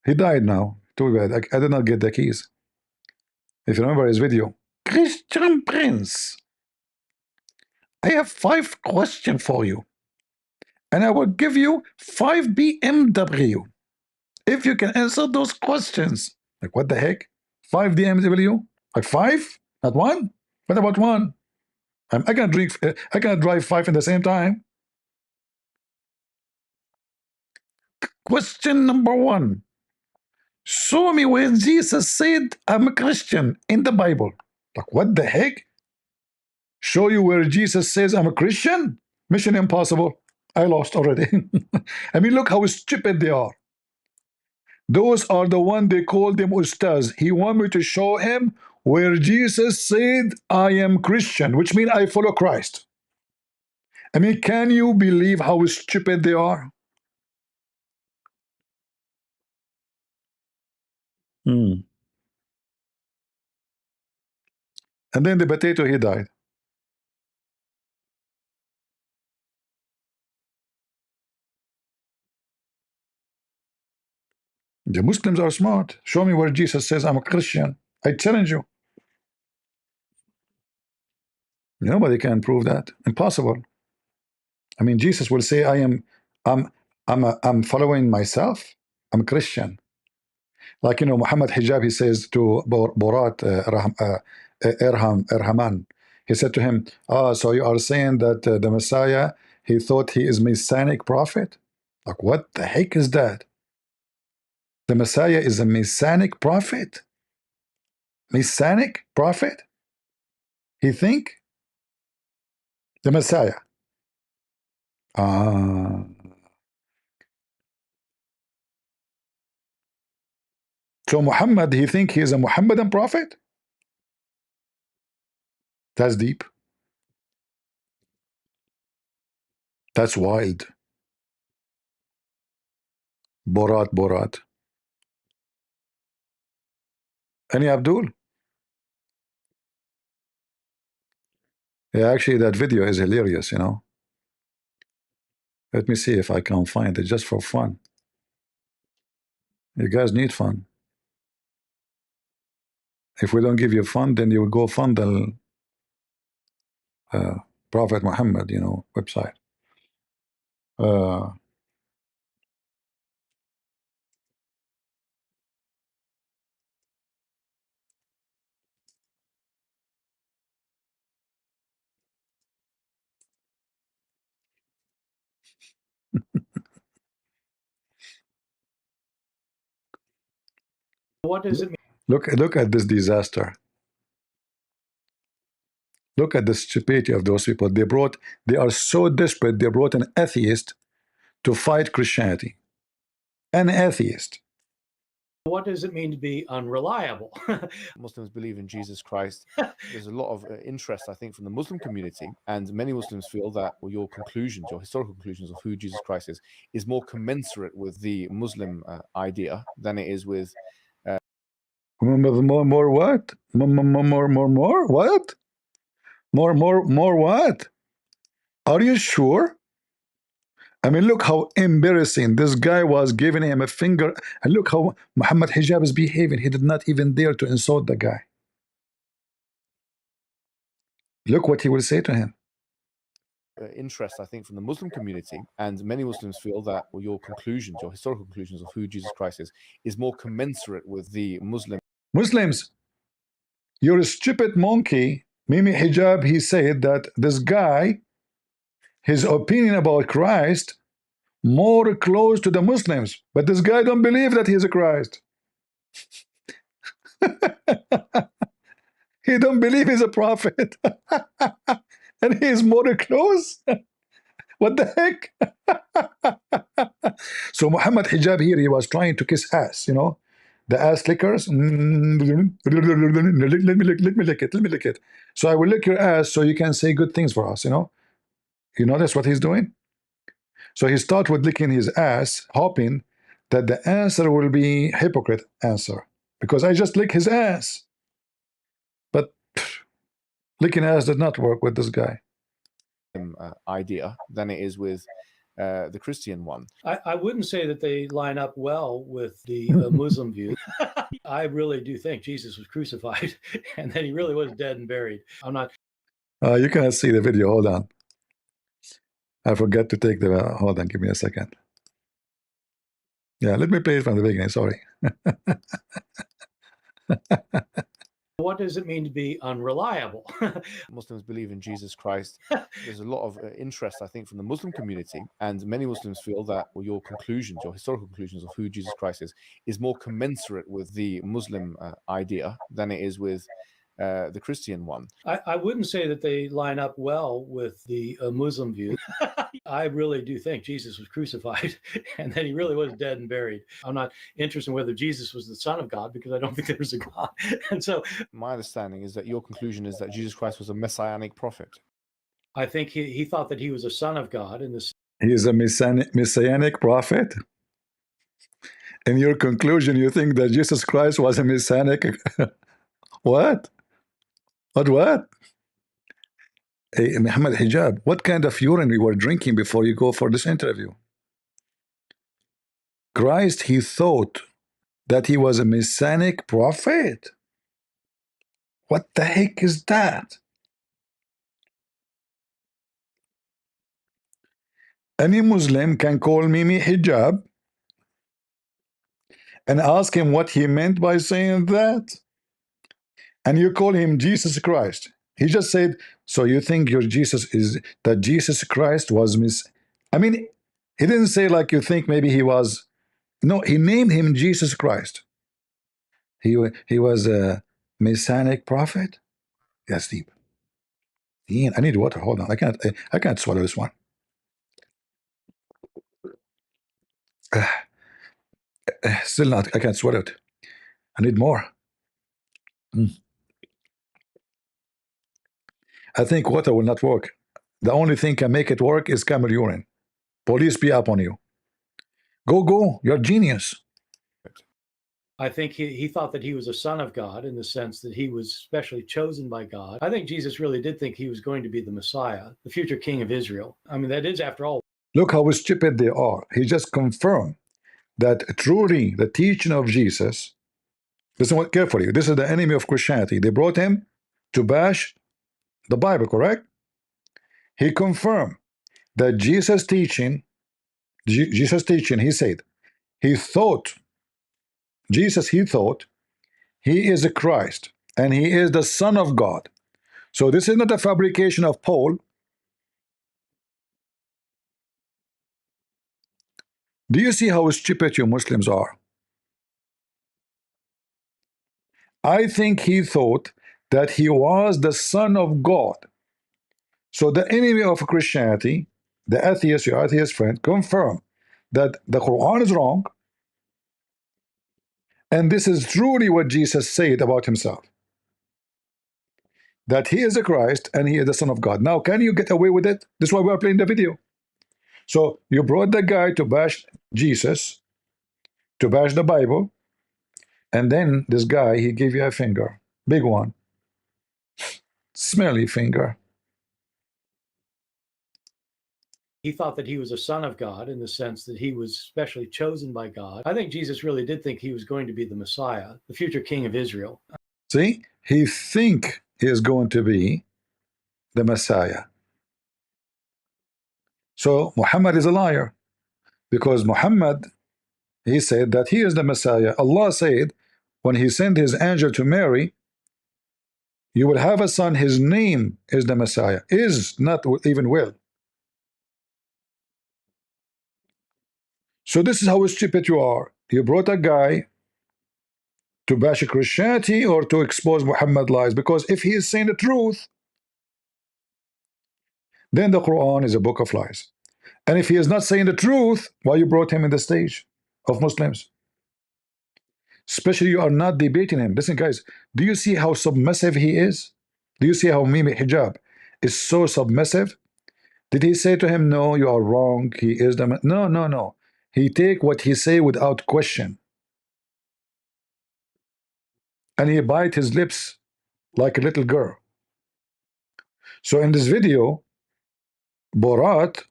he died now. Too bad. I did not get the keys. If you remember his video, Christian Prince, I have 5 questions for you, and I will give you 5 BMW if you can answer those questions. Like, what the heck? 5 BMW? Like 5? Not 1? What about 1? I can drink. I can drive 5 at the same time. Question number 1. Show me where Jesus said, I'm a Christian in the Bible. Like, what the heck? Show you where Jesus says, I'm a Christian? Mission impossible. I lost already. I mean, look how stupid they are. Those are the one they call them ustaz. He want me to show him where Jesus said, I am Christian, which means I follow Christ. I mean, can you believe how stupid they are? Hmm. And then the potato, he died. The Muslims are smart. Show me where Jesus says I'm a Christian. I challenge you. Nobody can prove that. Impossible. I mean, Jesus will say, I'm following myself. I'm a Christian. Like, Muhammad Hijab, he says to Borat Erhaman, he said to him, so you are saying that the Messiah, he thought he is Messianic prophet? Like, what the heck is that? The Messiah is a Messianic prophet? Messianic prophet? He think? The Messiah. So Muhammad, he think he is a Muhammadan prophet? That's deep. That's wild. Borat. Any Abdul? Yeah, actually, that video is hilarious, Let me see if I can find it just for fun. You guys need fun. If we don't give you fun, then you will go fund the Prophet Muhammad, website. What does it mean? Look at this disaster. Look at the stupidity of those people. They are so desperate, they brought an atheist to fight Christianity. An atheist. What does it mean to be unreliable? Muslims believe in Jesus Christ. There's a lot of interest, I think, from the Muslim community, and many Muslims feel that your conclusions, your historical conclusions of who Jesus Christ is more commensurate with the Muslim idea than it is with More what? More what? More what? Are you sure? I mean, look how embarrassing. This guy was giving him a finger, and look how Muhammad Hijab is behaving. He did not even dare to insult the guy. Look what he will say to him. interest, I think, from the Muslim community, and many Muslims feel that your conclusions, your historical conclusions of who Jesus Christ is more commensurate with the Muslims, you're a stupid monkey. Mimi Hijab, he said that this guy, his opinion about Christ, more close to the Muslims, but this guy don't believe that he's a Christ. He don't believe he's a prophet. And he's more close. What the heck? So Muhammad Hijab here, he was trying to kiss ass, the ass lickers. Let me lick it. So I will lick your ass so you can say good things for us, You notice what he's doing? So he starts with licking his ass, hoping that the answer will be hypocrite answer, because I just lick his ass. But licking ass did not work with this guy. idea than it is with the Christian one. I wouldn't say that they line up well with the Muslim view. I really do think Jesus was crucified and that he really was dead and buried. I'm not. You cannot see the video. Hold on. I forgot to take the. Hold on. Give me a second. Yeah, let me play it from the beginning. Sorry. What does it mean to be unreliable? Muslims believe in Jesus Christ. There's a lot of interest, I think, from the Muslim community, and many Muslims feel that your conclusions, your historical conclusions of who Jesus Christ is more commensurate with the Muslim idea than it is with the Christian one. I wouldn't say that they line up well with the Muslim view. I really do think Jesus was crucified and that he really was dead and buried. I'm not interested in whether Jesus was the Son of God, because I don't think there was a God. And so my understanding is that your conclusion is that Jesus Christ was a messianic prophet. I think he thought that he was a son of God. He is a messianic prophet? In your conclusion, you think that Jesus Christ was a messianic? What? What? Hey, Muhammad Hijab, what kind of urine you were drinking before you go for this interview? Christ, he thought that he was a messianic prophet. What the heck is that? Any Muslim can call Mimi Hijab and ask him what he meant by saying that. And you call him Jesus Christ. He just said, so you think your Jesus is that Jesus Christ was I mean, he didn't say like you think maybe he was. No, he named him Jesus Christ. He was a messianic prophet. That's deep. Ian, I need water. Hold on. I can't swallow this one. Still not. I can't swallow it. I need more. I think water will not work. The only thing can make it work is camel urine. Police be up on you. Go. You're a genius. I think he thought that he was a son of God in the sense that he was specially chosen by God. I think Jesus really did think he was going to be the Messiah, the future king of Israel. I mean, that is, after all. Look how stupid they are. He just confirmed that truly the teaching of Jesus, listen what carefully, this is the enemy of Christianity. They brought him to bash the Bible, correct? He confirmed that Jesus teaching, he said, he thought he is a Christ and he is the Son of God. So this is not a fabrication of Paul. Do you see how stupid you Muslims are? I think he thought that he was the Son of God. So the enemy of Christianity, the atheist, your atheist friend, confirmed that the Quran is wrong, and this is truly what Jesus said about himself, that he is the Christ and he is the Son of God. Now, can you get away with it? This is why we are playing the video. So you brought the guy to bash Jesus, to bash the Bible, and then this guy, he gave you a finger, big one, smelly finger. He thought that he was a son of God in the sense that he was specially chosen by God. I think Jesus really did think he was going to be the Messiah, the future king of Israel. See, he think he is going to be the Messiah. So Muhammad is a liar, because Muhammad, he said that he is the Messiah. Allah said when he sent his angel to Mary, you will have a son, his name is the Messiah. Is not even will. So this is how stupid you are. You brought a guy to bash Christianity or to expose Muhammad lies, because if he is saying the truth, then the Quran is a book of lies. And if he is not saying the truth, why you brought him in the stage of Muslims? Especially you are not debating him. Listen, guys, do you see how submissive he is? Do you see how Mimi Hijab is so submissive? Did he say to him, no, you are wrong, he is the man? No. He take what he say without question. And he bite his lips like a little girl. So in this video, Borat,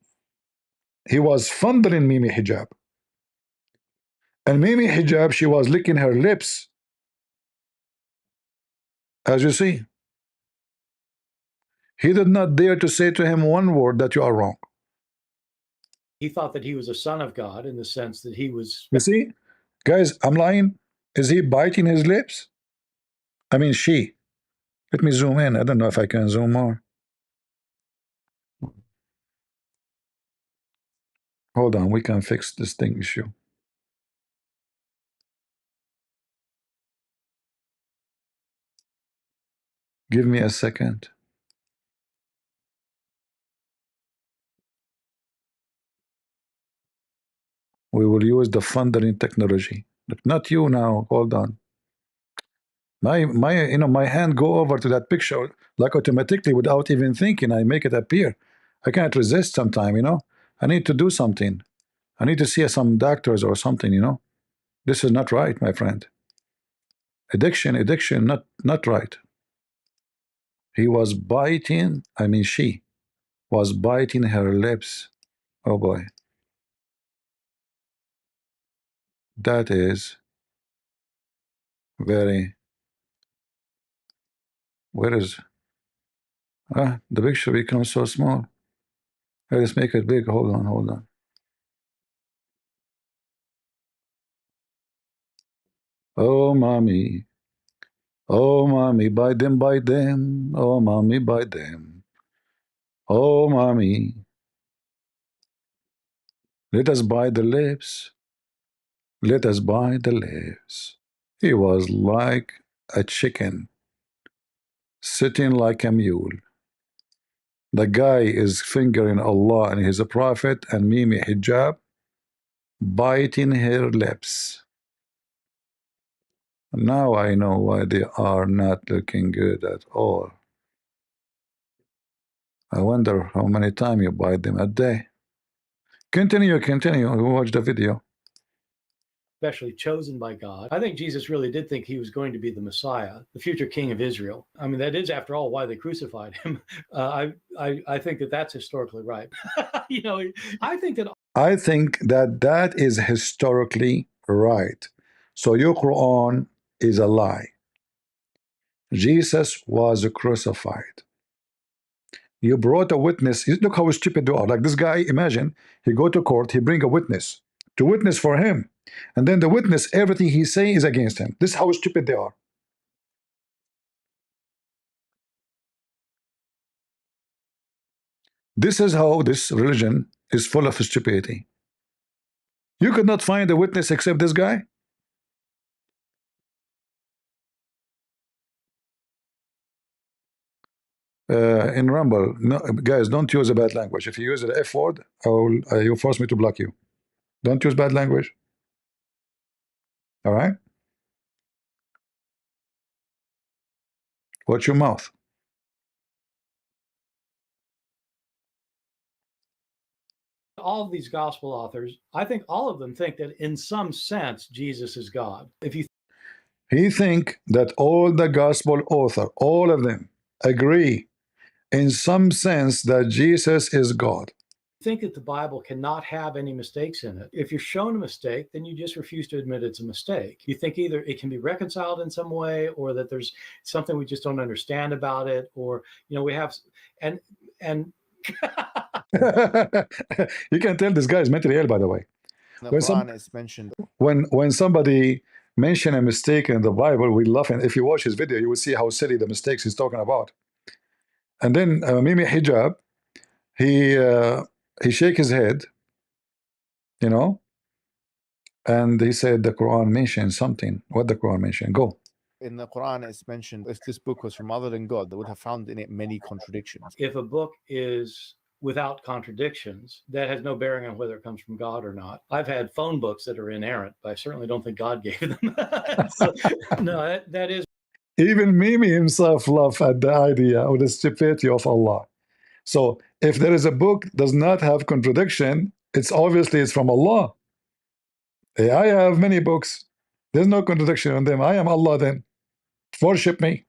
he was fondling Mimi Hijab. And Mimi Hijab, she was licking her lips. As you see. He did not dare to say to him one word that you are wrong. He thought that he was a son of God in the sense that he was. You see, guys, I'm lying. Is he biting his lips? I mean, she. Let me zoom in. I don't know if I can zoom more. Hold on, we can fix this thing issue. Give me a second. We will use the fundering technology. But not you now. Hold on. My hand go over to that picture like automatically without even thinking. I make it appear. I can't resist sometime. I need to do something. I need to see some doctors or something. This is not right, my friend. Addiction, not right. He was biting, I mean she was biting her lips. Oh boy. That is Very. Where is? The picture becomes so small. Let's make it big. Hold on, hold on. Oh, mommy. Oh, mommy, buy them, buy them. Oh, mommy, buy them. Oh, mommy, let us buy the lips. Let us buy the lips. He was like a chicken, sitting like a mule. The guy is fingering Allah and his prophet and Mimi Hijab, biting her lips. Now I know why they are not looking good at all. I wonder how many times you bite them a day. Continue, continue. Watch the video. Especially chosen by God. I think Jesus really did think he was going to be the Messiah, the future king of Israel. I mean, that is, after all, why they crucified him. I think that that's historically right. You know, I think that that is historically right. So your Quran is a lie. Jesus was crucified. You brought a witness. Look how stupid they are. Like this guy, imagine, he go to court, he bring a witness to witness for him. And then the witness, everything he say is against him. This is how stupid they are. This is how this religion is full of stupidity. You could not find a witness except this guy. In Rumble, no, guys, don't use a bad language. If you use the F word, you'll force me to block you. Don't use bad language. All right? Watch your mouth. all of these gospel authors, I think all of them think that in some sense Jesus is God. If you He think that all the gospel author, all of them, agree in some sense that Jesus is God. think that the Bible cannot have any mistakes in it, if you're shown a mistake, then you just refuse to admit it's a mistake. You think either it can be reconciled in some way, or that there's something we just don't understand about it, or we have and You can tell this guy is mentally ill, by the way. The When Quran is mentioned. when somebody mention a mistake in the Bible, we laugh. And if you watch his video, you will see how silly the mistakes he's talking about. And then Mimi Hijab, he shake his head, and he said the Quran mentioned something. What the Quran mentioned? Go. In the Quran, it's mentioned if this book was from other than God, they would have found in it many contradictions. If a book is without contradictions, that has no bearing on whether it comes from God or not. I've had phone books that are inerrant, but I certainly don't think God gave them. So, no, that is. Even Mimi himself laughed at the idea of the stupidity of Allah. So if there is a book does not have contradiction, it's obviously from Allah. I have many books. There's no contradiction in them. I am Allah then. Worship me.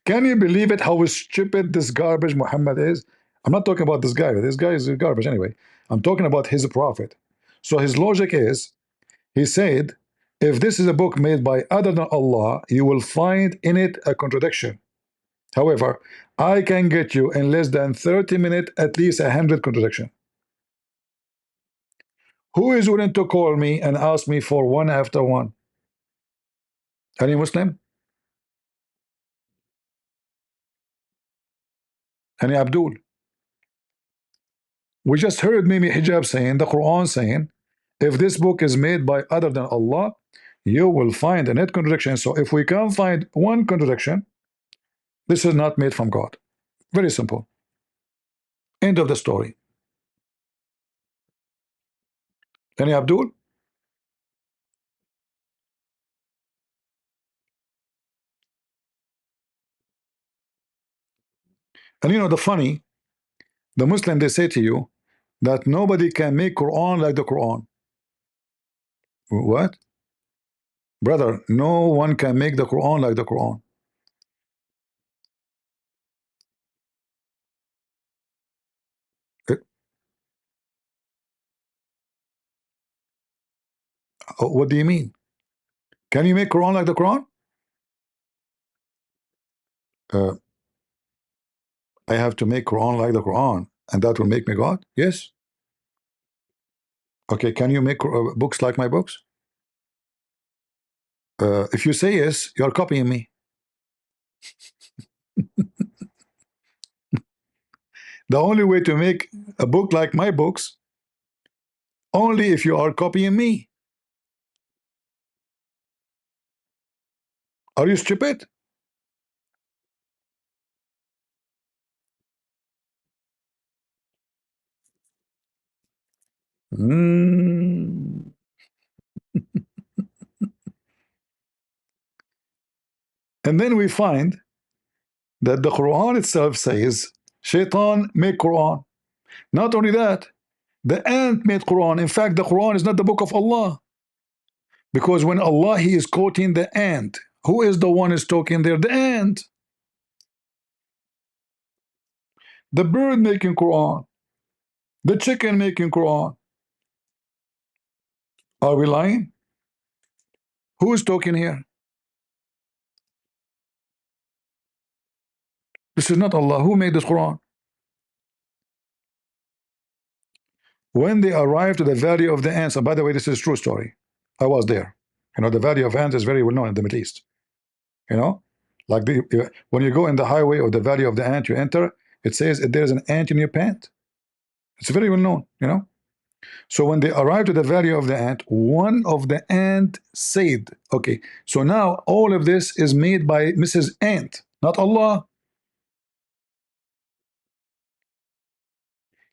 Can you believe it how stupid this garbage Muhammad is? I'm not talking about this guy. This guy is garbage anyway. I'm talking about his prophet. So his logic is, he said, if this is a book made by other than Allah, you will find in it a contradiction. However, I can get you in less than 30 minutes at least 100 contradiction. Who is willing to call me and ask me for one after one? Any Muslim? Any Abdul? We just heard Mimi Hijab saying, the Quran saying, if this book is made by other than Allah, you will find a net contradiction. So if we can't find one contradiction, this is not made from God. Very simple. End of the story. Any Abdul? And the Muslim, they say to you that nobody can make Quran like the Quran. What? Brother, no one can make the Quran like the Quran. What do you mean? Can you make Quran like the Quran? I have to make Quran like the Quran, and that will make me God? Yes. Okay, can you make books like my books? If you say yes, you're copying me. The only way to make a book like my books, only if you are copying me. Are you stupid? Mm. And then we find that the Quran itself says, Shaitan made Quran. Not only that, the ant made Quran. In fact, the Quran is not the book of Allah. Because when Allah, He is quoting the ant, who is the one is talking there? The ant. The bird making Quran. The chicken making Quran. Are we lying? Who is talking here? This is not Allah. Who made this Quran? When they arrived to the valley of the ants, and by the way, this is a true story. I was there. You know, the valley of ants is very well known in the Middle East. You know, like when you go in the highway of the valley of the ant, you enter, it says there's an ant in your pant. It's very well known, you know. So when they arrived to the valley of the ant, one of the ant said, okay, so now all of this is made by Mrs. Ant, not Allah.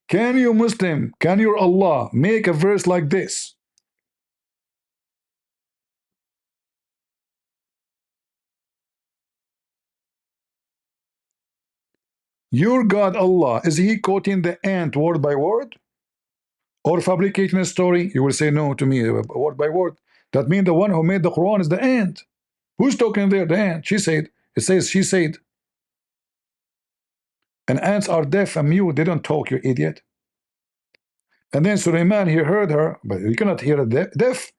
Can you Muslim, can your Allah make a verse like this? Your God Allah, is He quoting the ant word by word? Or fabricating a story? You will say no to me, word by word. That means the one who made the Quran is the ant. Who's talking there? The ant. She said. It says she said. And ants are deaf and mute. They don't talk, you idiot. And then Sulaiman, he heard her, but you cannot hear a deaf.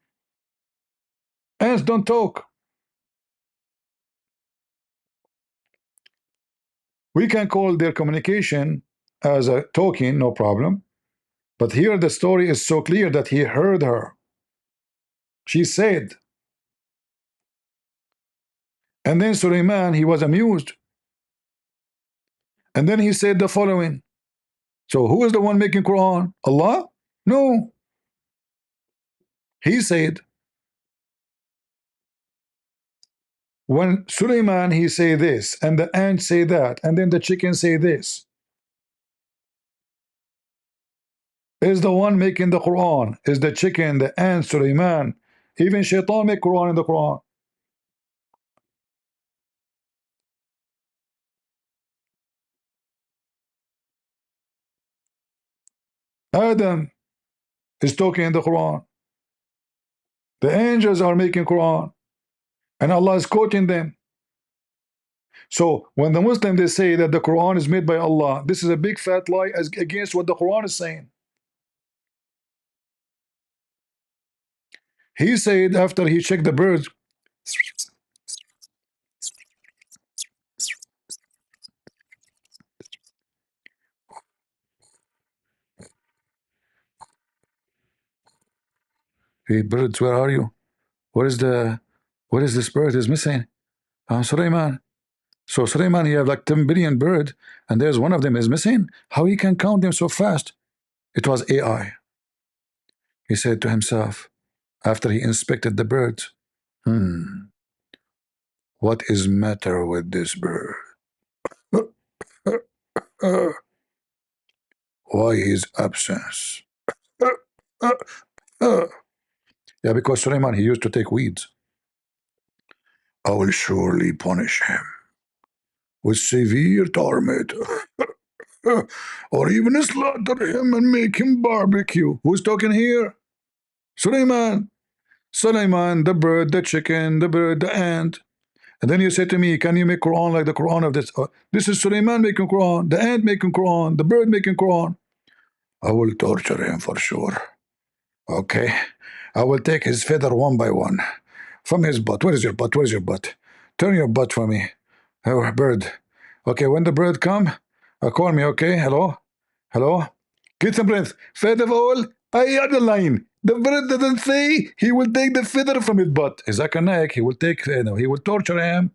Ants don't talk. We can call their communication as a talking, no problem. But here the story is so clear that he heard her. She said. And then Sulaiman, he was amused. And then he said the following. So who is the one making Quran? Allah? No. He said, when Sulaiman, he say this, and the ant say that, and then the chicken say this, is the one making the Quran, is the chicken, the ant, Sulaiman. Even Shaitan make Quran in the Quran. Adam is talking in the Quran. The angels are making Quran. And Allah is quoting them. So when the Muslims, they say that the Quran is made by Allah, this is a big fat lie against what the Quran is saying. He said after he checked the birds, hey birds, where are you? What is this bird is missing? Sulaiman. So Sulaiman, he have like 10 billion bird, and there's one of them is missing. How he can count them so fast? It was AI. He said to himself, after he inspected the birds, what is matter with this bird? Why his absence? Yeah, because Sulaiman, he used to take weeds. I will surely punish him with severe torment, or even slaughter him and make him barbecue. Who's talking here? Sulaiman. Sulaiman, the bird, the chicken, the bird, the ant. And then you say to me, can you make Quran like the Quran of this? This is Sulaiman making Quran, the ant making Quran, the bird making Quran. I will torture him for sure. Okay, I will take his feather one by one. from his butt. Where is your butt? Where is your butt? Turn your butt for me. Oh, bird. Okay, when the bird come, call me, okay? Hello? Hello? Get some breath. First of all, I underline. The bird doesn't say he will take the feather from his butt. He will take, he will torture him.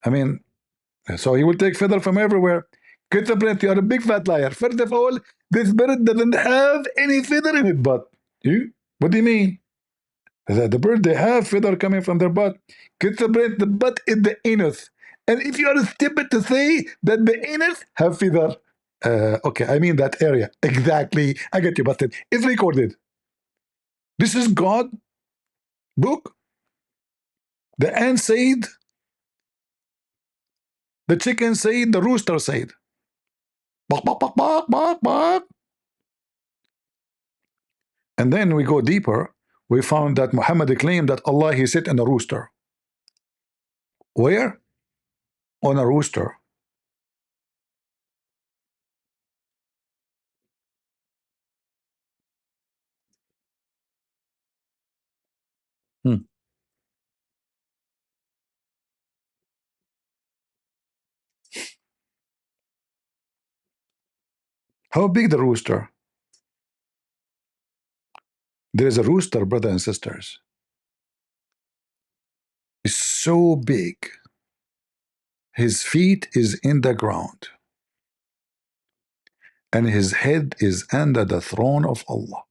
I mean, so he will take feather from everywhere. Get the breath. You are a big fat liar. First of all, this bird doesn't have any feather in its butt. You? What do you mean? The bird, they have feather coming from their butt. Get the breath. The butt is the anus. And if you are stupid to say that the anus have feather, okay, I mean that area. Exactly. I get you busted. It's recorded. This is God book. The ant said, the chicken said, the rooster said. Bok, bok, bok, bok, bok, bok. And then we go deeper. We found that Muhammad claimed that Allah, he sit in a rooster. Where? On a rooster. How big the rooster? There is a rooster, brothers and sisters. It's so big. His feet is in the ground. And his head is under the throne of Allah.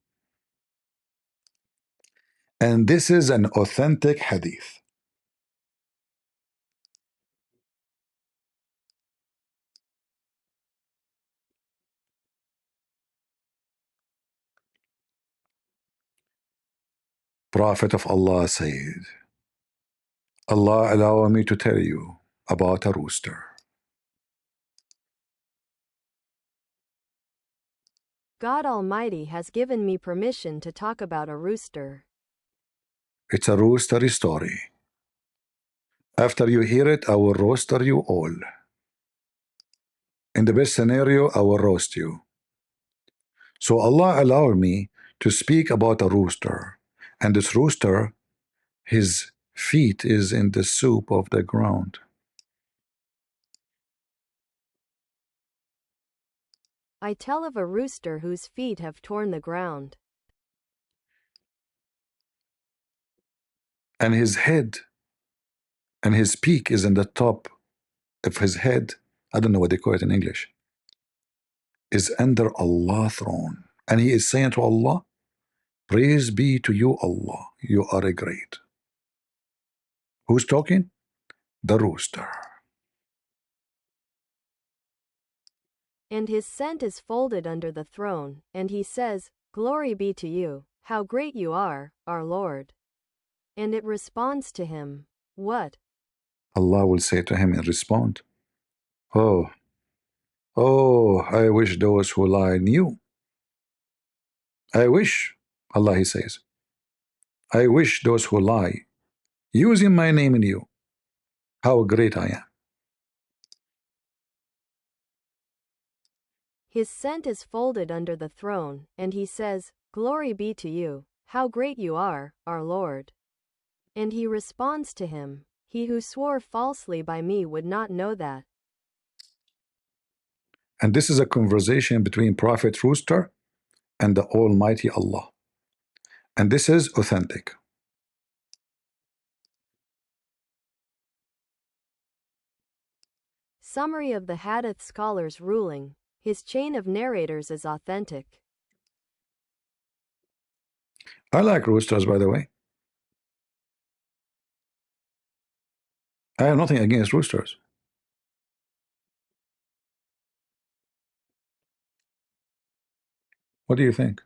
And this is an authentic hadith. Prophet of Allah said, Allah allow me to tell you about a rooster. God Almighty has given me permission to talk about a rooster. It's a roostery story. After you hear it, I will roaster you all. In the best scenario, I will roast you. So Allah allowed me to speak about a rooster. And this rooster, his feet is in the soup of the ground. I tell of a rooster whose feet have torn the ground. And his head and his peak is in the top of his head. I don't know what they call it in English. Is under Allah's throne. And he is saying to Allah, praise be to you, Allah. You are a great. Who's talking? The rooster. And his scent is folded under the throne, and he says, glory be to you, how great you are, our Lord. And it responds to him, what? Allah will say to him in response, oh, I wish those who lie knew. I wish, Allah he says, I wish those who lie, using my name in you, how great I am. His scent is folded under the throne, and he says, glory be to you, how great you are, our Lord. And he responds to him, he who swore falsely by me would not know that. And this is a conversation between Prophet Rooster and the Almighty Allah. And this is authentic. Summary of the Hadith scholars' ruling. His chain of narrators is authentic. I like roosters, by the way. I have nothing against roosters. What do you think?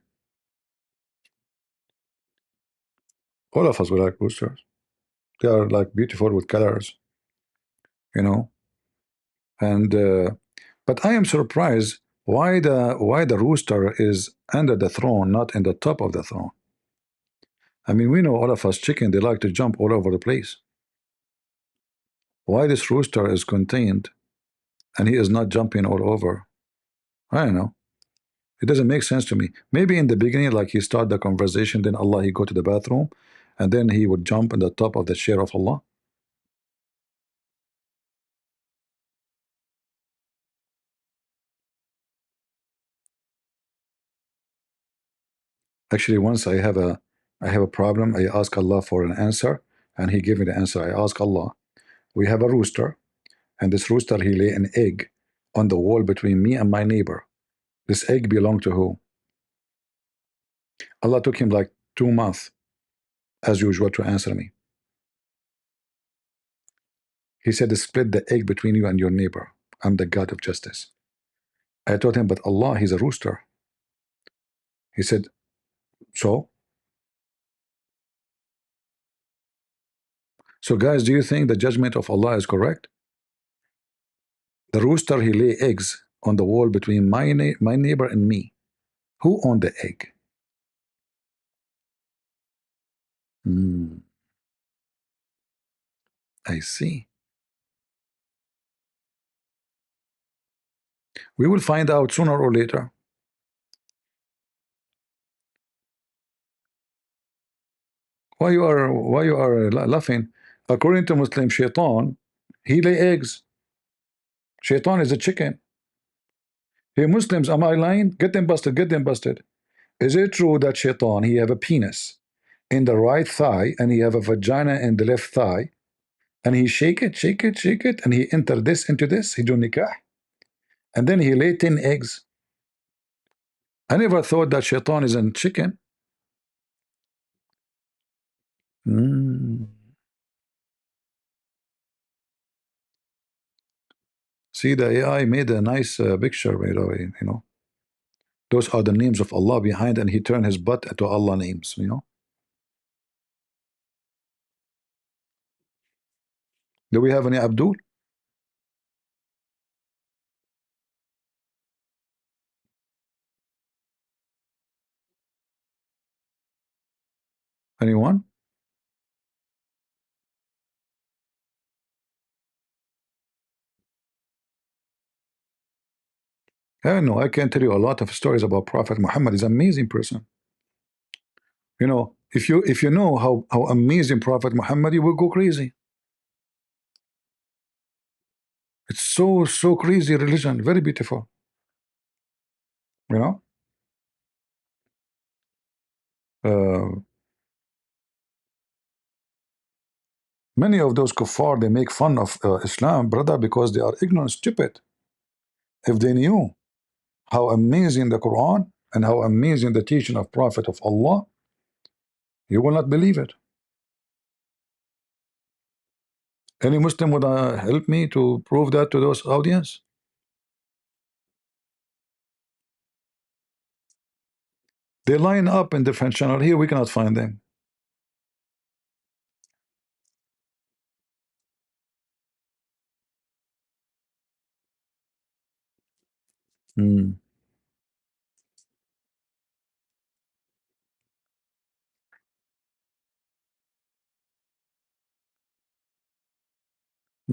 All of us will like roosters. They are like beautiful with colors, you know. And but I am surprised why the rooster is under the throne, not in the top of the throne. I mean, we know all of us chicken, they like to jump all over the place. Why this rooster is contained and he is not jumping all over? I don't know. It doesn't make sense to me. Maybe in the beginning, like he started the conversation, then Allah, he go to the bathroom, and then he would jump on the top of the chair of Allah? Actually, once I have a problem, I ask Allah for an answer, and He gave me the answer. I ask Allah, we have a rooster, and this rooster, he lay an egg on the wall between me and my neighbor. This egg belonged to who? Allah took him like 2 months, as usual, to answer me. He said, split the egg between you and your neighbor. I'm the God of justice. I told him, but Allah, He's a rooster. He said, so? So guys, do you think the judgment of Allah is correct? The rooster, he lay eggs on the wall between my neighbor and me. Who owned the egg? I see. We will find out sooner or later. Why you are laughing? According to Muslim, Shaitan, he lay eggs. Shaitan is a chicken. Hey Muslims, am I lying? Get them busted, get them busted. Is it true that Shaitan, he have a penis in the right thigh and he have a vagina in the left thigh, and he shake it, shake it, shake it, and he enter this into this, he do nikah, and then he lay 10 eggs. I never thought that Shaitan is a chicken. See, the AI made a nice picture, by the way, you know. Those are the names of Allah behind, and he turned his butt to Allah names, you know. Do we have any Abdul? Anyone? I know, I can tell you a lot of stories about Prophet Muhammad. He's an amazing person. You know, if you know how amazing Prophet Muhammad, you will go crazy. It's so crazy religion, very beautiful. You know, many of those kuffar, they make fun of Islam, brother, because they are ignorant, stupid. If they knew how amazing the Quran and how amazing the teaching of Prophet of Allah, you will not believe it. Any Muslim would help me to prove that to those audience? They line up in different channel. Here we cannot find them.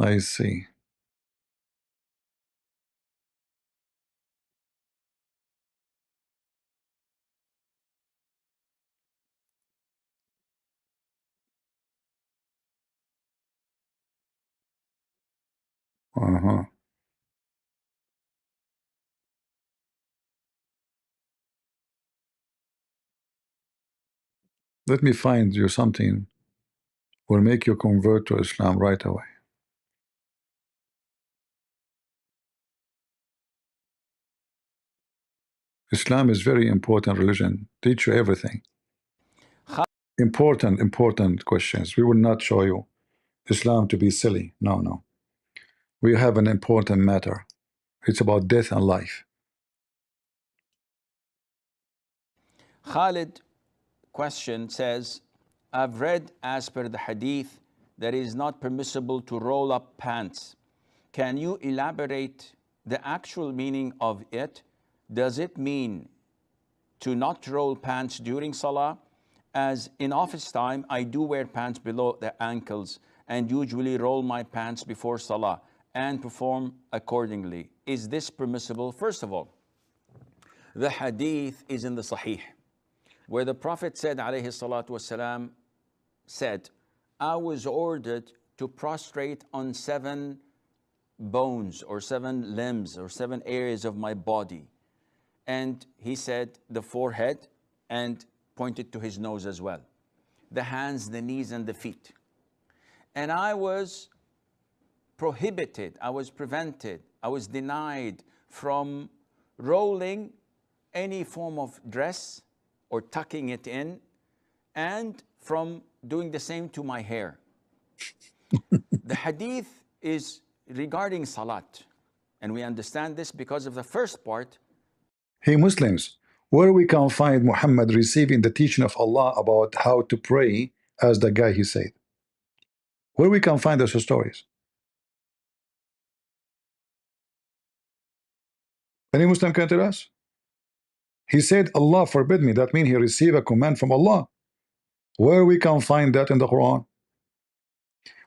I see. Let me find you something will make you convert to Islam right away. Islam is very important religion. Teach you everything. Important questions. We will not show you Islam to be silly. No. We have an important matter. It's about death and life. Khalid question says, I've read as per the hadith that it is not permissible to roll up pants. Can you elaborate the actual meaning of it? Does it mean to not roll pants during salah? As in office time, I do wear pants below the ankles and usually roll my pants before salah and perform accordingly. Is this permissible? First of all, the hadith is in the Sahih, where the Prophet said, alayhi salatu wasalam, said, I was ordered to prostrate on 7 bones or 7 limbs or 7 areas of my body. And he said the forehead and pointed to his nose as well, the hands, the knees, and the feet. And I was prohibited, I was prevented, I was denied from rolling any form of dress or tucking it in, and from doing the same to my hair. The hadith is regarding salat, and we understand this because of the first part. Hey Muslims, where we can find Muhammad receiving the teaching of Allah about how to pray as the guy he said? Where we can find those stories? Any Muslim can tell us? He said, Allah forbid me. That means he received a command from Allah. Where we can find that in the Quran?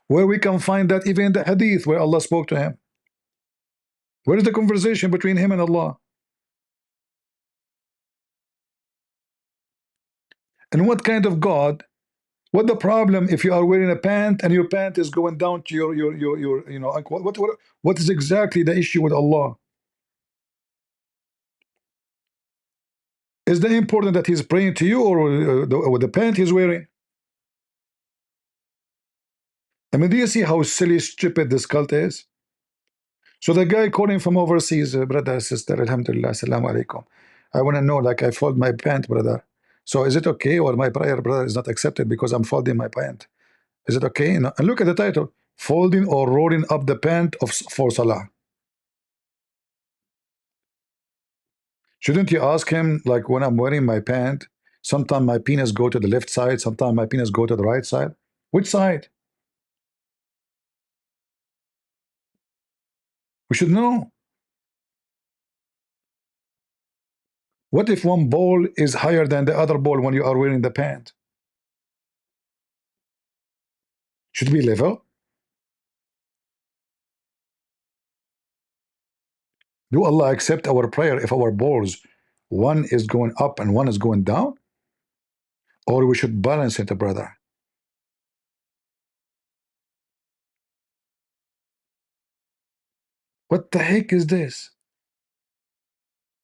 Where we can find that even in the hadith where Allah spoke to him? Where is the conversation between him and Allah? And what kind of God? What the problem if you are wearing a pant and your pant is going down to your you know, like what is exactly the issue with Allah? Is that important that he's praying to you, or the pant he's wearing? I mean, do you see how silly, stupid this cult is? So the guy calling from overseas, brother, sister, alhamdulillah, assalamu alaikum. I want to know, like, I fold my pant, brother. So is it okay, or my prayer, brother, is not accepted because I'm folding my pant? Is it okay? And look at the title, folding or rolling up the pant for salah. Shouldn't you ask him, like, when I'm wearing my pant, sometimes my penis go to the left side, sometimes my penis go to the right side? Which side? We should know. What if one ball is higher than the other ball when you are wearing the pant? Should we level? Do Allah accept our prayer if our balls, one is going up and one is going down? Or we should balance it, brother? What the heck is this?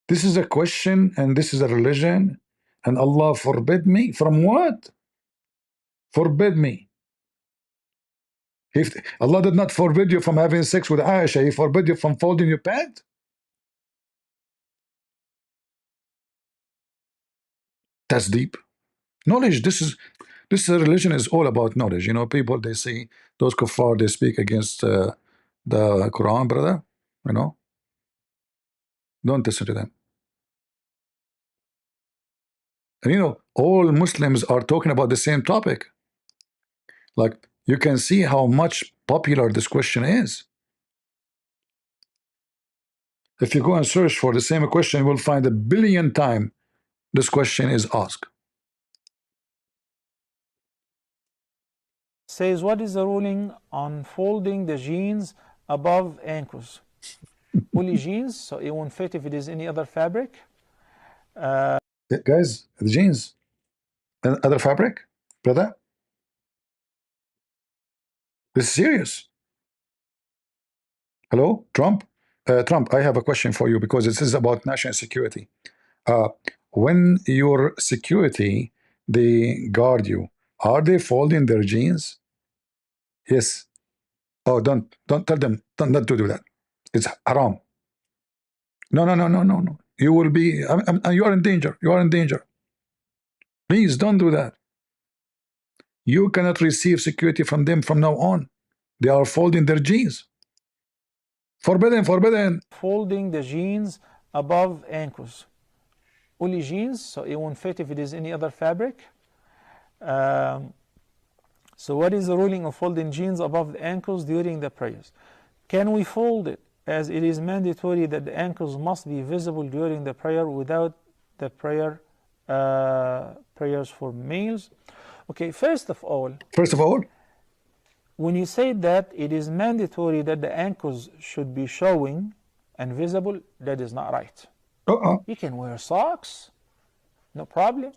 This is a question and this is a religion, and Allah forbid me? From what? Forbid me. If Allah did not forbid you from having sex with Aisha, He forbid you from folding your pant? That's deep. Knowledge. This religion is all about knowledge. You know, people, they say those kuffar, they speak against the Quran, brother. You know, don't listen to them. And you know, all Muslims are talking about the same topic. Like, you can see how much popular this question is. If you go and search for the same question, you will find 1 billion times this question is asked. Says, what is the ruling on folding the jeans above ankles? Only jeans, so it won't fit if it is any other fabric. Guys, the jeans and other fabric, brother. This is serious. Hello, Trump. Trump, I have a question for you because this is about national security. When your security, they guard you, are they folding their jeans? Yes. Oh, don't tell them. Don't do that. It's haram. No. You will be. You are in danger. You are in danger. Please don't do that. You cannot receive security from them from now on. They are folding their jeans. Forbidden. Folding the jeans above ankles. Only jeans, so it won't fit if it is any other fabric. So what is the ruling of folding jeans above the ankles during the prayers? Can we fold it, as it is mandatory that the ankles must be visible during the prayer without the prayers for males? Okay, first of all, when you say that it is mandatory that the ankles should be showing and visible, that is not right. You can wear socks, no problem.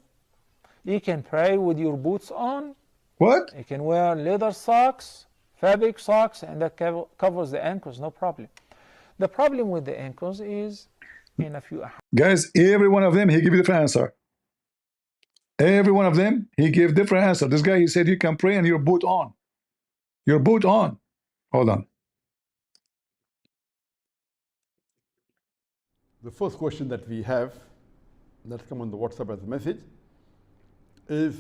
You can pray with your boots on, What? You can wear leather socks, fabric socks, and that covers the ankles, no problem. The problem with the ankles is in a few. Guys, every one of them, he give you different answer. Every one of them, he gave different answer. This guy, he said you can pray and your boot on. Your boot on. Hold on. The first question that we have, that's come on the WhatsApp as a message, is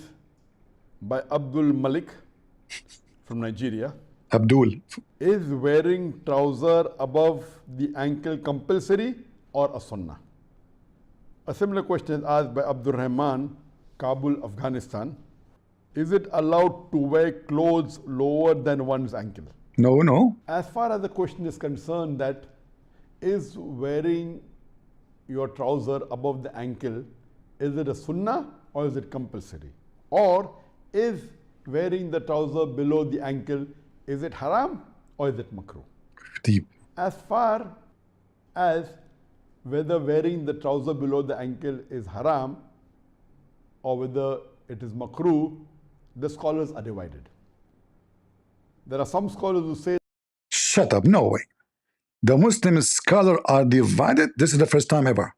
by Abdul Malik from Nigeria. Abdul. Is wearing trouser above the ankle compulsory or a sunnah? A similar question is asked by Abdul Rahman, Kabul, Afghanistan. Is it allowed to wear clothes lower than one's ankle? No, no. As far as the question is concerned, that is wearing your trouser above the ankle, is it a sunnah or is it compulsory? Or is wearing the trouser below the ankle, is it haram or is it makruh? Deep. As far as whether wearing the trouser below the ankle is haram or whether it is makruh, the scholars are divided. There are some scholars who say, shut up, no way. The Muslim scholars are divided. This is the first time ever.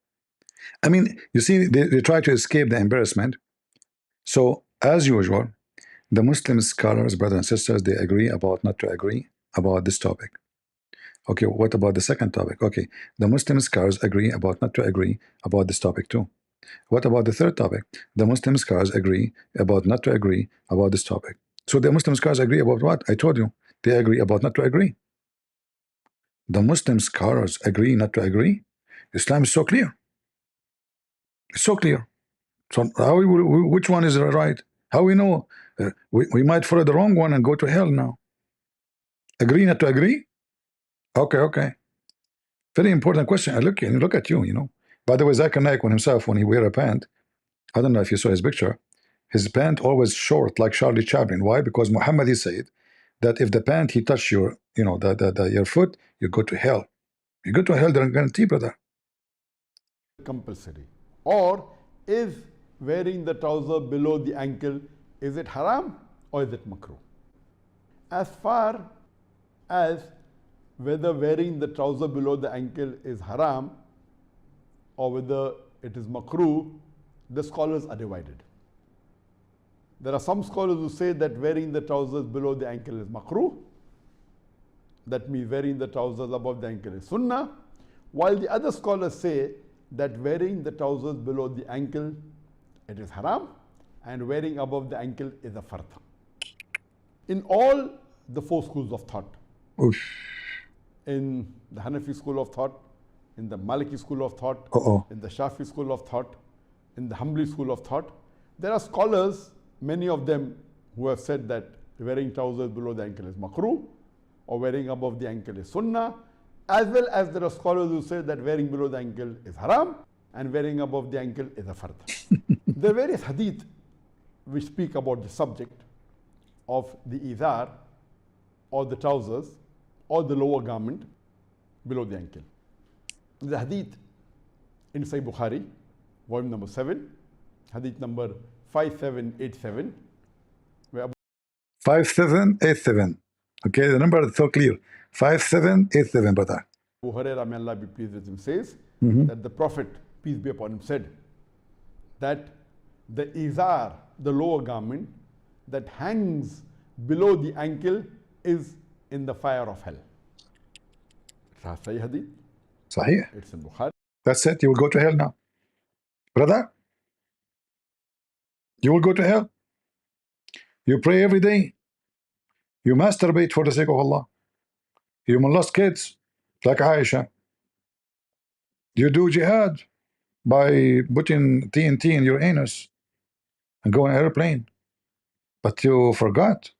I mean, you see, they try to escape the embarrassment. So, as usual, the Muslim scholars, brothers and sisters, they agree about not to agree about this topic. Okay, what about the second topic? Okay, the Muslim scholars agree about not to agree about this topic too. What about the third topic? The Muslim scholars agree about not to agree about this topic. So the Muslim scholars agree about what? I told you, they agree about not to agree. The Muslim scholars agree not to agree. Islam is so clear. It's so clear. So how which one is right? How we know? We might follow the wrong one and go to hell now. Agree not to agree? Okay, okay. Very important question. I look at you, you know. By the way, Zakir Naik, when he wear a pant, I don't know if you saw his picture, his pant always short like Charlie Chaplin. Why? Because Muhammad, he said that if the pant he touch your, you know, your foot, you go to hell. You go to hell, they're guarantee, brother. compulsory. Or is wearing the trouser below the ankle, is it haram or is it makruh? As far as whether wearing the trouser below the ankle is haram or whether it is makruh, the scholars are divided. There are some scholars who say that wearing the trousers below the ankle is makruh. That means wearing the trousers above the ankle is sunnah. While the other scholars say that wearing the trousers below the ankle, it is haram, and wearing above the ankle is a fard. In all the four schools of thought, in the Hanafi school of thought, in the Maliki school of thought, in the Shafi school of thought, in the Hanbali school of thought, there are scholars, many of them, who have said that wearing trousers below the ankle is makruh, or wearing above the ankle is sunnah, as well as there are scholars who say that wearing below the ankle is haram and wearing above the ankle is a fard. There are various hadith which speak about the subject of the izar or the trousers or the lower garment below the ankle. The hadith in Sahih Bukhari, volume number 7, hadith number 5787, where 5787. Okay, the number is so clear. 5787, brother. Abu Hurairah, may Allah be pleased with him, says that the Prophet, peace be upon him, said that the izar, the lower garment that hangs below the ankle, is in the fire of hell. It's Sahih hadith. Sahih. It's in Bukhari. That's it. You will go to hell now, brother. You will go to hell. You pray every day. You masturbate for the sake of Allah. You molest kids like Aisha. You do jihad by putting TNT in your anus and go on an airplane. But you forgot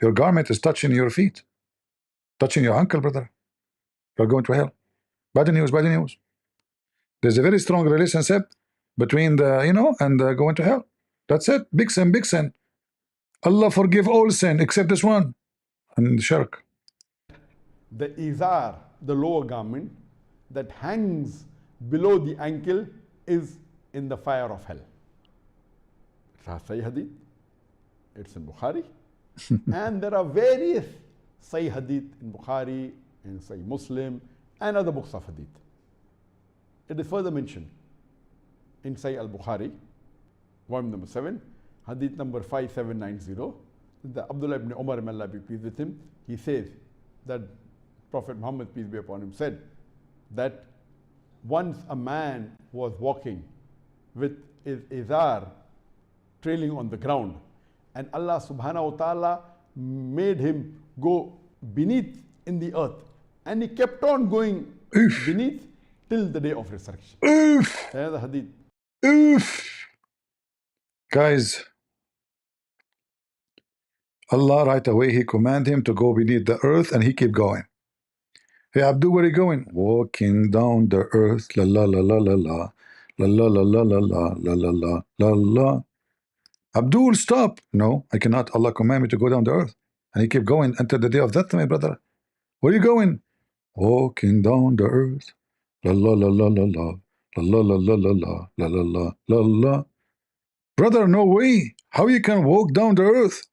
your garment is touching your feet, touching your ankle, brother. You're going to hell. Bad news, bad news. There's a very strong relationship between the, and going to hell. That's it. Big sin, big sin. Allah forgive all sin except this one, and shirk. The izar, the lower garment that hangs below the ankle, is in the fire of hell. Sahih hadith. It's in Bukhari. And there are various Sahih Hadith in Bukhari, in Sahih Muslim, and other books of Hadith. It is further mentioned in Sahih al-Bukhari, volume number 7, Hadith number 5790. The Abdullah ibn Umar, may Allah be pleased with him, he says that Prophet Muhammad, peace be upon him, said that once a man was walking with his izar trailing on the ground, and Allah subhanahu wa ta'ala made him go beneath in the earth, and he kept on going beneath till the day of resurrection. There's the hadith. Guys, Allah right away, He command him to go beneath the earth, and he keep going. Hey Abdul, where are you going? Walking down the earth, la la la la la la, la la la la la la la la la la la. Abdul, stop! No, I cannot. Allah command me to go down the earth, and he kept going until the day of death, my brother. Where are you going? Walking down the earth, la la la la la la, la la la la la la la la la la. Brother, no way! How you can walk down the earth?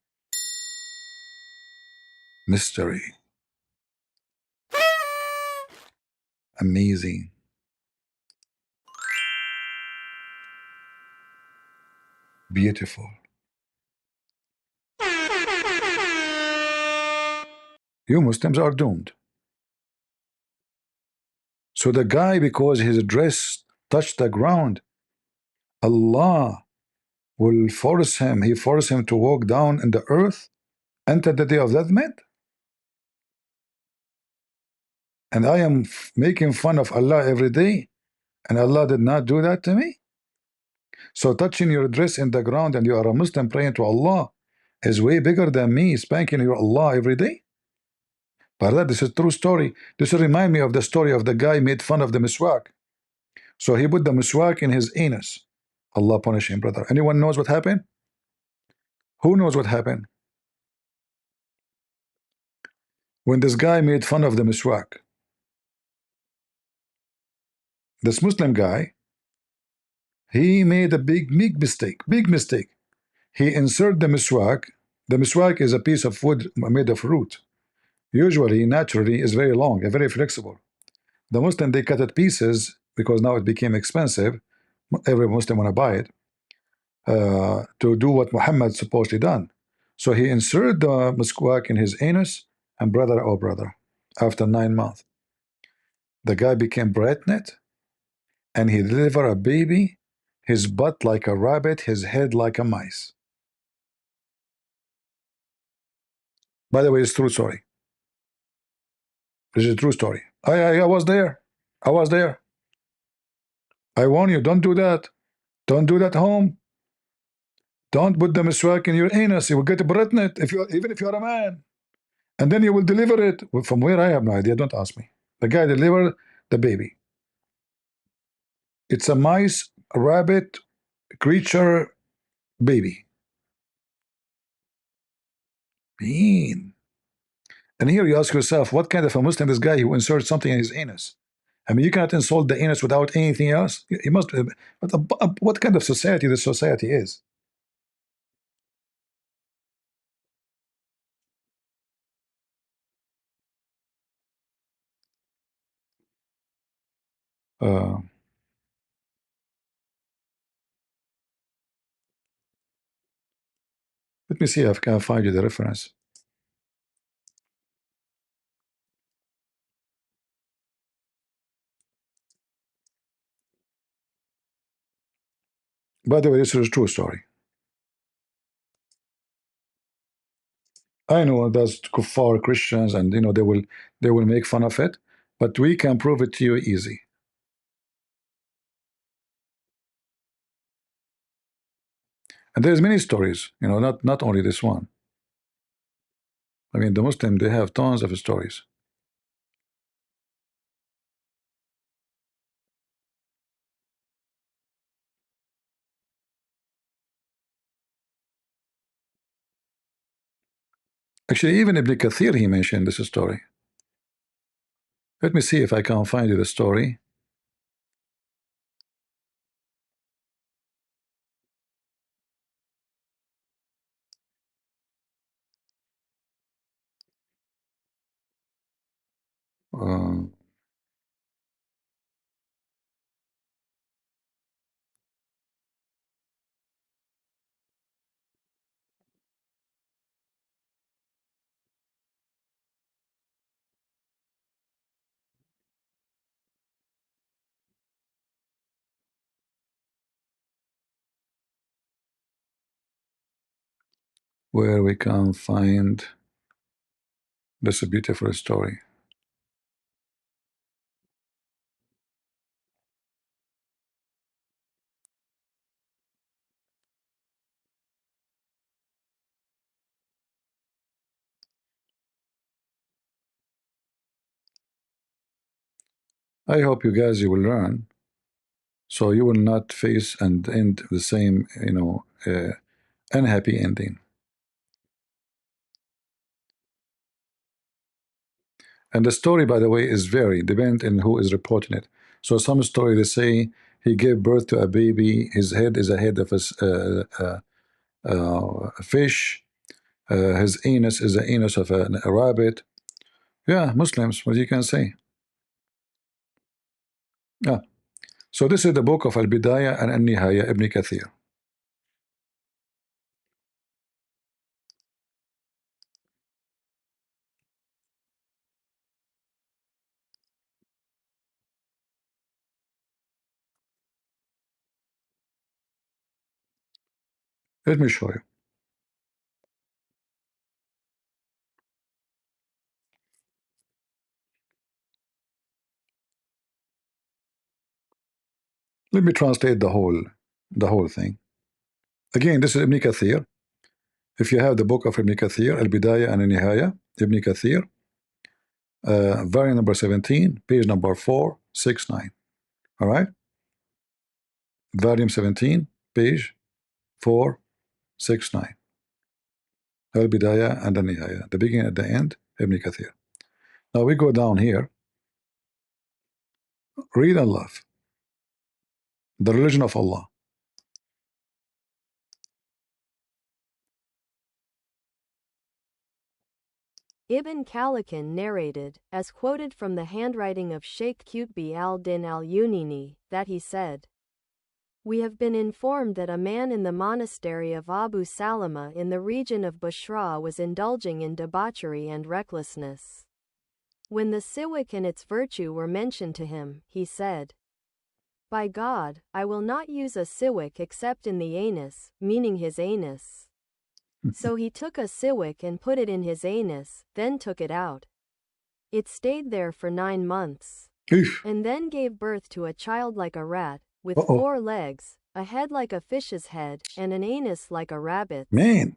Mystery. Amazing. Beautiful. You Muslims are doomed. So the guy, because his dress touched the ground, Allah will force him, He forced him to walk down in the earth until the day of judgment. And I am making fun of Allah every day, and Allah did not do that to me. So touching your dress in the ground and you are a Muslim praying to Allah is way bigger than me spanking your Allah every day. But this is a true story. This reminds me of the story of the guy made fun of the miswak. So he put the miswak in his anus. Allah punish him, brother. Anyone knows what happened? Who knows what happened? When this guy made fun of the miswak, this Muslim guy, he made a big mistake. Big mistake. He inserted the miswak. The miswak is a piece of wood made of root. Usually, naturally, is very long and very flexible. The Muslim, they cut it pieces because now it became expensive. Every Muslim want to buy it to do what Muhammad supposedly done. So he inserted the miswak in his anus, and brother, oh brother, after 9 months, the guy became pregnant, and he delivered a baby, his butt like a rabbit, his head like a mice. By the way, it's true story. This is a true story. I was there. I was there. I warn you, don't do that. Don't do that home. Don't put the miswak in your anus. You will get pregnant even if you are a man. And then you will deliver it. From where, I have no idea. Don't ask me. The guy delivered the baby. It's a mice, a rabbit, creature, baby. Mean. And here you ask yourself, what kind of a Muslim is this guy who inserts something in his anus? I mean, you cannot insult the anus without anything else. You must. What kind of society this society is? Let me see if I can find you the reference. By the way, this is a true story. I know that's kuffar Christians, and you know they will make fun of it, but we can prove it to you easy. And there's many stories, you know, not only this one. I mean, the Muslim, they have tons of stories. Actually, even Ibn Kathir, he mentioned this story. Let me see if I can find you the story. where we can find this beautiful story. I hope you guys you will learn, so you will not face and end the same, unhappy ending. And the story, by the way, is very dependent on who is reporting it. So some story they say he gave birth to a baby. His head is a head of a fish. His anus is the anus of a rabbit. Yeah, Muslims, what you can say. Yeah. So this is the book of Al-Bidayah and Al-Nihaya, Ibn Kathir. Let me show you. Let me translate the whole thing. Again, this is Ibn Kathir. If you have the book of Ibn Kathir, Al-Bidayah and Al-Nihaya, Ibn Kathir, volume number 17, page number 469. All right? Volume 17, page 469. Al-Bidayah and Al-Nihaya, the beginning and the end, Ibn Kathir. Now we go down here. Read and love. The religion of Allah. Ibn Khaldun narrated, as quoted from the handwriting of Sheikh Qutb al-Din al-Unini, that he said, "We have been informed that a man in the monastery of Abu Salama in the region of Bushra was indulging in debauchery and recklessness. When the siwak and its virtue were mentioned to him, he said, 'By God, I will not use a siwak except in the anus,' meaning his anus. So he took a siwak and put it in his anus, then took it out. It stayed there for 9 months, and then gave birth to a child like a rat, with 4 legs, a head like a fish's head, and an anus like a rabbit's. Man.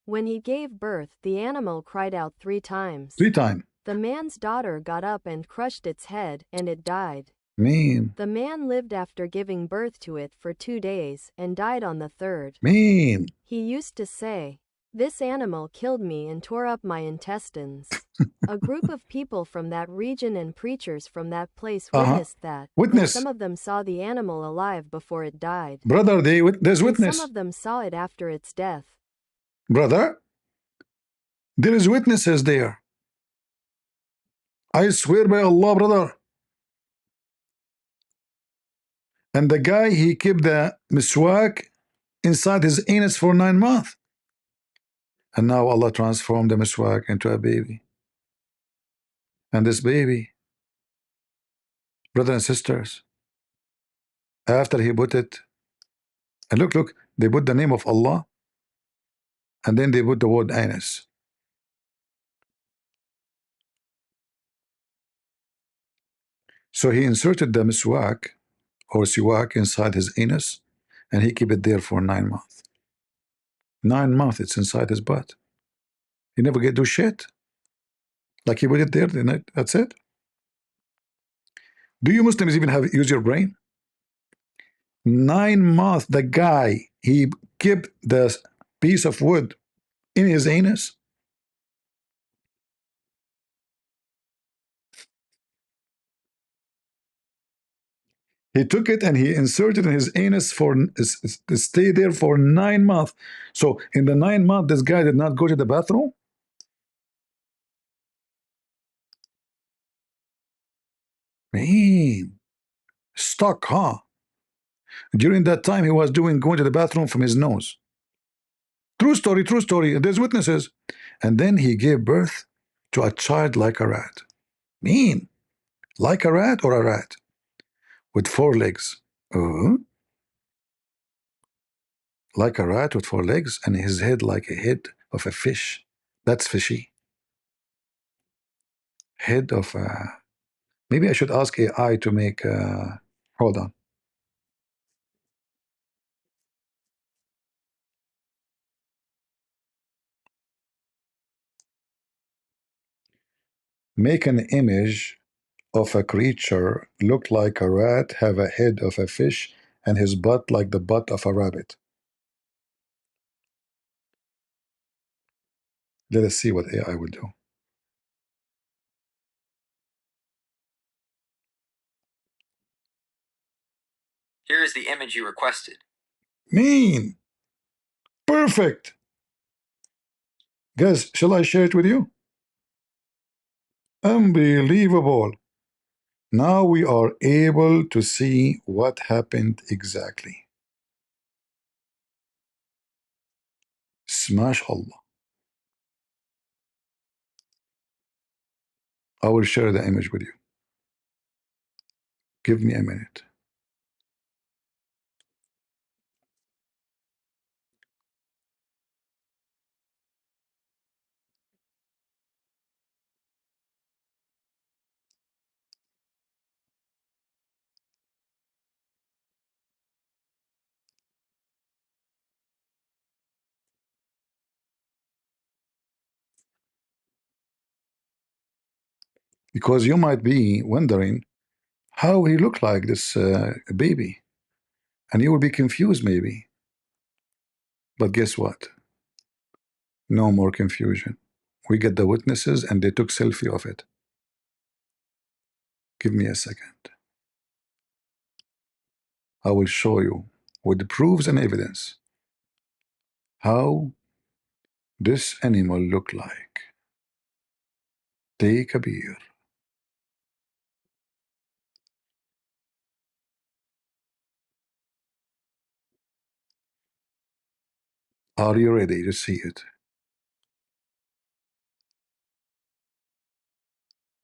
When he gave birth, the animal cried out 3 times. 3 times. The man's daughter got up and crushed its head, and it died. Man. The man lived after giving birth to it for 2 days, and died on the 3rd. Man. He used to say, 'This animal killed me and tore up my intestines.' A group of people from that region and preachers from that place witnessed that. Witness. Some of them saw the animal alive before it died. Brother, there's And witness. some of them saw it after its death. Brother, there is witnesses there. I swear by Allah, brother. And the guy, he kept the miswak inside his anus for 9 months. And now Allah transformed the miswak into a baby. And this baby, brothers and sisters, after he put it, and look, they put the name of Allah, and then they put the word anus. So he inserted the miswak or siwak inside his anus, and he kept it there for 9 months. 9 months it's inside his butt. He never get do shit. Like he put it there, that's it. Do you Muslims even use your brain? 9 months the guy, he kept the piece of wood in his anus. He took it and he inserted in his anus for to stay there for 9 months. So in the 9 months, this guy did not go to the bathroom. Man, stuck, huh? During that time, he was going to the bathroom from his nose. True story, true story. There's witnesses. And then he gave birth to a child like a rat. Mean, like a rat or a rat with 4 legs. Like a rat with 4 legs, and his head like a head of a fish. That's fishy. Head of a. Maybe I should ask AI to make. Hold on. Make an image of a creature look like a rat, have a head of a fish, and his butt like the butt of a rabbit. Let us see what AI will do. Here is the image you requested. Mean. Perfect. Guys, shall I share it with you? Unbelievable. Now we are able to see what happened exactly. Smash Allah. I will share the image with you. Give me a minute. Because you might be wondering how he looked like this baby, and you will be confused maybe. But guess what? No more confusion. We get the witnesses and they took selfie of it. Give me a second. I will show you with proofs and evidence how this animal look like. Take a beer. Are you ready to see it?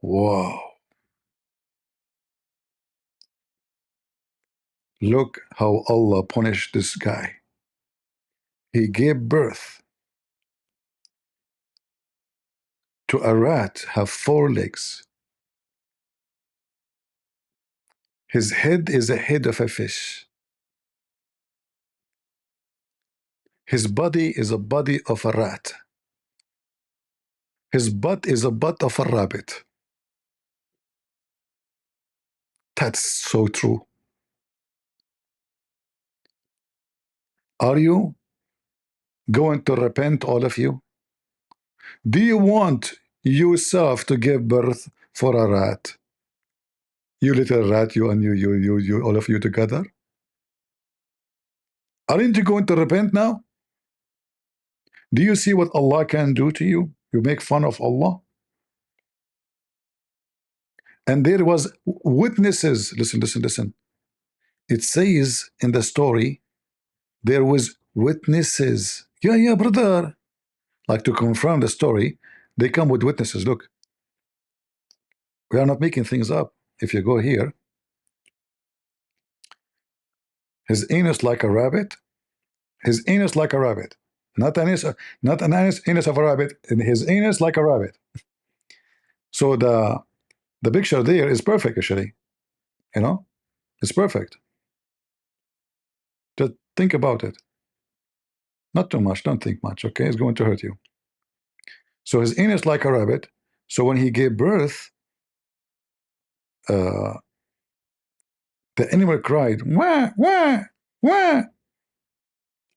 Wow. Look how Allah punished this guy. He gave birth to a rat have 4 legs. His head is the head of a fish. His body is a body of a rat. His butt is a butt of a rabbit. That's so true. Are you going to repent, all of you? Do you want yourself to give birth for a rat? You little rat, you and you, all of you together? Aren't you going to repent now? Do you see what Allah can do to you? You make fun of Allah. And there was witnesses. Listen, listen, listen. It says in the story, there was witnesses. Yeah, brother. Like to confirm the story, they come with witnesses. Look, we are not making things up. If you go here, his anus like a rabbit. His anus like a rabbit. Not an anus of a rabbit. His anus like a rabbit. So the picture there is perfect, actually. You know, it's perfect. Just think about it. Not too much. Don't think much. Okay, it's going to hurt you. So his anus like a rabbit. So when he gave birth, the animal cried, wah, wah, wah,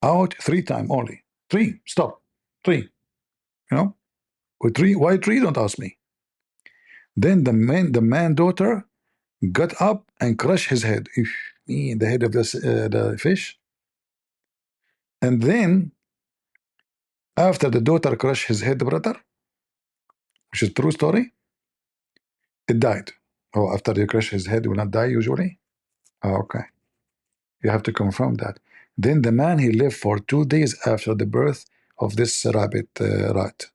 out 3 times only. 3. Stop. 3. You know, with 3. Why 3? Don't ask me. Then the man daughter got up and crushed his head, in the head of the fish. And then after the daughter crushed his head, brother, which is true story, it died. Oh, after you crush his head, he will not die usually? Oh, okay. You have to confirm that. Then the man, he lived for 2 days after the birth of this rabbit rat.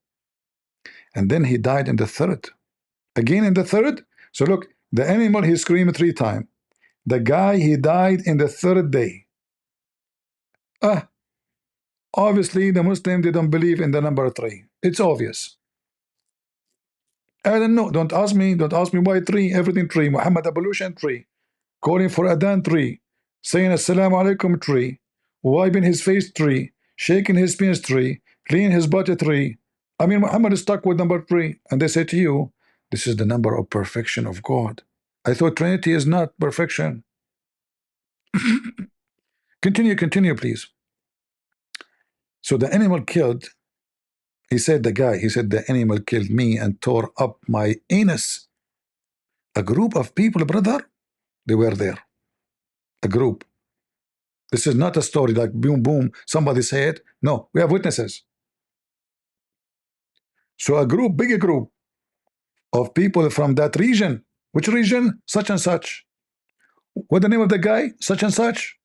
And then he died in the third. Again in the third. So look, the animal, he screamed 3 times. The guy, he died in the 3rd day. Obviously, the Muslim, they don't believe in the number 3. It's obvious. I don't know. Don't ask me. Don't ask me why 3. Everything 3. Muhammad abolition 3. Calling for Adhan 3. Saying Assalamu alaikum 3. Wiping his face 3. Shaking his penis 3. Cleaning his body 3. I mean, Muhammad is stuck with number 3. And they say to you, this is the number of perfection of God. I thought Trinity is not perfection. Continue, please. So the animal killed. He said, the animal killed me and tore up my anus. A group of people, brother, they were there. A group. This is not a story like boom, boom, somebody say it. No, we have witnesses. So a group, big group of people from that region. Which region? Such and such. What the name of the guy? Such and such.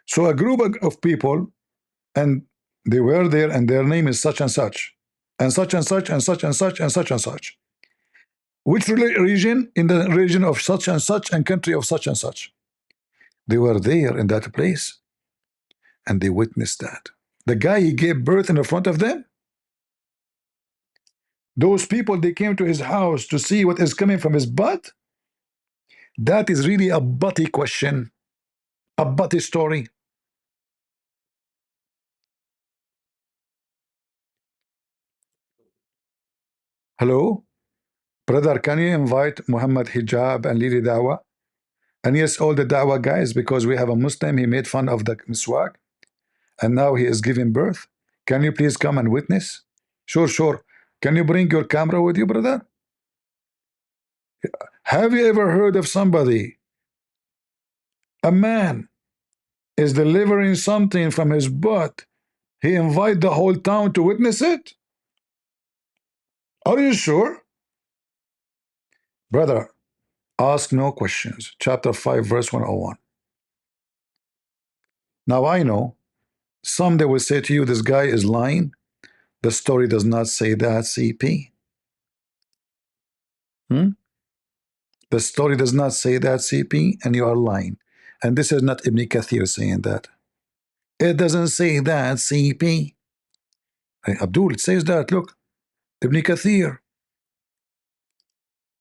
So a group of people, and they were there, and their name is such and such, and such and such, and such and such, and such and such. Which region? In the region of such and such, and country of such and such. They were there in that place, and they witnessed that. The guy, he gave birth in front of them. Those people, they came to his house to see what is coming from his butt. That is really a butty question, a butty story. Hello? Brother, can you invite Muhammad Hijab and Lili Dawa? And yes, all the Dawa guys, because we have a Muslim, he made fun of the miswak, and now he is giving birth. Can you please come and witness? Sure. Can you bring your camera with you, brother? Have you ever heard of somebody, a man is delivering something from his butt, he invite the whole town to witness it? Are you sure? Brother, ask no questions. Chapter 5, verse 101. Now I know, some they will say to you, this guy is lying. The story does not say that, CP. The story does not say that, CP, and you are lying. And this is not Ibn Kathir saying that. It doesn't say that, CP. Hey, Abdul, it says that, look. Ibn Kathir.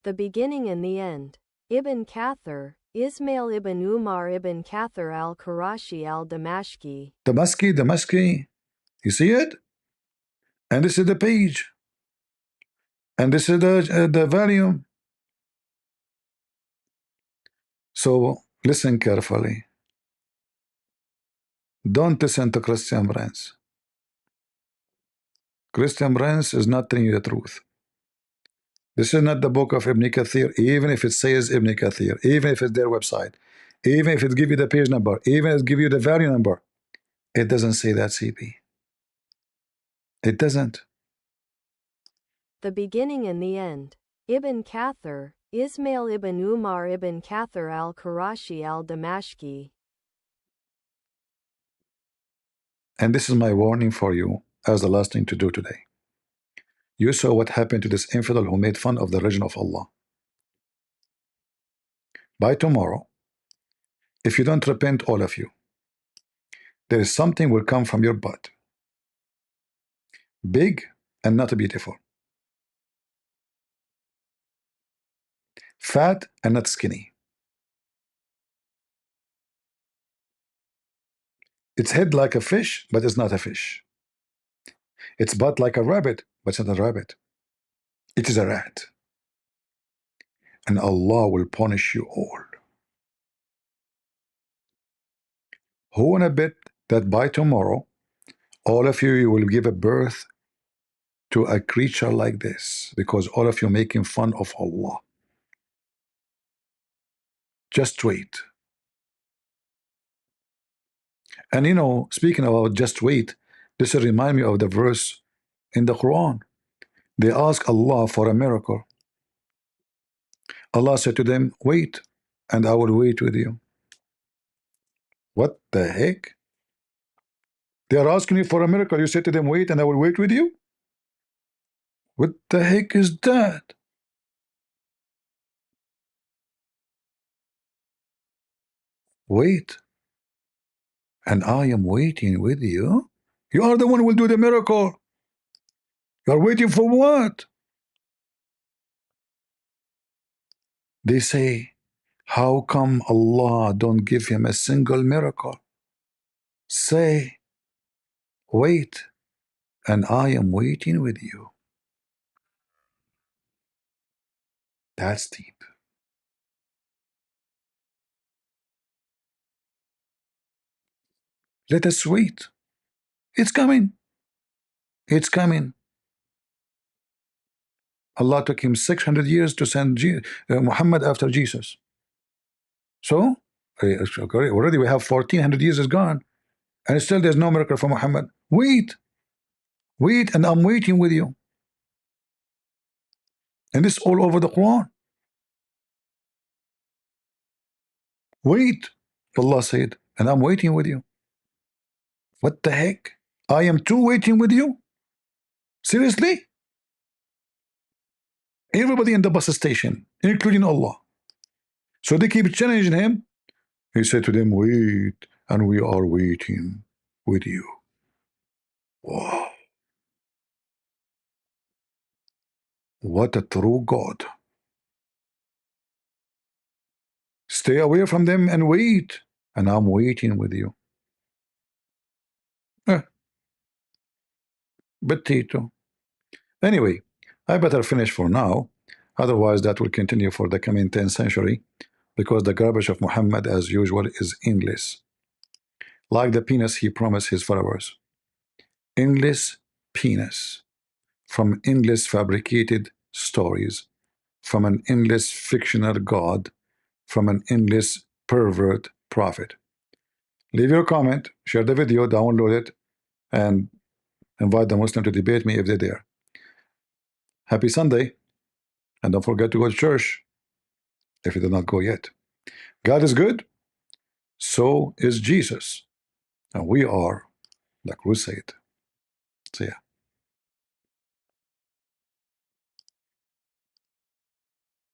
The beginning and the end. Ibn Kathir, Ismail ibn Umar ibn Kathir al-Qurashi al-Damashqi. Damashqi. You see it? And this is the page. And this is the volume. So listen carefully. Don't listen to Christian Prince. Christian Prince is not telling you the truth. This is not the book of Ibn Kathir, even if it says Ibn Kathir, even if it's their website, even if it gives you the page number, even if it gives you the volume number. It doesn't say that, CP. It doesn't. The beginning and the end. Ibn Kathir, Ismail ibn Umar ibn Kathir al-Qurashi al-Damashqi. And this is my warning for you as the last thing to do today. You saw what happened to this infidel who made fun of the religion of Allah. By tomorrow, if you don't repent, all of you, there is something will come from your butt. Big and not beautiful. Fat and not skinny. Its head like a fish, but it's not a fish. Its butt like a rabbit, but it's not a rabbit. It is a rat. And Allah will punish you all. Who wanna bet that by tomorrow, all of you will give a birth to a creature like this, because all of you making fun of Allah? Just wait. And you know, speaking about just wait, this will remind me of the verse in the Quran. They ask Allah for a miracle. Allah said to them, wait, and I will wait with you. What the heck? They are asking you for a miracle. You said to them, wait, and I will wait with you? What the heck is that? Wait, and I am waiting with you? You are the one who will do the miracle. You are waiting for what? They say, how come Allah don't give him a single miracle? Say, wait, and I am waiting with you. That's deep. Let us wait. It's coming. It's coming. Allah took him 600 years to send Muhammad after Jesus. So, already we have 1400 years is gone, and still there's no miracle for Muhammad. Wait, wait, and I'm waiting with you. And this all over the Quran. Wait, Allah said, and I'm waiting with you. What the heck? I am too waiting with you? Seriously? Everybody in the bus station, including Allah. So they keep challenging him. He said to them, wait, and we are waiting with you. Wow. What a true God. Stay away from them and wait, and I'm waiting with you. Potato. Anyway, I better finish for now. Otherwise, that will continue for the coming 10th century, because the garbage of Muhammad, as usual, is endless. Like the penis he promised his followers. Endless penis. From endless fabricated stories. From an endless fictional God. From an endless pervert prophet. Leave your comment, share the video, download it, and invite the Muslim to debate me if they dare. Happy Sunday, and don't forget to go to church if you did not go yet. God is good, so is Jesus, and we are the crusade. See ya.